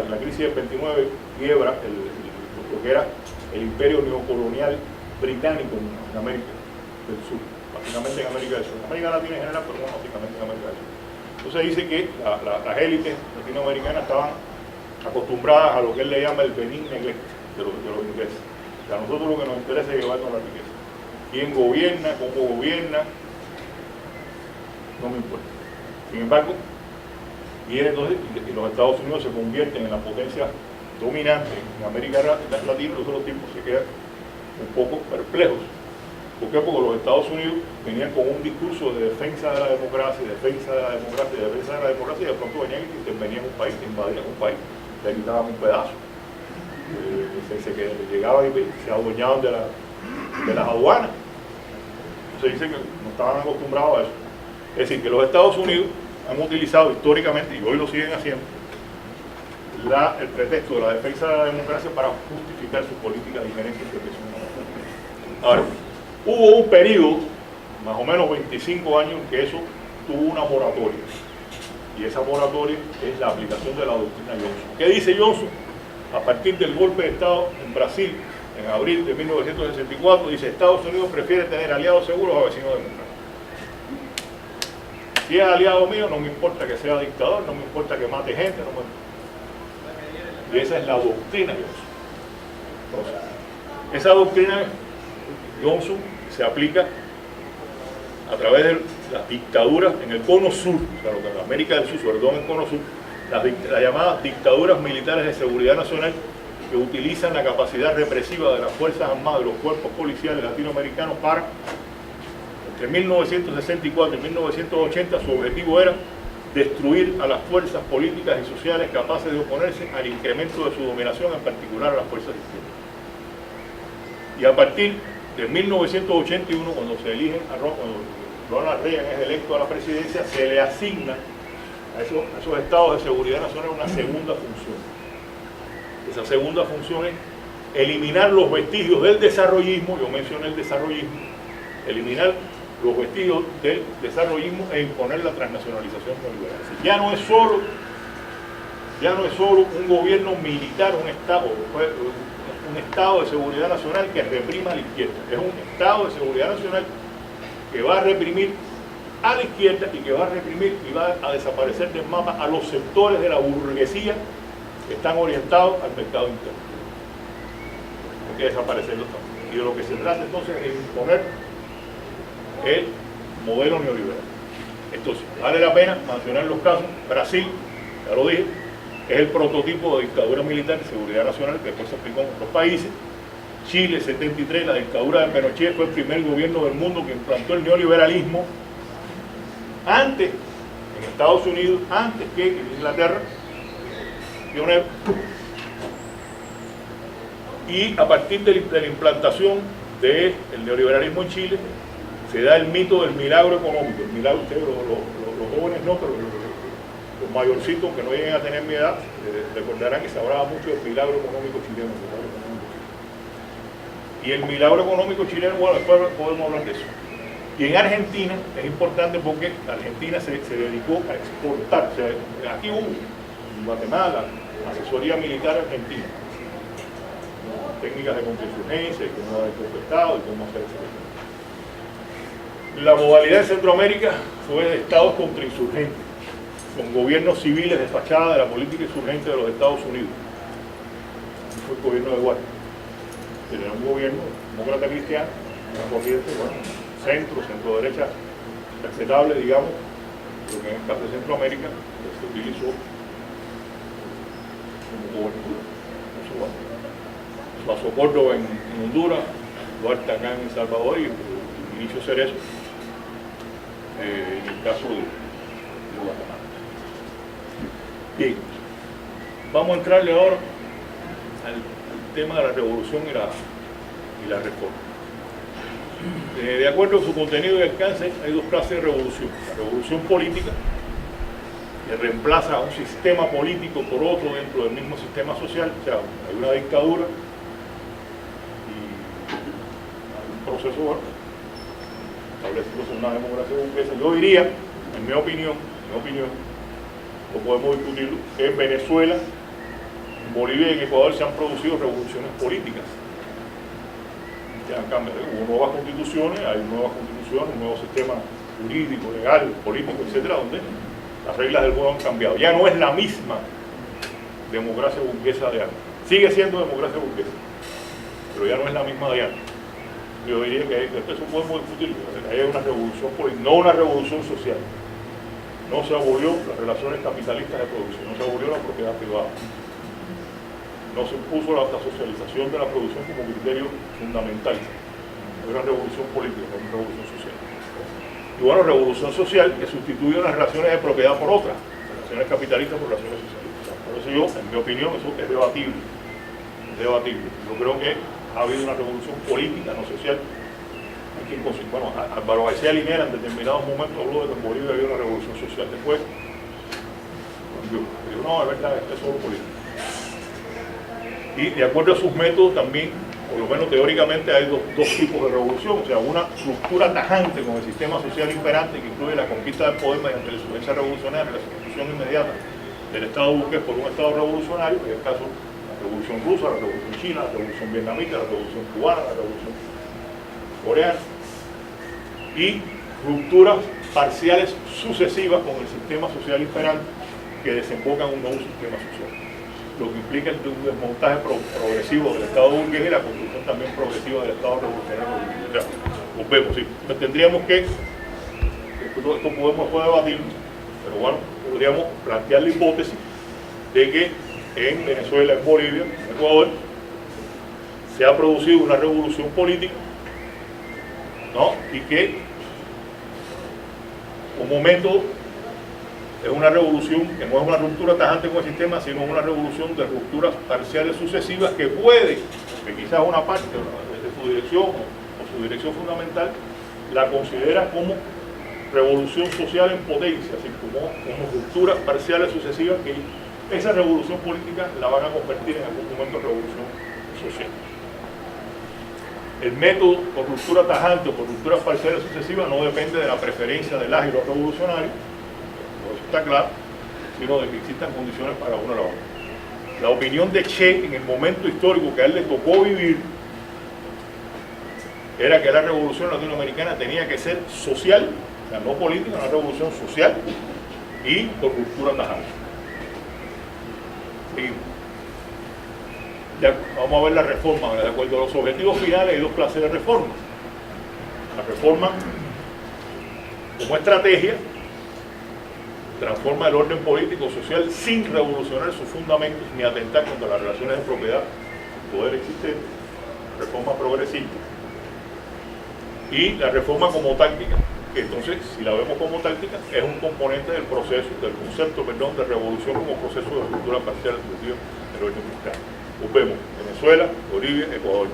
la crisis del 29 quiebra lo que era el imperio neocolonial británico en América del Sur, básicamente en América del Sur, en América Latina en general, pero no básicamente en América del Sur. Entonces dice que las élites latinoamericanas estaban acostumbradas a lo que él le llama el benign neglect de los ingleses. O sea, a nosotros lo que nos interesa es llevarnos la riqueza. ¿Quién gobierna? ¿Cómo gobierna? No me importa. Sin embargo, y los Estados Unidos se convierten en la potencia dominante en América Latina, y los tipos se quedan un poco perplejos. ¿Por qué? Porque los Estados Unidos venían con un discurso de defensa de la democracia, y de defensa de la democracia, y de pronto venían y intervenían un país, invadían un país, le quitaban un pedazo. Llegaban y se adueñaban de las aduanas. Entonces dice que no estaban acostumbrados a eso. Es decir, que los Estados Unidos han utilizado históricamente, y hoy lo siguen haciendo, el pretexto de la defensa de la democracia para justificar su política de injerencia y protección. Ahora, hubo un periodo, más o menos 25 años, en que eso tuvo una moratoria. Y esa moratoria es la aplicación de la doctrina Johnson. ¿Qué dice Johnson? A partir del golpe de Estado en Brasil, en abril de 1964, dice: Estados Unidos prefiere tener aliados seguros a vecinos democráticos. Si es aliado mío, no me importa que sea dictador, no me importa que mate gente, y esa es la doctrina Johnson. Entonces, esa doctrina Johnson se aplica a través de las dictaduras en el cono sur, o sea, lo que en América del Sur, sobre todo en el cono sur, las llamadas dictaduras militares de seguridad nacional, que utilizan la capacidad represiva de las Fuerzas Armadas, de los cuerpos policiales latinoamericanos para, entre 1964 y 1980, su objetivo era destruir a las fuerzas políticas y sociales capaces de oponerse al incremento de su dominación, en particular a las fuerzas de izquierda. Y a partir de 1981, cuando se eligen cuando Ronald Reagan es electo a la presidencia, se le asigna a esos estados de seguridad nacional una segunda función. Esa segunda función es eliminar los vestigios del desarrollismo, yo mencioné el desarrollismo, eliminar los vestigios del desarrollismo e imponer la transnacionalización neoliberal. Ya no es solo un gobierno militar, un Estado de seguridad nacional que reprima a la izquierda, es un Estado de seguridad nacional que va a reprimir a la izquierda y que va a reprimir y va a desaparecer del mapa a los sectores de la burguesía que están orientados al mercado interno. Hay que desaparecerlos también. Y de lo que se trata entonces es imponer el modelo neoliberal. Entonces, vale la pena mencionar los casos. Brasil, ya lo dije, es el prototipo de dictadura militar de seguridad nacional que después se aplicó en otros países. Chile, 73, la dictadura de Pinochet fue el primer gobierno del mundo que implantó el neoliberalismo antes, en Estados Unidos, antes que en Inglaterra, pionero. Y a partir de la implantación del neoliberalismo en Chile, se da el mito del milagro económico. El milagro, ustedes, los jóvenes no, pero los mayorcitos que no lleguen a tener mi edad, recordarán que se hablaba mucho del milagro económico chileno. Y el milagro económico chileno, bueno, después podemos hablar de eso. Y en Argentina es importante porque Argentina se dedicó a exportar. O sea, aquí hubo, en Guatemala, asesoría militar argentina. Técnicas de contrainsurgencia, y cómo dar el golpe de Estado, y cómo hacer eso. La modalidad de Centroamérica fue de estados contrainsurgentes, con gobiernos civiles de fachada de la política insurgente de los Estados Unidos. Fue el gobierno de Guatemala. Era un gobierno demócrata cristiano, una corriente, bueno, centro-derecha, respetable, digamos, lo que en el caso de Centroamérica se utilizó como cobertura. Pasó Córdoba en Honduras, Duarte acá en El Salvador y Vinicio Cerezo en el caso de Guatemala. Bien, vamos a entrarle ahora al tema de la revolución y la reforma. De acuerdo con su contenido y alcance, hay dos clases de revolución. La revolución política, que reemplaza a un sistema político por otro dentro del mismo sistema social, o sea, hay una dictadura y hay un proceso, bueno, establecido una democracia burguesa. Yo diría, en mi opinión, lo podemos discutir, que en Venezuela, en Bolivia y en Ecuador se han producido revoluciones políticas. Ya han cambiado, hubo nuevas constituciones, hay nuevas constituciones, un nuevo sistema jurídico, legal, político, etcétera, donde las reglas del juego han cambiado. Ya no es la misma democracia burguesa de antes. Sigue siendo democracia burguesa, pero ya no es la misma de antes. Yo diría que eso podemos discutir, hay una revolución política, no una revolución social. No se abolió las relaciones capitalistas de producción, no se abolió la propiedad privada. No se impuso la socialización de la producción como criterio fundamental. Es una revolución política, no una revolución social. Y bueno, revolución social que sustituye las relaciones de propiedad por otras, relaciones capitalistas por relaciones socialistas. Por eso yo, en mi opinión, eso es debatible. Es debatible. Yo creo que ha habido una revolución política, no social. Bueno, Álvaro García Linera en determinados momentos habló de que en Bolivia había una revolución social. Después, yo digo, no, es verdad, esto es solo política. Y de acuerdo a sus métodos también, por lo menos teóricamente, hay dos tipos de revolución. O sea, una ruptura tajante con el sistema social imperante que incluye la conquista del poder mediante la insurgencia revolucionaria, la sustitución inmediata del Estado burgués por un Estado revolucionario, en el caso de la Revolución Rusa, la Revolución China, la Revolución Vietnamita, la Revolución Cubana, la Revolución Coreana, y rupturas parciales sucesivas con el sistema social imperante que desembocan en un nuevo sistema social, lo que implica un desmontaje progresivo del Estado burgués y la construcción también progresiva del Estado revolucionario. O sea, volvemos, sí. Entonces tendríamos que, esto podemos debatir, pero bueno, podríamos plantear la hipótesis de que en Venezuela, en Bolivia, en Ecuador, se ha producido una revolución política, ¿no? Y que como método es una revolución que no es una ruptura tajante con el sistema, sino una revolución de rupturas parciales sucesivas que puede, que quizás una parte de su dirección o su dirección fundamental, la considera como revolución social en potencia, así como rupturas parciales sucesivas que esa revolución política la van a convertir en algún momento en revolución social. El método por ruptura tajante o por ruptura parcial sucesiva no depende de la preferencia de las y los revolucionarios, eso está claro, sino de que existan condiciones para uno o la otra. La opinión de Che en el momento histórico que a él le tocó vivir era que la revolución latinoamericana tenía que ser social, o sea, no política, una revolución social y por ruptura tajante. Seguimos. Vamos a ver la reforma. De acuerdo a los objetivos finales hay dos clases de reforma. La reforma como estrategia transforma el orden político social sin revolucionar sus fundamentos ni atentar contra las relaciones de propiedad, poder existente, reforma progresista. Y la reforma como táctica, que entonces, si la vemos como táctica, es un componente del proceso, del concepto, perdón, de revolución como proceso de ruptura parcial del orden fiscal. Pues vemos Venezuela, Bolivia, Ecuador.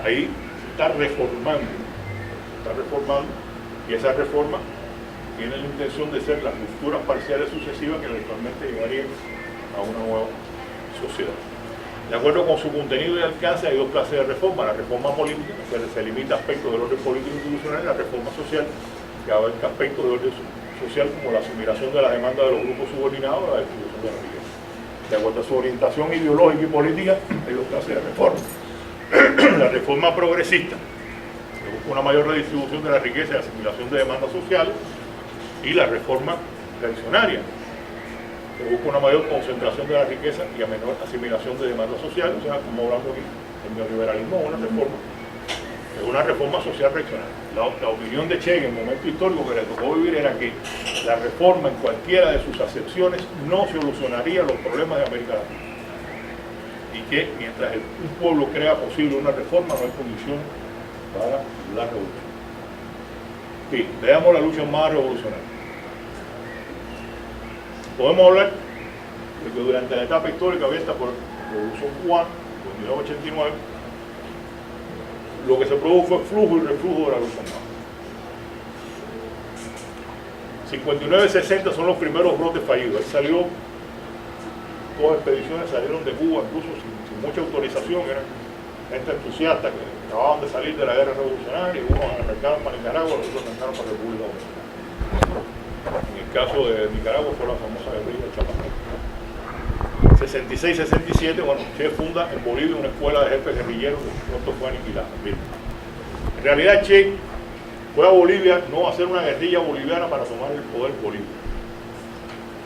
Ahí está reformando, y esa reforma tiene la intención de ser las rupturas parciales sucesivas que eventualmente llevarían a una nueva sociedad. De acuerdo con su contenido y alcance, hay dos clases de reforma: la reforma política, que se limita a aspectos del orden político institucional, y la reforma social, que abarca aspectos del orden social como la asimilación de la demanda de los grupos subordinados a la distribución de la riqueza. De acuerdo a su orientación ideológica y política, hay dos clases de reforma. La reforma progresista, que busca una mayor redistribución de la riqueza y asimilación de demandas sociales, y la reforma reaccionaria, que busca una mayor concentración de la riqueza y a menor asimilación de demandas sociales. O sea, como hablando aquí, el neoliberalismo es una reforma social reaccionaria. La opinión de Che en el momento histórico que le tocó vivir era que la reforma en cualquiera de sus acepciones no solucionaría los problemas de América Latina, y que mientras un pueblo crea posible una reforma no hay condiciones para la revolución. Sí, veamos la lucha más revolucionaria. Podemos hablar de que durante la etapa histórica abierta por la Revolución Cubana, en 1989, lo que se produjo fue flujo y reflujo de la lucha armada. 59-60 son los primeros brotes fallidos. Ahí salió, todas las expediciones salieron de Cuba, incluso sin mucha autorización, eran gente entusiasta que acababan de salir de la guerra revolucionaria, y unos arrancaron para Nicaragua, los otros arrancaron para República Dominicana. En el caso de Nicaragua fue la famosa guerrilla del Chapacay. 66-67, bueno, Che funda en Bolivia una escuela de jefes guerrilleros que pronto fue aniquilada. En realidad Che fue a Bolivia no a hacer una guerrilla boliviana para tomar el poder Bolivia.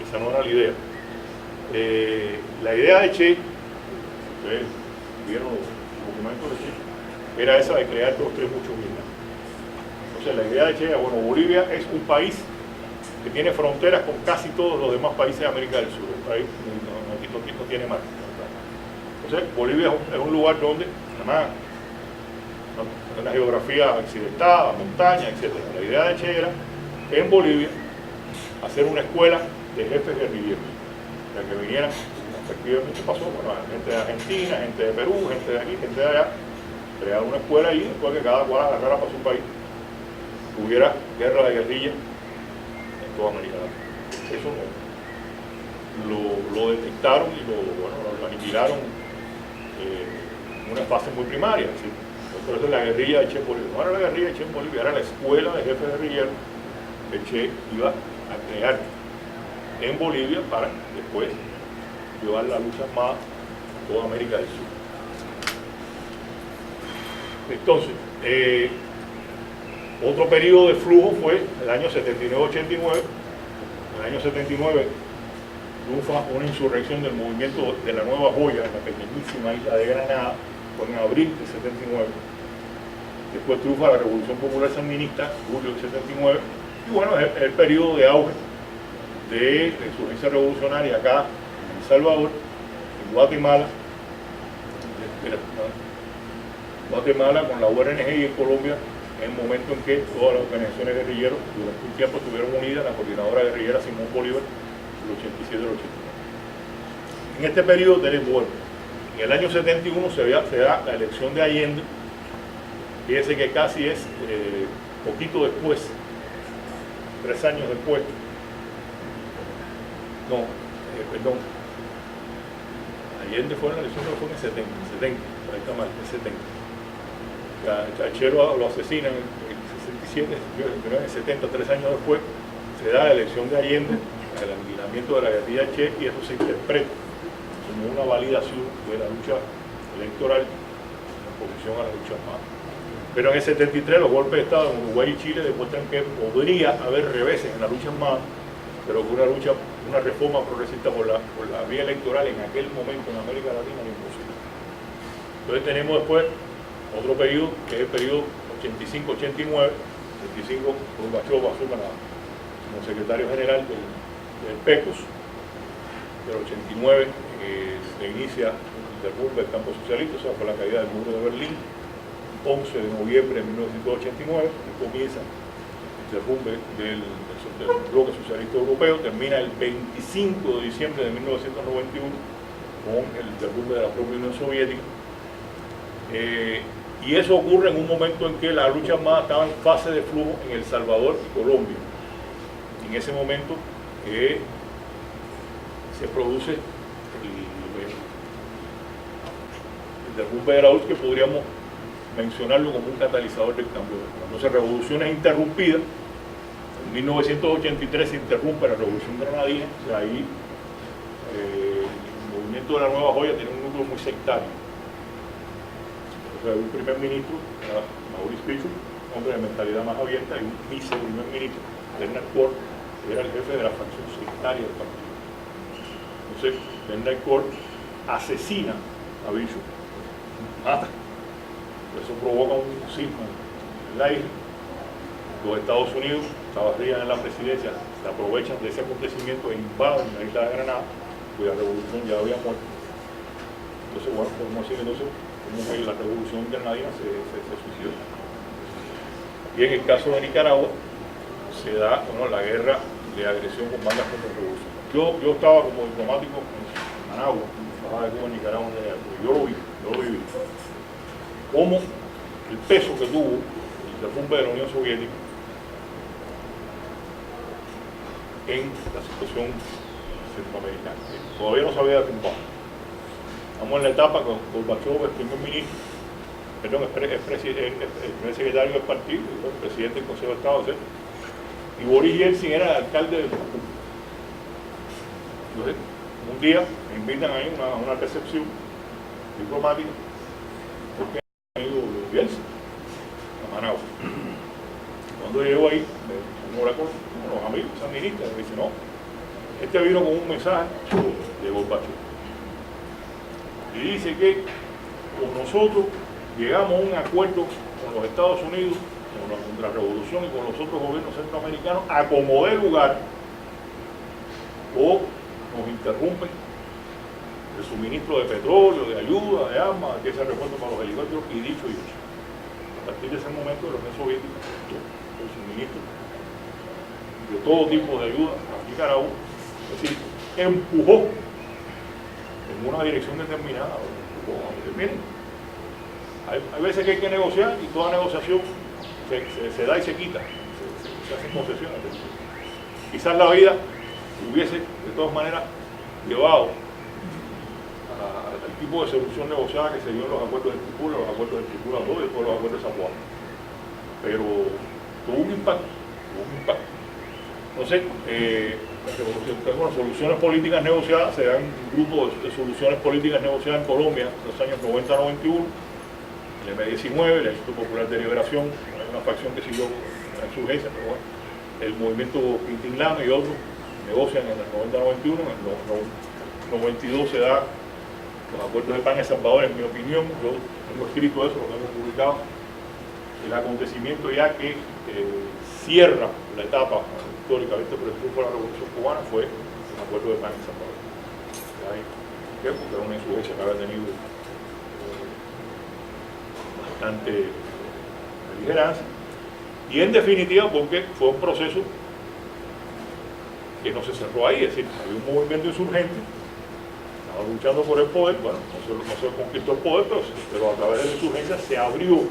Esa no era la idea. La idea de Che, ustedes vieron los documentos de Che, era esa de crear dos, tres, muchos milagros. Entonces la idea de Che era, bueno, Bolivia es un país que tiene fronteras con casi todos los demás países de América del Sur. Un país no tiene más. Entonces Bolivia es un lugar donde, además, una geografía accidentada, montaña, etc. La idea de Che era, en Bolivia, hacer una escuela de jefes guerrilleros, para que vinieran, efectivamente pasó, bueno, gente de Argentina, gente de Perú, gente de aquí, gente de allá, crear una escuela ahí, después que cada cual agarrara para su país, hubiera guerra de guerrilla en toda América Latina. Eso lo detectaron y lo aniquilaron en una fase muy primaria. ¿Sí? Por eso la guerrilla de Che en Bolivia. No era la guerrilla de Che en Bolivia, era la escuela de jefes guerrilleros que Che iba a crear en Bolivia para después llevar la lucha armada a toda América del Sur. Entonces, otro periodo de flujo fue el año 79-89. En el año 79 triunfa una insurrección del movimiento de la Nueva Joya en la pequeñísima isla de Granada, fue en abril del 79. Después triunfa la Revolución Popular Sandinista, julio del 79. Y bueno, es el periodo de auge de la insurgencia revolucionaria acá en El Salvador, en Guatemala, con la URNG, y en Colombia, en el momento en que todas las organizaciones guerrilleras durante un tiempo estuvieron unidas, la coordinadora guerrillera Simón Bolívar, del 87 al 89. En este periodo tenemos, bueno, en el año 71 se da la elección de Allende. Fíjense que casi es poquito después, 3 años después, Allende fue en la elección, fue en el 70, ahí está mal, en el 70. A Che lo asesinan en el 67, pero en el 70, 3 años después, se da la elección de Allende, el aniquilamiento de la guerrilla Che, y eso se interpreta como una validación de la lucha electoral en oposición a la lucha armada. Pero en el 73 los golpes de Estado en Uruguay y Chile demuestran que podría haber reveses en la lucha armada, pero que una reforma progresista por la vía electoral en aquel momento en América Latina era imposible. Entonces tenemos después otro periodo, que es el periodo 85-89. 85, Gorbachev asume como secretario general del PECOS. Del 89 se inicia el derrumbe del campo socialista, o sea, con la caída del muro de Berlín. 11 de noviembre de 1989 comienza el derrumbe del bloque socialista europeo, termina el 25 de diciembre de 1991 con el derrumbe de la propia Unión Soviética. Y eso ocurre en un momento en que la lucha armada estaba en fase de flujo en El Salvador y Colombia. En ese momento se produce el derrumbe de la URSS, que podríamos mencionarlo como un catalizador del cambio. Entonces, revoluciones interrumpidas. En 1983 se interrumpe la Revolución Granadina, y ahí el movimiento de la Nueva Joya tiene un núcleo muy sectario. Un primer ministro, Maurice Pichot, hombre de mentalidad más abierta, y un viceprimer ministro, Bernard Kort, que era el jefe de la facción sectaria del partido. Entonces, Bernard Kort asesina a Pichot, mata. Eso provoca un sismo en el aire. Los Estados Unidos, Chavarría en la presidencia, se aprovechan de ese acontecimiento e invaden la isla de Granada, cuya revolución ya había muerto. Entonces, bueno, podemos decir entonces como la revolución granadina se suicidó. Y en el caso de Nicaragua se da la guerra de agresión con bandas contrarrevolucionarias. Yo estaba como diplomático en Managua, embajada de Cuba en Nicaragua, yo lo viví. Cómo el peso que tuvo el derrumbe de la Unión Soviética en la situación centroamericana. Todavía no se había derrumbado. Estamos en la etapa con Gorbachev, el primer ministro, el primer secretario del partido, el presidente del Consejo de Estado, etc. Y Boris Yeltsin era el alcalde del Moscú. Entonces, un día me invitan ahí a una recepción diplomática, porque he ido Yeltsin a Managua. Cuando llego ahí, me habla con los amigos sandinistas, me dice, no, este vino con un mensaje de Gorbachev. Y dice que con nosotros llegamos a un acuerdo con los Estados Unidos, con la contrarrevolución y con los otros gobiernos centroamericanos, a como dé lugar, o nos interrumpen el suministro de petróleo, de ayuda, de armas, que se refuerzo para los helicópteros, y dicho y hecho. A partir de ese momento, la Unión Soviética quitó el suministro de todo tipo de ayuda a Nicaragua, es decir, empujó en una dirección determinada. Miren, hay veces que hay que negociar, y toda negociación se da y se quita, se hacen concesiones. Quizás la vida hubiese de todas maneras llevado al tipo de solución negociada que se dio en los acuerdos de Tripura, los acuerdos de Tripura 2 y todos los acuerdos de San Juan. Pero tuvo un impacto. Entonces, soluciones políticas negociadas, se dan grupos de soluciones políticas negociadas en Colombia en los años 90-91, el M19, el Instituto Popular de Liberación, una facción que siguió la insurgencia, pero bueno, el movimiento Quintín Lama y otros negocian en el 90-91, en el 92 se da los acuerdos de paz en El Salvador, en mi opinión, yo tengo escrito eso, lo hemos publicado, el acontecimiento ya que cierra la etapa históricamente por el triunfo de la Revolución Cubana fue el acuerdo de paz en El Salvador. ¿Por qué? Porque era una insurgencia que había tenido bastante beligerancia, y en definitiva porque fue un proceso que no se cerró ahí, es decir, había un movimiento insurgente, estaba luchando por el poder, bueno, no se conquistó el poder, pero a través de la insurgencia se abrió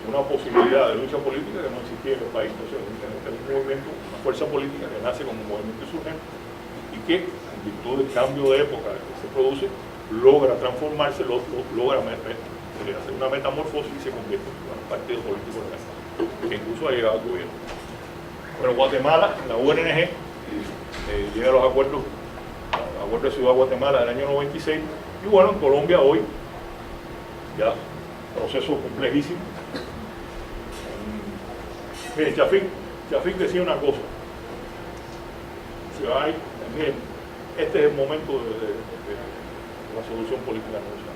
una posibilidad de lucha política que no existía en el país. Entonces, es un movimiento, una fuerza política que nace como un movimiento insurgente y que, en virtud del cambio de época que se produce, logra transformarse, logra hacer una metamorfosis y se convierte en un partido político en el Estado, que incluso ha llegado al gobierno. Bueno, Guatemala, la UNNG, llega a los acuerdos de Ciudad de Guatemala del año 96, y bueno, en Colombia hoy, ya, proceso complejísimo. Mire, Chafín decía una cosa, miren, este es el momento de la solución política negociada.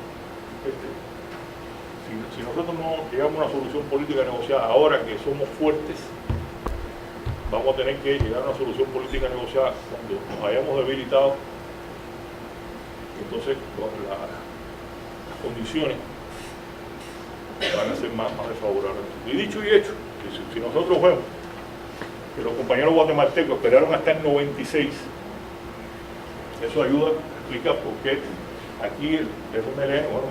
Si nosotros no llegamos a una solución política negociada ahora que somos fuertes, vamos a tener que llegar a una solución política negociada cuando nos hayamos debilitado. Entonces las condiciones van a ser más desfavorables. Y dicho y hecho, si nosotros vemos que los compañeros guatemaltecos esperaron hasta el 96, eso ayuda a explicar por qué aquí el FMLN, bueno,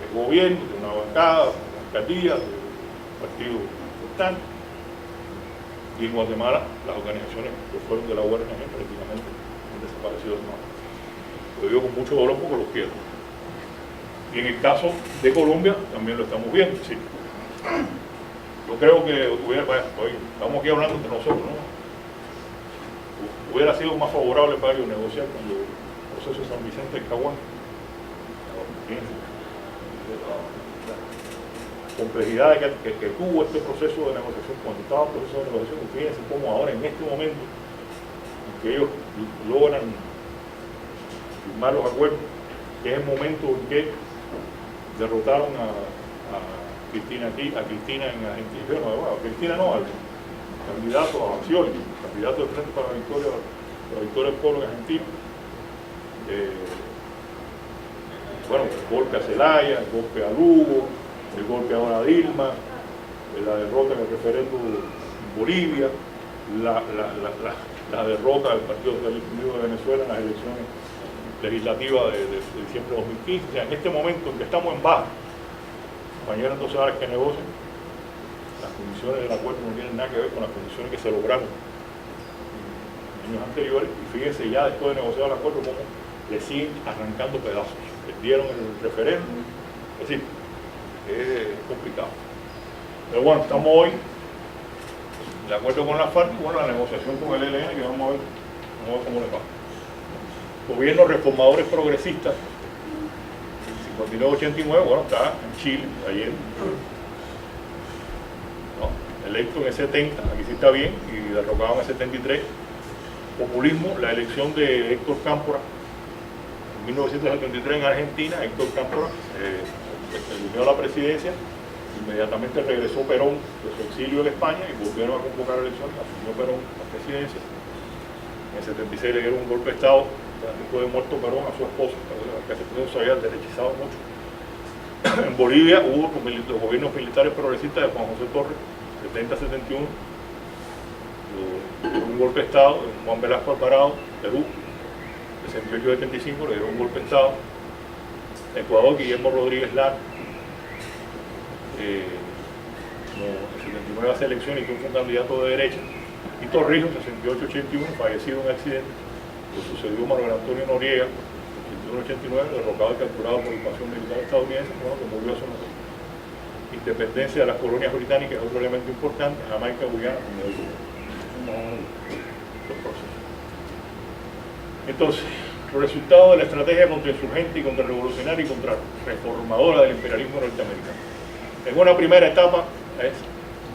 el gobierno, de una bancada, de una alcaldía, de un partido importante, y en Guatemala las organizaciones que fueron de la UNG prácticamente han desaparecido de nuevo. Lo digo con mucho dolor porque los quiero. Y en el caso de Colombia también lo estamos viendo. Sí. Yo creo que estamos aquí hablando entre nosotros, ¿no? Hubiera sido más favorable para ellos negociar cuando el proceso de San Vicente del Caguán. La complejidad que tuvo este proceso de negociación, cuando estaba el proceso de negociación, fíjense cómo ahora en este momento en que ellos logran firmar los acuerdos, que es el momento en que derrotaron a Cristina aquí, a Cristina en Argentina, bueno, a Cristina no, al candidato a Scioli, candidato del Frente para la Victoria del Pueblo en Argentina. Bueno, el golpe a Zelaya, el golpe a Lugo, el golpe ahora a Dilma, la derrota en el referéndum en Bolivia, la derrota del Partido Socialista Unido de Venezuela en las elecciones legislativas de diciembre de 2015. O sea, en este momento en que estamos en baja, compañeros, entonces ahora que negocien, las condiciones del acuerdo no tienen nada que ver con las condiciones que se lograron en años anteriores, y fíjense ya después de negociar el acuerdo cómo le siguen arrancando pedazos. Perdieron el referéndum, es decir, es complicado. Pero bueno, estamos hoy de acuerdo con la FARC y bueno, la negociación con el ELN, que vamos a ver cómo le va. Gobiernos reformadores progresistas, 59-89, bueno, está en Chile, ayer, ¿no? Electo en el 70, aquí sí está bien, y derrocado en el 73. Populismo, la elección de Héctor Cámpora, en 1973 en Argentina. Héctor Cámpora eligió a la presidencia, inmediatamente regresó Perón de su exilio en España y volvieron a convocar elecciones, asumió Perón la presidencia. En el 76 le dieron un golpe de Estado, después de muerto Perón, a su esposa, que se había derechizado mucho. En Bolivia hubo los gobiernos militares progresistas de Juan José Torres, 70-71, un golpe de Estado. Juan Velasco Alvarado, Perú, 68-75, le dieron un golpe de Estado. Ecuador, Guillermo Rodríguez Lara, en el 79 hace elecciones y fue un candidato de derecha. Y Torrijos, 68-81, fallecido en un accidente, lo sucedió Manuel Antonio Noriega, 81-89, derrocado y capturado por invasión militar estadounidense, bueno, que murió hace unos días. Independencia de las colonias británicas es otro elemento importante. Jamaica, Guyana, entonces, los resultados de la estrategia contrainsurgente y contrarrevolucionaria y contrarreformadora del imperialismo norteamericano. En una primera etapa es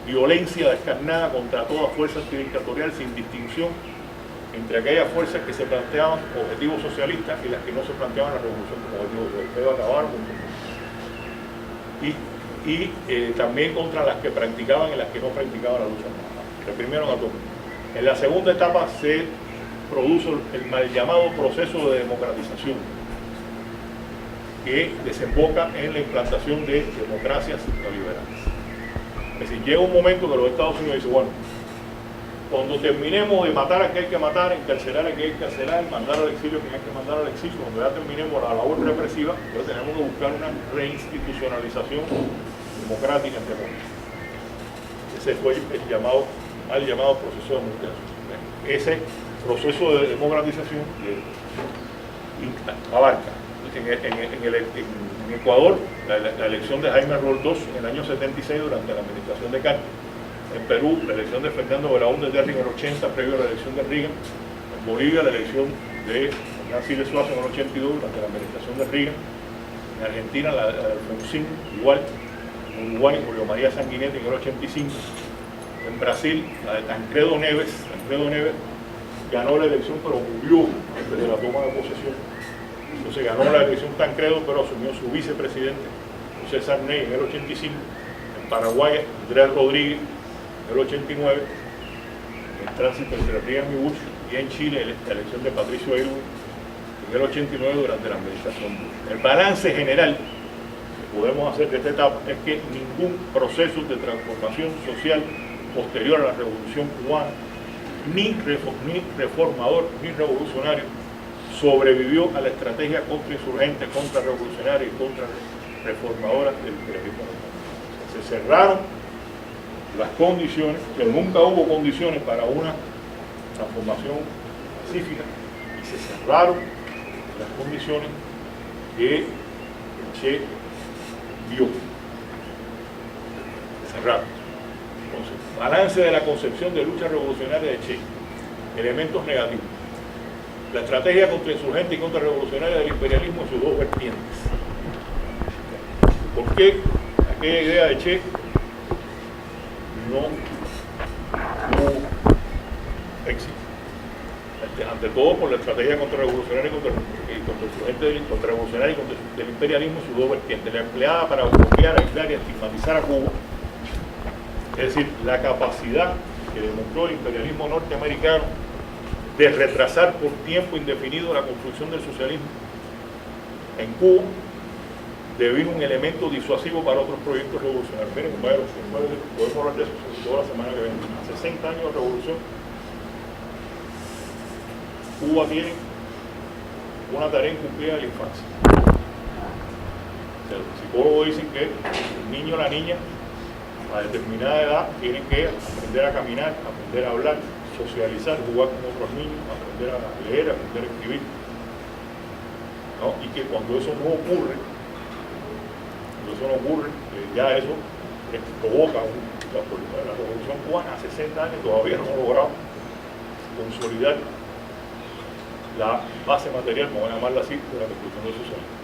violencia descarnada contra toda fuerza antidictatorial sin distinción entre aquellas fuerzas que se planteaban objetivos socialistas y las que no se planteaban la revolución como objetivo. Debe acabar y también contra las que practicaban y las que no practicaban la lucha armada. Reprimieron a todos. En la segunda etapa se produce el mal llamado proceso de democratización, que desemboca en la implantación de democracias neoliberales. Es decir, llega un momento que los Estados Unidos dicen, bueno, cuando terminemos de matar a quien hay que matar, encarcelar a quien hay que encarcelar, mandar al exilio a quien hay que mandar al exilio, cuando ya terminemos la labor represiva, entonces tenemos que buscar una reinstitucionalización democrática entre comillas. Ese fue el mal llamado proceso de democratización. Ese proceso de democratización abarca. En Ecuador, la elección de Jaime Roldós en el año 76 durante la administración de Carter. En Perú, la elección de Fernando Belaúnde de Derry en el 80, previo a la elección de Reagan. En Bolivia, la elección de Nancy de Suazo en el 82, durante la administración de Reagan. En Argentina, la de Alfonsín, igual. En Uruguay, Julio María Sanguinetti en el 85. En Brasil, la de Tancredo Neves. Tancredo Neves ganó la elección, pero murió antes de la toma de posesión. Entonces ganó la elección Tancredo, pero asumió su vicepresidente, José Sarney, en el 85. En Paraguay, Andrés Rodríguez, en el 89. En tránsito entre Reagan y Bush. Y en Chile, la elección de Patricio Aylwin en el 89 durante la administración Bush. El balance general que podemos hacer de esta etapa es que ningún proceso de transformación social posterior a la Revolución Cubana, ni reformador, ni revolucionario, sobrevivió a la estrategia contrainsurgente, contrarrevolucionaria y contrarreformadora del imperialismo norteamericano. Se cerraron las condiciones, que nunca hubo condiciones para una transformación pacífica, y se cerraron las condiciones que Che vio. Cerraron. Entonces, balance de la concepción de lucha revolucionaria de Che. Elementos negativos. La estrategia contrainsurgente y contrarrevolucionaria del imperialismo en sus dos vertientes. ¿Por qué aquella idea de Che no tuvo éxito? Ante todo por la estrategia contrarrevolucionaria y contrarrevolucionaria y del imperialismo en sus dos vertientes. La empleada para bloquear, aislar y estigmatizar a Cuba. Es decir, la capacidad que demostró el imperialismo norteamericano de retrasar por tiempo indefinido la construcción del socialismo en Cuba, debido a un elemento disuasivo para otros proyectos revolucionarios. Miren, compañeros, podemos hablar de eso toda la semana que viene. A 60 años de revolución, Cuba tiene una tarea incumplida de la infancia. Los psicólogos dicen que el niño o la niña a determinada edad tienen que aprender a caminar, aprender a hablar, socializar, jugar con otros niños, aprender a leer, aprender a escribir, ¿no? Y que cuando eso no ocurre, ya eso provoca la revolución cubana a 60 años todavía no ha logrado consolidar la base material, vamos a llamarla así, de la construcción del socialismo.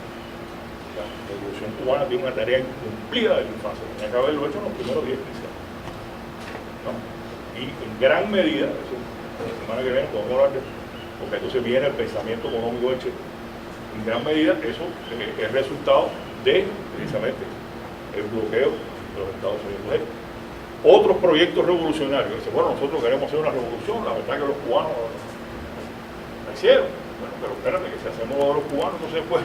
La revolución cubana tiene una tarea incumplida de la infancia, tenía que haberlo hecho en los primeros 10 años, ¿no? Y en gran medida, eso, la semana que viene podemos hablar de eso, porque entonces viene el pensamiento económico de Che. En gran medida eso es resultado de, precisamente, el bloqueo de los Estados Unidos. Otros proyectos revolucionarios, dicen, bueno, nosotros queremos hacer una revolución, la verdad que los cubanos la hicieron. Bueno, pero espérate, que si hacemos lo de los cubanos, entonces pues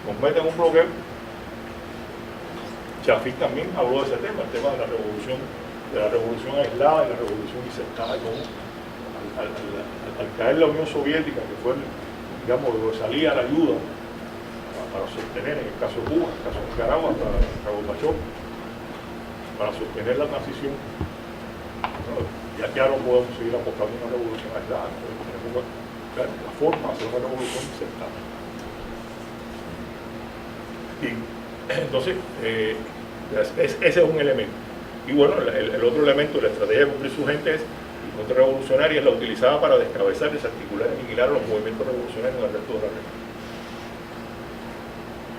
nos meten un bloqueo. Chafik también habló de ese tema, el tema de la revolución aislada y la revolución insertada. Y como al caer la Unión Soviética, que fue, digamos, lo que salía a la ayuda para sostener, en el caso de Cuba, en el caso de Nicaragua, para Gorbachev, para sostener la transición, ya no podemos seguir apostando a una revolución aislada, tenemos que buscar la forma de hacer una revolución insertada. Y entonces, ese es un elemento. Y bueno, el otro elemento de la estrategia de cumplir su gente es contrarrevolucionaria, es la utilizada para descabezar, desarticular y aniquilar los movimientos revolucionarios en el resto de la región.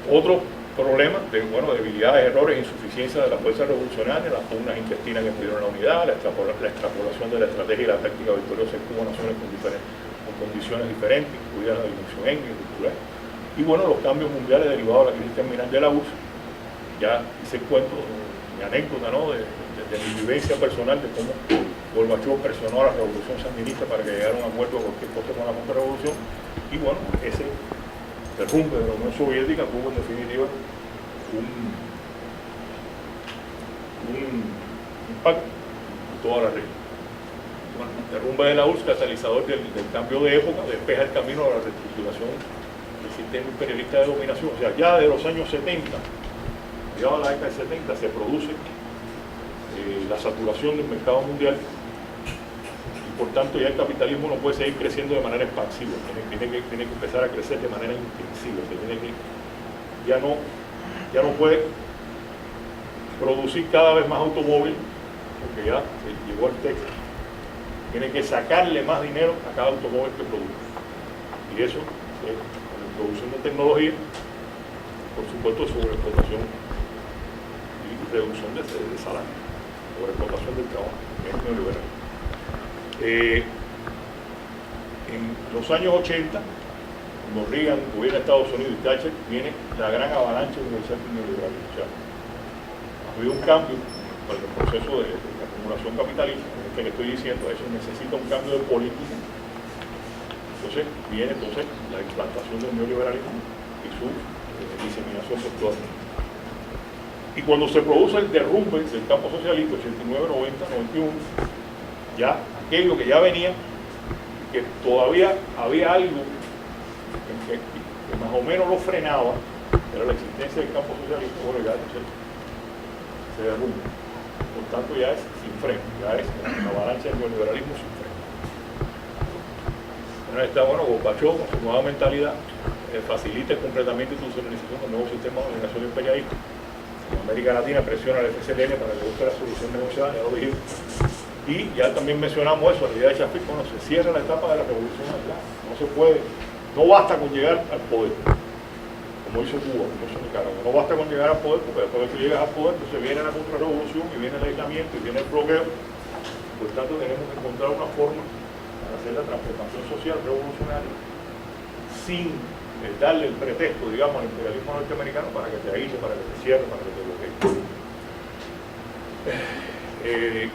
Otro problema de debilidades, errores, insuficiencia de la fuerza revolucionaria, las pugnas intestinas que impidieron la unidad, la extrapolación de la estrategia y la táctica victoriosa en Cuba, naciones con condiciones diferentes, incluidas la dimensión étnica y cultural. Y bueno, los cambios mundiales derivados de la crisis terminal de la URSS. Ya hice cuento, mi anécdota, ¿no?, de mi vivencia personal de cómo Gorbachev presionó a la revolución sandinista para que llegara a un acuerdo con cualquier cosa con la contrarrevolución. Y bueno, ese derrumbe de la Unión Soviética tuvo en definitiva un impacto en toda la región. Bueno, el derrumbe de la URSS, catalizador del cambio de época, despeja el camino a la reestructuración del sistema imperialista de dominación. O sea, ya de los años 70, llegado a la década de 70, se produce la saturación del mercado mundial y por tanto ya el capitalismo no puede seguir creciendo de manera expansiva, tiene que empezar a crecer de manera intensiva, ya no puede producir cada vez más automóviles, porque ya se llegó al texto, tiene que sacarle más dinero a cada automóvil que produce. Y eso, con la introducción de tecnología, por supuesto, sobreexplotación y reducción de salario, sobreexplotación del trabajo, que es neoliberal. En los años 80, cuando Reagan gobierna Estados Unidos y Thatcher, viene la gran avalancha universal neoliberal. O sea, ha habido un cambio en el proceso de acumulación capitalista, que le estoy diciendo, eso necesita un cambio de política. Entonces viene la implantación del neoliberalismo y su diseminación por todo el mundo. Y cuando se produce el derrumbe del campo socialista, 89, 90, 91, ya aquello que ya venía, que todavía había algo que más o menos lo frenaba, era la existencia del campo socialista, bueno, ya se derrumba. Por tanto, ya es sin freno, ya es una avalancha del neoliberalismo sin freno. Ahora está, bueno, Gorbachev, con su nueva mentalidad, facilita el completamiento y institucionalización del nuevo sistema de dominación imperialista. En América Latina presiona al FSLN para que busque la solución negociada, ya lo dijimos. Y ya también mencionamos eso, la idea de Chafik, bueno, se cierra la etapa de la revolución allá. No se puede, no basta con llegar al poder, como hizo Cuba, como hizo Nicaragua. No basta con llegar al poder, porque después de que llegas al poder, entonces viene la contrarrevolución y viene el aislamiento y viene el bloqueo. Por tanto, tenemos que encontrar una forma para hacer la transformación social revolucionaria sin darle el pretexto, digamos, al imperialismo norteamericano para que te aísle, para que te cierre, para que te bloquee.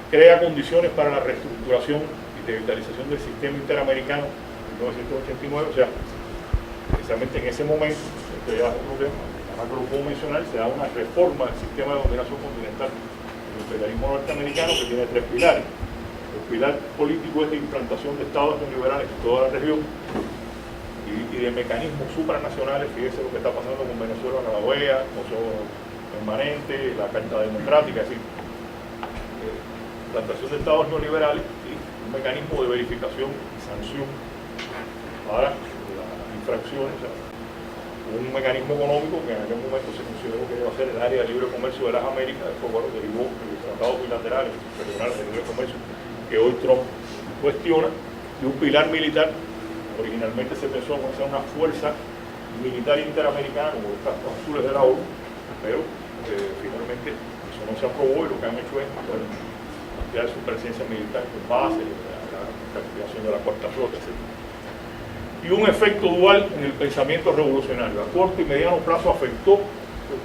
Crea condiciones para la reestructuración y revitalización del sistema interamericano en 1989, o sea, precisamente en ese momento, esto ya es otro tema, además que lo puedo mencionar, se da una reforma del sistema de dominación continental del imperialismo norteamericano que tiene tres pilares. El pilar político es de implantación de estados neoliberales en toda la región y de mecanismos supranacionales. Fíjense lo que está pasando con Venezuela, la OEA, Kosovo permanente, la Carta Democrática, es decir, implantación de estados neoliberales y un mecanismo de verificación y sanción para las infracciones, o sea, un mecanismo económico que en aquel momento se consideró que iba a ser el área de libre comercio de las Américas, después bueno, derivó en los tratados bilaterales regionales de libre comercio que hoy Trump cuestiona, y un pilar militar. Originalmente se pensó en hacer una fuerza militar interamericana como los cascos azules de la ONU, pero finalmente eso no se aprobó y lo que han hecho es ampliar su presencia militar con base, la activación de la cuarta flota, etc. Y un efecto dual en el pensamiento revolucionario. A corto y mediano plazo afectó,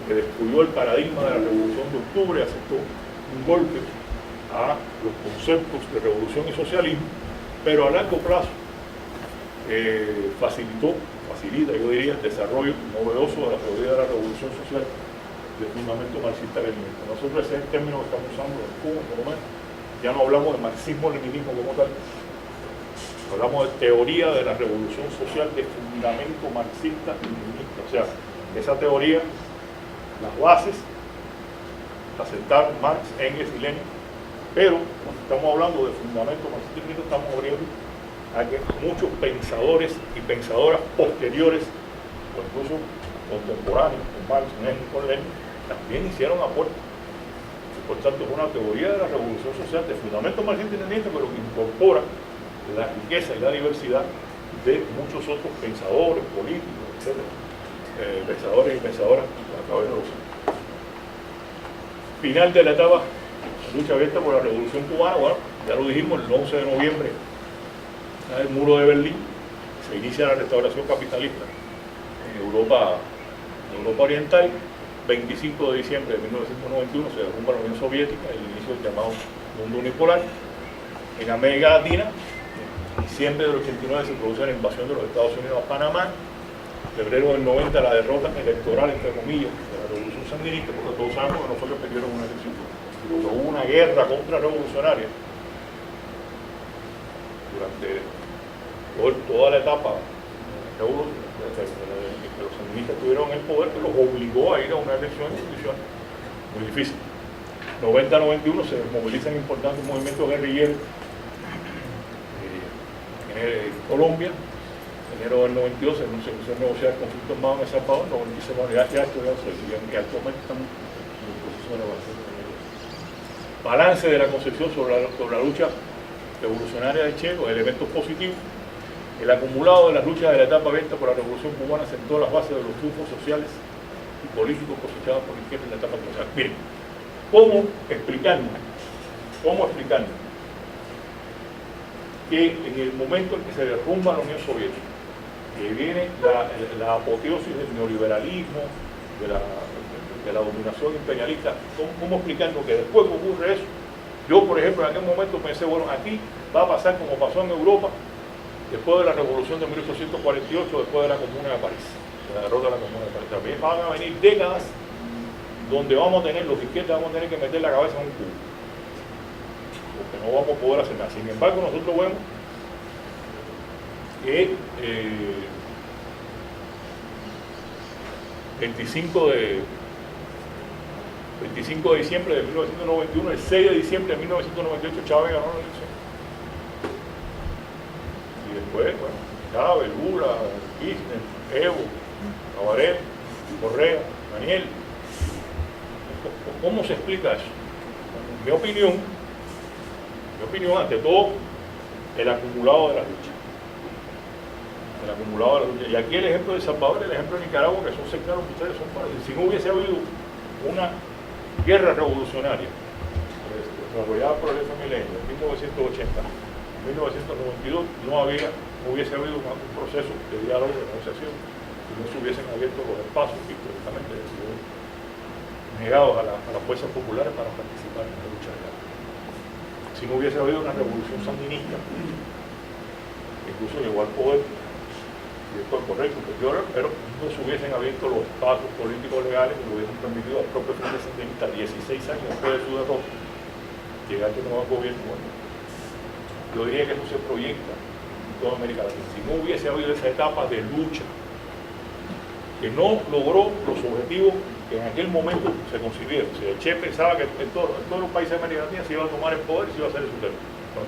que destruyó el paradigma de la Revolución de Octubre, aceptó un golpe a los conceptos de revolución y socialismo, pero a largo plazo facilita, yo diría, el desarrollo novedoso de la teoría de la revolución social de fundamento marxista-leninista. Nosotros ese es el término que estamos usando en Cuba, por lo menos. Ya no hablamos de marxismo-leninismo como tal, hablamos de teoría de la revolución social de fundamento marxista-leninista. O sea, esa teoría, las bases, las sentaron Marx, Engels y Lenin, pero cuando estamos hablando de fundamento marxista-leninista estamos abriendo a que muchos pensadores y pensadoras posteriores, o incluso contemporáneos, con Marx, Engels, con Lenin, también hicieron aportes. Por tanto, es una teoría de la revolución social de fundamento marxista-leninista, pero que incorpora la riqueza y la diversidad de muchos otros pensadores, políticos, etc. Pensadores y pensadoras a través de los años. Final de la etapa de lucha abierta por la revolución cubana. Bueno, ya lo dijimos, el 11 de noviembre, el muro de Berlín, se inicia la restauración capitalista en Europa Oriental. 25 de diciembre de 1991 se derrumba la Unión Soviética, el inicio del llamado mundo unipolar. En América Latina, en diciembre del 89 se produce la invasión de los Estados Unidos a Panamá. En febrero del 90 la derrota electoral, entre comillas, de la revolución sandinista, porque todos sabemos que no fue que perdieron una elección, sino que hubo una guerra contrarrevolucionaria durante toda la etapa que los sandinistas tuvieron el poder, que los obligó a ir a una elección en condiciones muy difíciles. 90-91 se desmovilizan importantes movimientos guerrilleros Colombia, enero del 92, se empezó a negociar el conflicto armado en El Salvador, 96, bueno, ya esto ya se y actualmente estamos en el proceso de evaluación. Balance de la concepción sobre la lucha revolucionaria de Che, los elementos positivos. El acumulado de las luchas de la etapa abierta por la Revolución Cubana sentó las bases de los triunfos sociales y políticos cosechados por la izquierda en la etapa social. Miren, ¿cómo explicarnos que en el momento en que se derrumba la Unión Soviética, que viene la apoteosis del neoliberalismo, de la dominación imperialista, ¿cómo explicarnos que después que ocurre eso? Yo, por ejemplo, en aquel momento pensé, bueno, aquí va a pasar como pasó en Europa, después de la Revolución de 1848, después de la Comuna de París, la derrota de la Comuna de París. También van a venir décadas donde vamos a tener, los izquierdas vamos a tener que meter la cabeza en un cubo, porque no vamos a poder hacer nada. Sin embargo, nosotros vemos que 25 de diciembre de 1991, el 6 de diciembre de 1998, Chávez ganó la elección. Y después, bueno, Chávez, Lula, Kirchner, Evo, Tabaré, Correa, Daniel. ¿Cómo se explica eso? Mi opinión, ante todo, el acumulado de las luchas. El acumulado de las luchas. Y aquí el ejemplo de El Salvador, el ejemplo de Nicaragua, que son sectarios que ustedes son parecidos. Si no hubiese habido una guerra revolucionaria desarrollada por el FMLN en 1980, en 1992, no hubiese habido un proceso de diálogo, de negociación, y no se hubiesen abierto los espacios que históricamente han sido negados a las fuerzas populares para participar en la lucha de guerra. Si no hubiese habido una revolución sandinista, incluso llegó al poder, y esto es correcto, pero no se hubiesen abierto los espacios políticos legales que lo hubiesen permitido al propio Frente Sandinista 16 años después de su derrota llegar a un nuevo gobierno. Bueno, yo diría que eso se proyecta en toda América Latina. Si no hubiese habido esa etapa de lucha que no logró los objetivos que en aquel momento se concibieron. Si el Che pensaba que en todos los países de América Latina se iba a tomar el poder y se iba a hacer el supremo.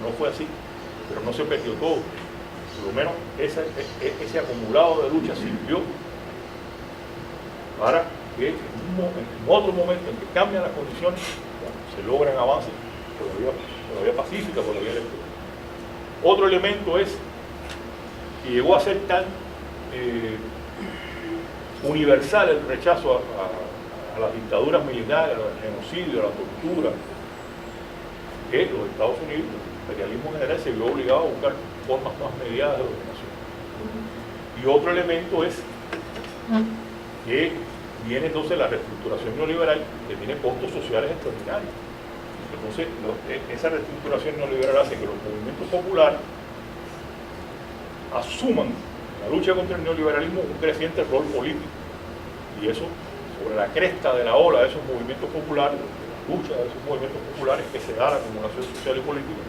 No fue así, pero no se perdió todo. Por lo menos ese acumulado de lucha sirvió para que en otro momento en que cambian las condiciones, bueno, se logran avances por la vía pacífica, por la vía electoral. Otro elemento es que llegó a ser tan universal el rechazo a las dictaduras militares, al genocidio, a la tortura, que los Estados Unidos, el imperialismo general, se vio obligado a buscar formas más mediadas de dominación. Y otro elemento es que viene entonces la reestructuración neoliberal, que tiene costos sociales extraordinarios. Entonces, esa reestructuración neoliberal hace que los movimientos populares asuman en la lucha contra el neoliberalismo un creciente rol político. Y eso, sobre la cresta de la ola de esos movimientos populares, de la lucha de esos movimientos populares, que se da la acumulación social y política,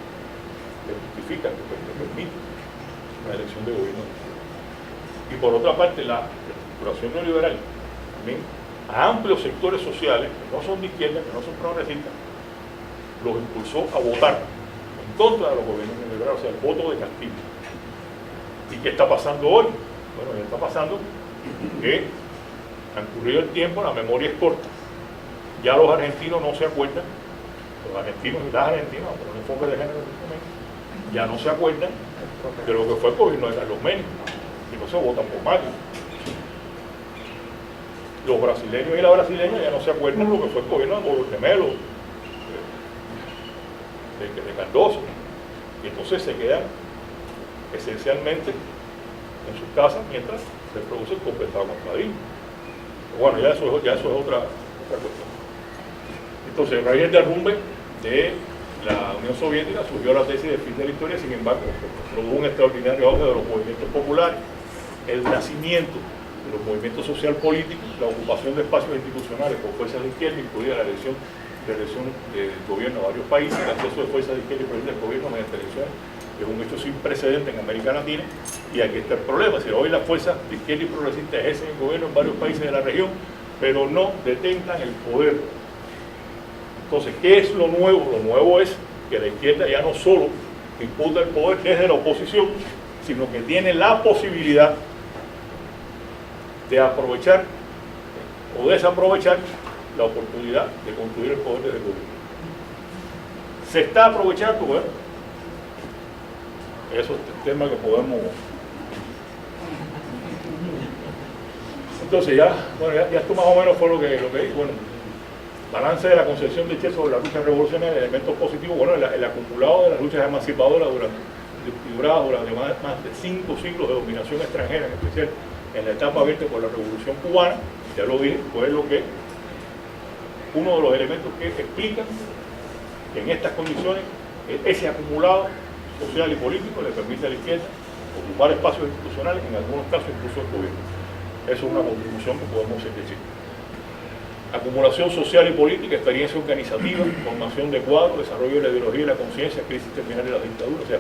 que justifica, que permite la elección de gobierno. Y por otra parte, la reestructuración neoliberal también a amplios sectores sociales, que no son de izquierda, que no son progresistas, los impulsó a votar en contra de los gobiernos neoliberales, o sea, el voto de castigo. ¿Y qué está pasando hoy? Bueno, ya está pasando que, transcurrido el tiempo, la memoria es corta. Ya los argentinos no se acuerdan, los argentinos y las argentinas, por un enfoque de género en este momento, ya no se acuerdan de lo que fue el gobierno de Carlos Menem, y no se votan por Macri. Los brasileños y las brasileñas ya no se acuerdan de lo que fue el gobierno de Melo, de Cardoso, y entonces se quedan esencialmente en sus casas mientras se produce el compensado contradismo. Bueno, ya eso es otra cuestión. Entonces, a raíz del derrumbe de la Unión Soviética surgió la tesis de fin de la historia, sin embargo, produjo un extraordinario auge de los movimientos populares, el nacimiento de los movimientos social políticos, la ocupación de espacios institucionales por fuerzas de izquierda, incluida la elección del gobierno de varios países, el acceso de fuerzas de izquierda y progresistas del gobierno mediante elecciones, que es un hecho sin precedente en América Latina, y aquí está el problema. Si hoy las fuerzas de izquierda y progresistas ejercen el gobierno en varios países de la región, pero no detentan el poder. Entonces, ¿qué es lo nuevo? Lo nuevo es que la izquierda ya no solo imputa el poder desde la oposición, sino que tiene la posibilidad de aprovechar o desaprovechar la oportunidad de construir el poder desde el gobierno. ¿Se está aprovechando? Bueno, eso es el tema que podemos... Entonces ya esto más o menos fue lo que dije. Bueno, balance de la concepción de Che sobre la lucha revolucionaria, elementos positivos. Bueno, el acumulado de las luchas emancipadoras duradas durante más de 5 siglos de dominación extranjera, en especial en la etapa abierta por la Revolución Cubana, ya lo dije, fue uno de los elementos que explican que en estas condiciones ese acumulado social y político le permite a la izquierda ocupar espacios institucionales, en algunos casos incluso el gobierno. Eso es una contribución que podemos hacer de Chile. Acumulación social y política, experiencia organizativa, formación de cuadros, desarrollo de la ideología y la conciencia, crisis terminal de la dictadura. O sea,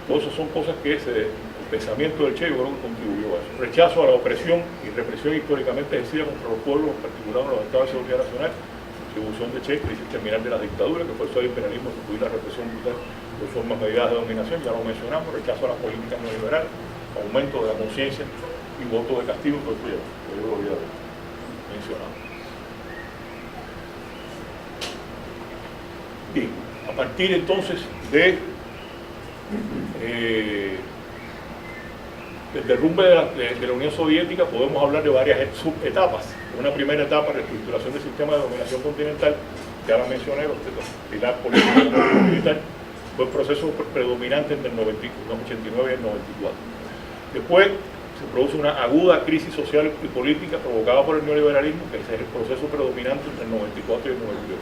todo eso son cosas que el pensamiento del Che yo creo que contribuyó a eso. Rechazo a la opresión y represión históricamente ejercida contra los pueblos, en particular los estados de seguridad nacional. Contribución de Che, crisis terminal de la dictadura, que forzó el imperialismo a sustituir la represión brutal por formas medidas de dominación, ya lo mencionamos. Rechazo a las políticas neoliberales, aumento de la conciencia y voto de castigo, que yo lo había mencionado. Bien, a partir entonces del derrumbe de la Unión Soviética podemos hablar de varias subetapas. Una primera etapa, reestructuración del sistema de dominación continental, ya la mencioné, pilar político y militar, fue el proceso predominante entre el 89 y el 94. Después se produce una aguda crisis social y política provocada por el neoliberalismo, que es el proceso predominante entre el 94 y el 98.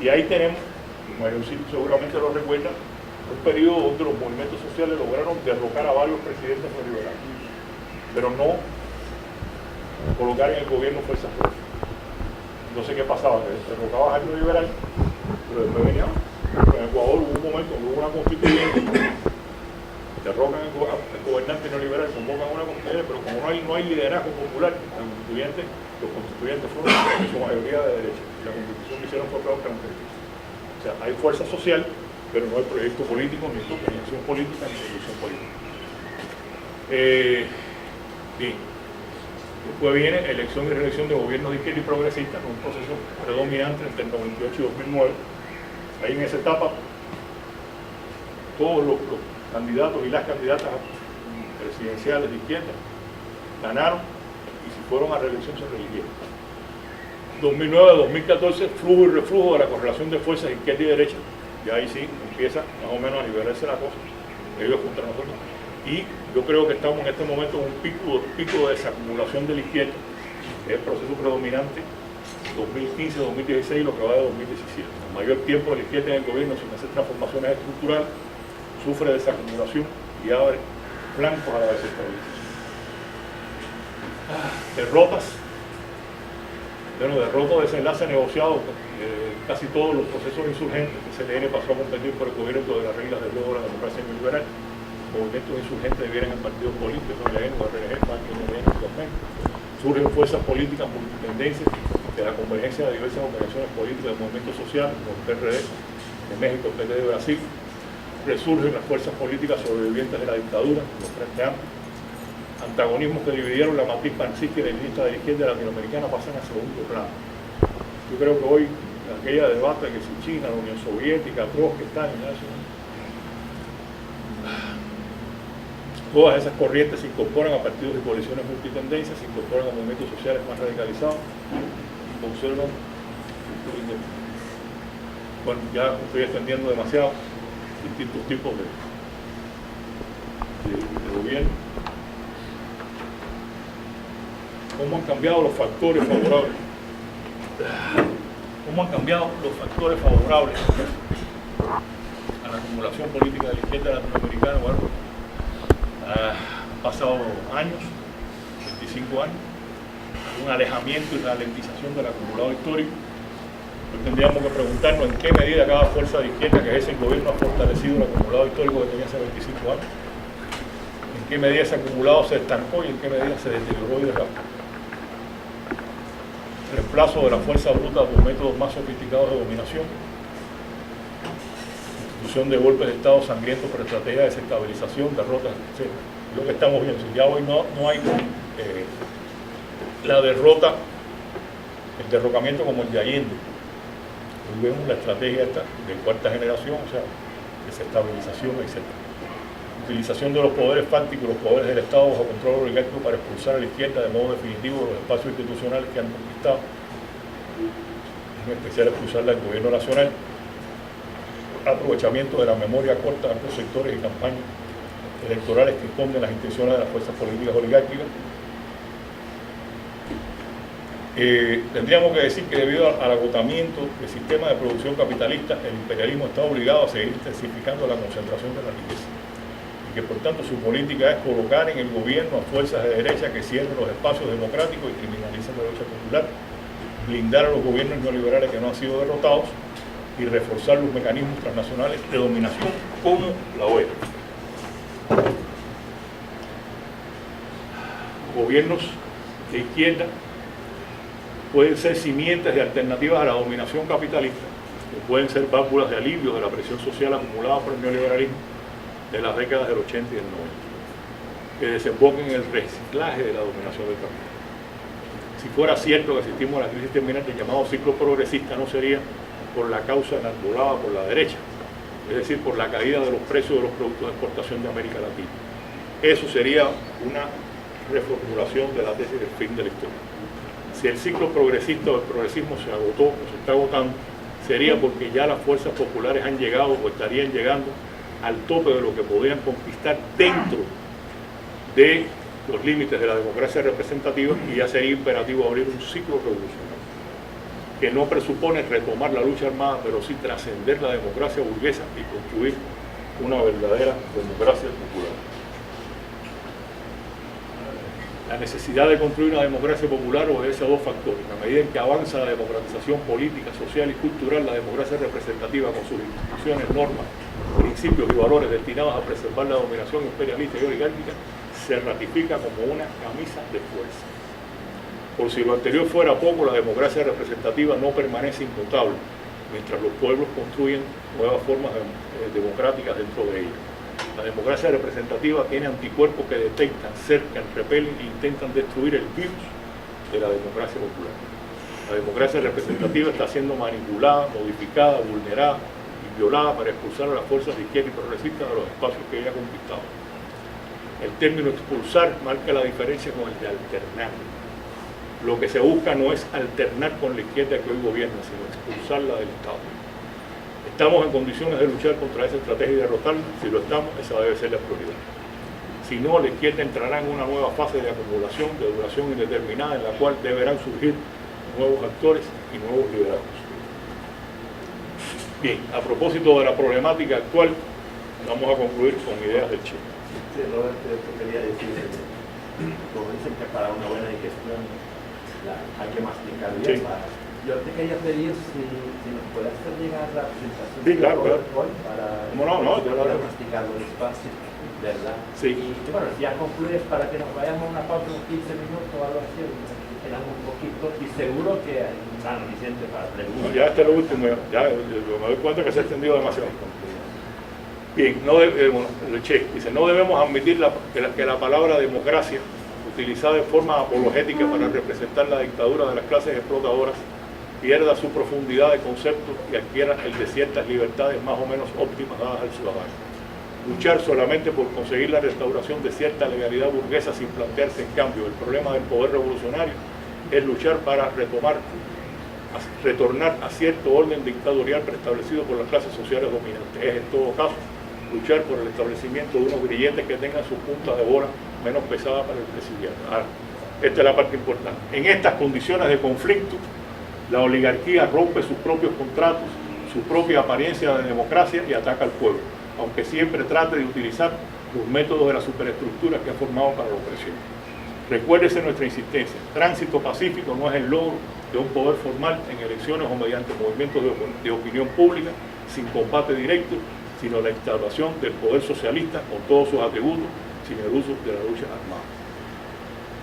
Y ahí tenemos, Mario seguramente lo recuerda, un periodo donde los movimientos sociales lograron derrocar a varios presidentes neoliberales, pero no colocar en el gobierno fuerzas propias. No sé qué pasaba, que derrocabas al neoliberal, pero después venía. En Ecuador hubo un momento, hubo una constituyente, derrocan al gobernante neoliberal, convocan una constituyente, pero como no hay liderazgo popular, los constituyentes fueron en su mayoría de derecha. Y la constitución que hicieron fue transparente. O sea, hay fuerza social, pero no hay proyecto político, ni acción política, ni solución política. Bien. Después viene elección y reelección de gobiernos de izquierda y progresistas, un proceso predominante entre el 98 y 2009. Ahí en esa etapa, todos los candidatos y las candidatas presidenciales de izquierda ganaron y si fueron a reelección se reeligieron. 2009-2014, flujo y reflujo de la correlación de fuerzas izquierda y derecha. Y ahí sí empieza más o menos a liberarse la cosa, ellos contra nosotros. Y yo creo que estamos en este momento en un pico de desacumulación de la izquierda, que es el proceso predominante 2015-2016 y lo que va de 2017. El mayor tiempo de la izquierda en el gobierno sin hacer transformaciones estructurales, sufre desacumulación y abre flancos a la desestabilización. Derrotas. Bueno, derrota o desenlace negociado casi todos los procesos insurgentes que CLN pasó a competir por el gobierno de las reglas del juego de la democracia liberal. Movimientos insurgentes debieran en partidos políticos, RN, RNG, PAN, NN, surgen fuerzas políticas multitendencias de la convergencia de diversas organizaciones políticas de movimientos sociales, como el PRD de México, el PT de Brasil. Resurgen las fuerzas políticas sobrevivientes de la dictadura, los Frente Amplio. Antagonismos que dividieron la matriz marxista y leninista de la izquierda latinoamericana pasan a segundo plano. Yo creo que hoy aquella debate que si China, la Unión Soviética, Trotsky, Stalin, todas esas corrientes se incorporan a partidos y coaliciones multitendencias, se incorporan a movimientos sociales más radicalizados y conservan. Bueno, ya estoy extendiendo demasiado distintos tipos de gobierno. ¿Cómo han cambiado los factores favorables? ¿Cómo han cambiado los factores favorables a la acumulación política de la izquierda latinoamericana? Bueno, han pasado años, 25 años, un alejamiento y ralentización del acumulado histórico. Hoy tendríamos que preguntarnos en qué medida cada fuerza de izquierda que es el gobierno ha fortalecido el acumulado histórico que tenía hace 25 años. En qué medida ese acumulado se estancó y en qué medida se deterioró y derramó. Reemplazo de la fuerza bruta por métodos más sofisticados de dominación, institución de golpes de Estado sangrientos por estrategia de desestabilización, derrotas, etc. Lo que estamos viendo, ya hoy no hay la derrota, el derrocamiento como el de Allende. Hoy vemos la estrategia esta de cuarta generación, o sea, desestabilización, etc. Utilización de los poderes fácticos, los poderes del Estado bajo control oligárquico para expulsar a la izquierda de modo definitivo de los espacios institucionales que han conquistado, en especial expulsarla del gobierno nacional. Aprovechamiento de la memoria corta de los sectores y campañas electorales que esconden las intenciones de las fuerzas políticas oligárquicas. Tendríamos que decir que debido al agotamiento del sistema de producción capitalista, el imperialismo está obligado a seguir intensificando la concentración de la riqueza y que por tanto su política es colocar en el gobierno a fuerzas de derecha que cierren los espacios democráticos y criminalicen la lucha popular, blindar a los gobiernos neoliberales que no han sido derrotados y reforzar los mecanismos transnacionales de dominación como la OEA. Gobiernos de izquierda pueden ser simientes de alternativas a la dominación capitalista, que pueden ser válvulas de alivio de la presión social acumulada por el neoliberalismo de las décadas del 80 y del 90, que desemboquen en el reciclaje de la dominación del capital. Si fuera cierto que asistimos a la crisis terminante, el llamado ciclo progresista no sería por la causa enarbolada por la derecha, es decir, por la caída de los precios de los productos de exportación de América Latina. Eso sería una reformulación de la tesis del fin de la historia. Si el ciclo progresista o el progresismo se agotó o se está agotando, sería porque ya las fuerzas populares han llegado o estarían llegando al tope de lo que podían conquistar dentro de los límites de la democracia representativa, y ya sería imperativo abrir un ciclo revolucionario que no presupone retomar la lucha armada, pero sí trascender la democracia burguesa y construir una verdadera democracia popular. La necesidad de construir una democracia popular obedece a dos factores. A medida en que avanza la democratización política, social y cultural, la democracia representativa, con sus instituciones, normas, principios y valores destinados a preservar la dominación imperialista y oligárquica, se ratifica como una camisa de fuerza. Por si lo anterior fuera poco, la democracia representativa no permanece inmutable, mientras los pueblos construyen nuevas formas democráticas dentro de ella. La democracia representativa tiene anticuerpos que detectan, cercan, repelen e intentan destruir el virus de la democracia popular. La democracia representativa está siendo manipulada, modificada, vulnerada y violada para expulsar a las fuerzas de izquierda y progresistas de los espacios que ella ha conquistado. El término expulsar marca la diferencia con el de alternar. Lo que se busca no es alternar con la izquierda que hoy gobierna, sino expulsarla del Estado. ¿Estamos en condiciones de luchar contra esa estrategia y derrotarla? Si lo estamos, esa debe ser la prioridad. Si no, la izquierda entrará en una nueva fase de acumulación, de duración indeterminada, en la cual deberán surgir nuevos actores y nuevos liderazgos. Bien, a propósito de la problemática actual, vamos a concluir con ideas del Che. Sí, Roberto, esto quería decir, como dicen que para una buena digestión hay que masticar bien. Sí. Yo te quería pedir si nos puedes hacer llegar la presentación Sí, claro, de PowerPoint para yo poder masticarlo despacio, ¿verdad? Sí. Y bueno, si ya concluyes para que nos vayamos a una pausa de 15 minutos o algo así, quedamos un poquito, y seguro que hay tan suficiente para preguntas. Ya este es lo último, ya me doy cuenta que se ha extendido demasiado. Bien, el Che dice, no debemos admitir que la palabra democracia, utilizada de forma apologética para representar la dictadura de las clases explotadoras, pierda su profundidad de concepto y adquiera el de ciertas libertades más o menos óptimas dadas al ciudadano. Luchar solamente por conseguir la restauración de cierta legalidad burguesa sin plantearse en cambio el problema del poder revolucionario es luchar para retornar a cierto orden dictatorial preestablecido por las clases sociales dominantes. Es en todo caso luchar por el establecimiento de unos grilletes que tengan sus puntas de bola menos pesadas para el presidiario. Ahora, esta es la parte importante. En estas condiciones de conflicto, la oligarquía rompe sus propios contratos, su propia apariencia de democracia y ataca al pueblo, aunque siempre trate de utilizar los métodos de la superestructura que ha formado para la opresión. Recuérdese nuestra insistencia: tránsito pacífico no es el logro de un poder formal en elecciones o mediante movimientos de opinión pública sin combate directo, sino la instalación del poder socialista con todos sus atributos, sin el uso de la lucha armada.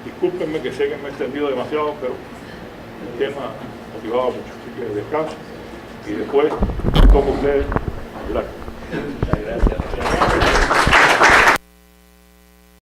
Discúlpenme que sé que me he extendido demasiado, pero el tema motivaba mucho, así que descanso y después toco a ustedes hablar. Muchas gracias.